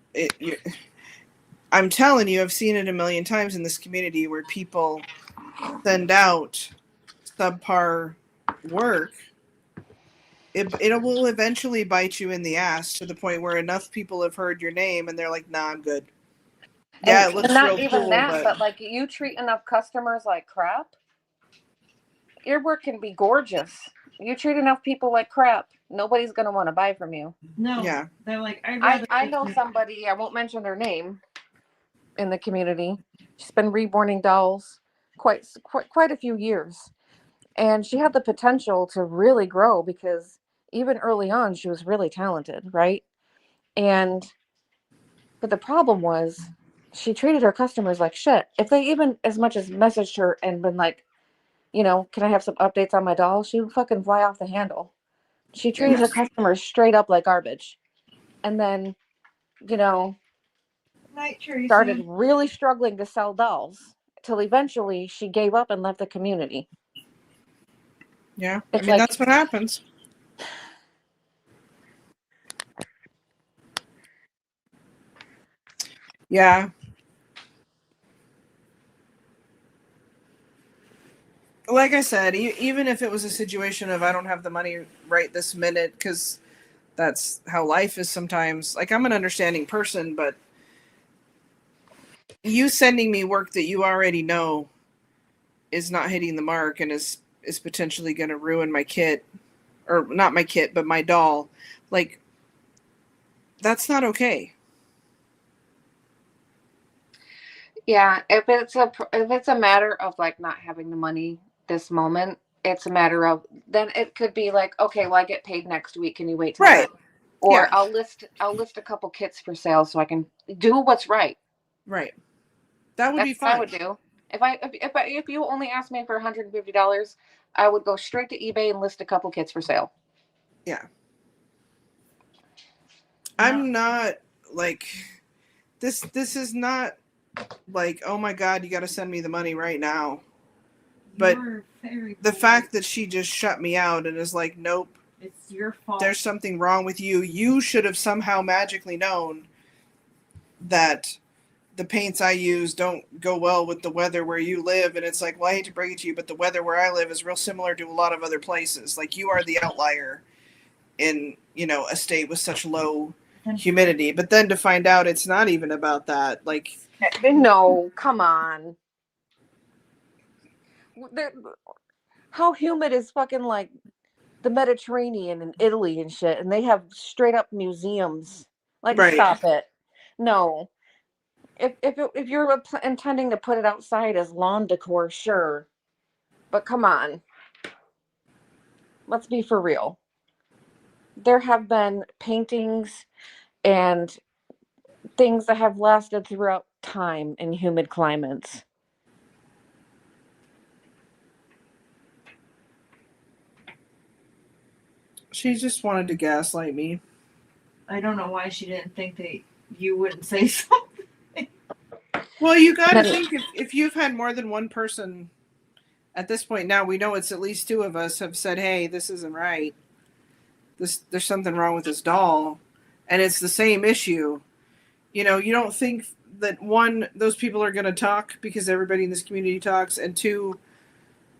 I'm telling you, I've seen it a million times in this community where people send out subpar work. It will eventually bite you in the ass to the point where enough people have heard your name and they're like, nah, I'm good. Yeah, it looks not real even cool, that, but like you treat enough customers like crap, your work can be gorgeous. You treat enough people like crap, nobody's going to want to buy from you. No. Yeah. They're like, I know somebody, I won't mention their name, in the community. She's been reborning dolls quite a few years. And she had the potential to really grow because even early on, she was really talented, right? But the problem was she treated her customers like shit. If they even as much as messaged her and been like, can I have some updates on my doll? She would fucking fly off the handle. She treated her customers straight up like garbage. And then, started really struggling to sell dolls till eventually she gave up and left the community. Yeah. I mean, that's what happens. Yeah. Like I said, even if it was a situation of I don't have the money right this minute, because that's how life is sometimes. Like, I'm an understanding person, but you sending me work that you already know is not hitting the mark and is potentially going to ruin my kit, or not my kit, but my doll. Like, that's not okay. Yeah, if it's a matter of like not having the money this moment, it's a matter of then it could be like, okay, well I get paid next week. Can you wait till Right. then? Or Yeah. I'll list a couple kits for sale so I can do what's right. Right. That would That's be fine. what I would do. If you only asked me for $150, I would go straight to eBay and list a couple kits for sale. Yeah. I'm not like this is not like, oh my God, you got to send me the money right now. But the fact that she just shut me out and is like, nope, it's your fault. There's something wrong with you. You should have somehow magically known that the paints I use don't go well with the weather where you live. And it's like, well, I hate to break it to you, but the weather where I live is real similar to a lot of other places. Like, you are the outlier in, a state with such low humidity. But then to find out it's not even about that. Like, no, come on. How humid is fucking like the Mediterranean and Italy and shit, and they have straight up museums. Like, right. Stop it. No. If you're intending to put it outside as lawn decor, sure. But come on. Let's be for real. There have been paintings and things that have lasted throughout time in humid climates. She just wanted to gaslight me. I don't know why she didn't think that you wouldn't say something. Well, you got to think if you've had more than one person at this point now, we know it's at least two of us have said, hey, this isn't right. There's something wrong with this doll. And it's the same issue. You don't think that, one, those people are going to talk because everybody in this community talks. And two,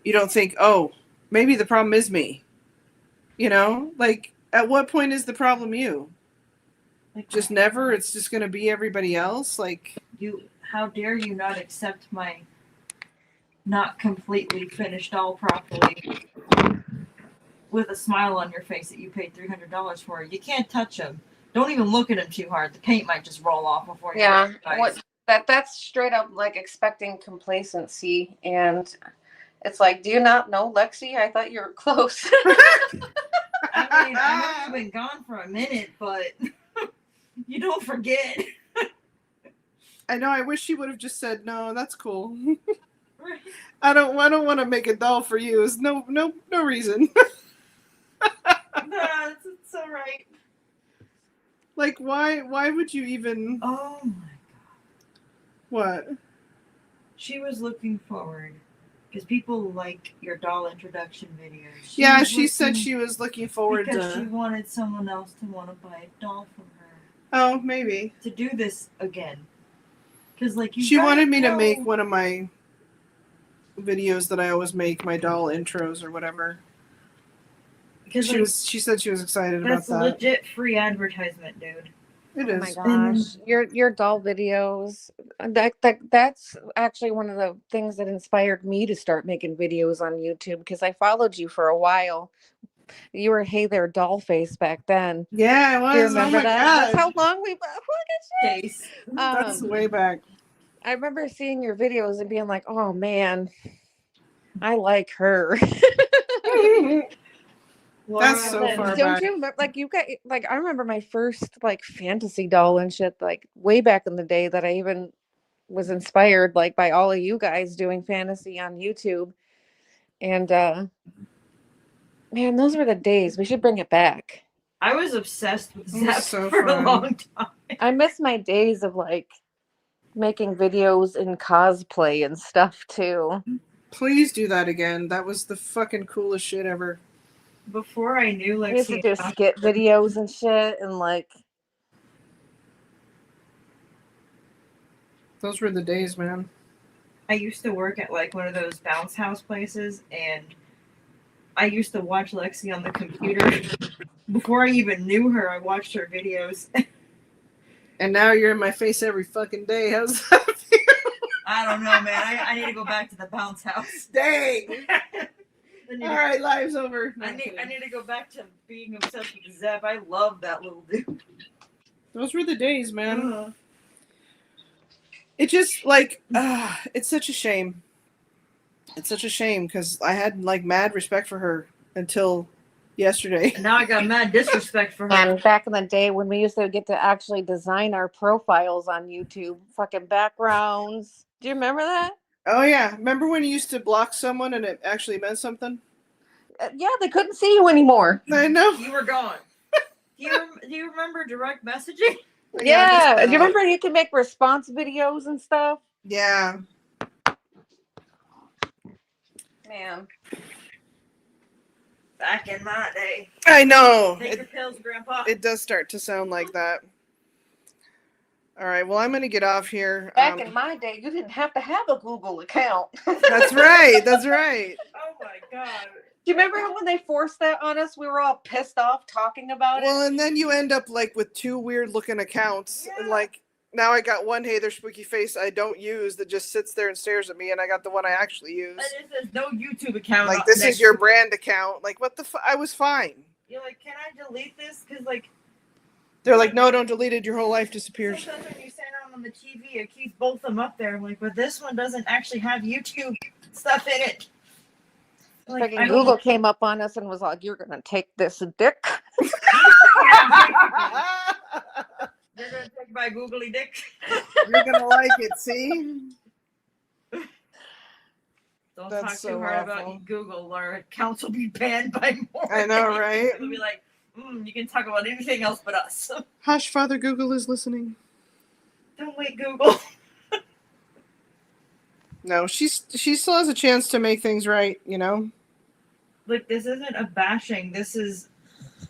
you don't think, oh, maybe the problem is me. Like, at what point is the problem you? Like, Just never. It's just gonna be everybody else. Like, how dare you not accept my not completely finished doll properly with a smile on your face that you paid $300 for? You can't touch them. Don't even look at them too hard. The paint might just roll off before you. Yeah, that's straight up like expecting complacency, and it's like, do you not know, Lexi? I thought you were close. I mean, I know you've been gone for a minute, but you don't forget. I know. I wish she would have just said, "No, that's cool. Right. I don't want to make a doll for you. It's no reason." No, it's all right. Like, why would you even? Oh my. What? She was looking forward because people like your doll introduction videos. Yeah, was she said looking- she was looking forward because she to. wanted someone else to want to buy a doll from her Oh, maybe. to do this again. Because like She wanted me to make one of my videos that I always make, my doll intros or whatever. Because She said she was excited about that's that. legit free advertisement, dude. It Oh my is. gosh, your doll videos. That's actually one of the things that inspired me to start making videos on YouTube, because I followed you for a while. You were Hey There Doll Face back then. Yeah, it was. Do you remember oh my that? God. That's how long we Case. That's way back. I remember seeing your videos and being like, oh man, I like her. That's so Laura, far Don't back. you remember, like, you got, like, I remember my first like fantasy doll and shit, like way back in the day, that I even was inspired like by all of you guys doing fantasy on YouTube. And man, those were the days. We should bring it back. I was obsessed with It was Zep so for fun. a long time. I miss my days of like making videos in cosplay and stuff too. Please do that again. That was the fucking coolest shit ever. Before I knew I used to Lexi, do skit videos and shit, and like, Those were the days, man. I used to work at like one of those bounce house places, and I used to watch Lexi on the computer. Before I even knew her, I watched her videos. And now you're in my face every fucking day. How's that feel? I don't know, man. I need to go back to the bounce house. Dang. I need, All right, life's over. No, I I'm need kidding. to go back to being obsessed with Zep. I love that little dude. Those were the days, man. Uh, It just like it's such a shame. It's such a shame because I had like mad respect for her until yesterday. now I got mad disrespect for her. and back in the day when we used to get to actually design our profiles on YouTube, fucking backgrounds. Do you remember that? Oh yeah, remember when you used to block someone and it actually meant something? Yeah, they couldn't see you anymore. I know. You were gone. Do you remember direct messaging? Yeah, do you remember you could make response videos and stuff? Yeah. Man. Back in my day. I know. Take your pills, Grandpa. It does start to sound like that. All right. Well, I'm going to get off here. Back in my day, you didn't have to have a Google account. That's right. That's right. Oh my god. Do you remember when they forced that on us? We were all pissed off talking about it. Well, and then you end up like with two weird looking accounts. And Yeah. like now I got one Hey There Spooky Face I don't use that just sits there and stares at me, and I got the one I actually use. And it says no YouTube account. Like, this next is your to it. brand account. Like, what the I was fine. You're like, can I delete this? Because like They're like, no, don't delete it. Your whole life disappears. sometimes when you stand out on the TV, it keeps both of them up there. I'm like, but this one doesn't actually have YouTube stuff in it. Like, Fucking I Google came up on us and was like, "You're gonna take this dick." You're gonna take my googly dick. You're gonna like it, see? Don't That's talk so too hard awful. about Google, or accounts will be banned by more. I know, right? It'll be like, you can talk about anything else but us. Hush, Father Google is listening. Don't wait, Google. No, she still has a chance to make things right, you know? Like, this isn't a bashing. This is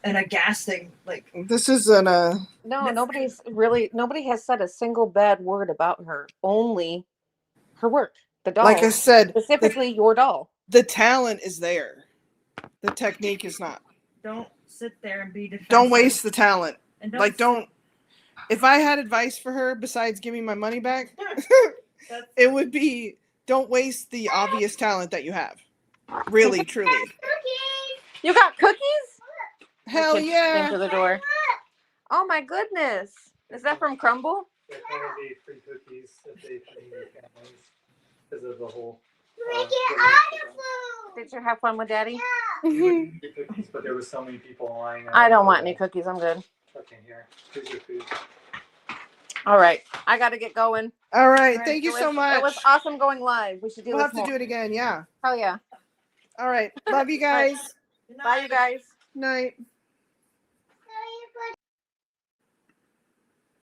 an aghasting. Like, This isn't No, That's- nobody has said a single bad word about her. Only her work, the doll. like I said, specifically your doll. the talent is there. The technique is not. don't sit there and be defensive. Don't waste the talent. And Like, don't If I had advice for her besides giving my money back, That's it would be don't waste the obvious talent that you have. Really, truly. You got cookies? Hell The kid came yeah. to the door. Oh my goodness. Is that from Crumble? They're probably free cookies if they feed their families because of the whole. Did you have fun with Daddy? Free cookies, but there was so many people lying. I don't want any cookies. I'm good. Okay, here. Here's your food. All right. I got to get going. All right. All right, Thank you It so was- much. It was awesome going live. We should do We'll this have to more. do it again. Yeah. Hell yeah. All right. Love you guys. Good Bye, you night. guys. Night.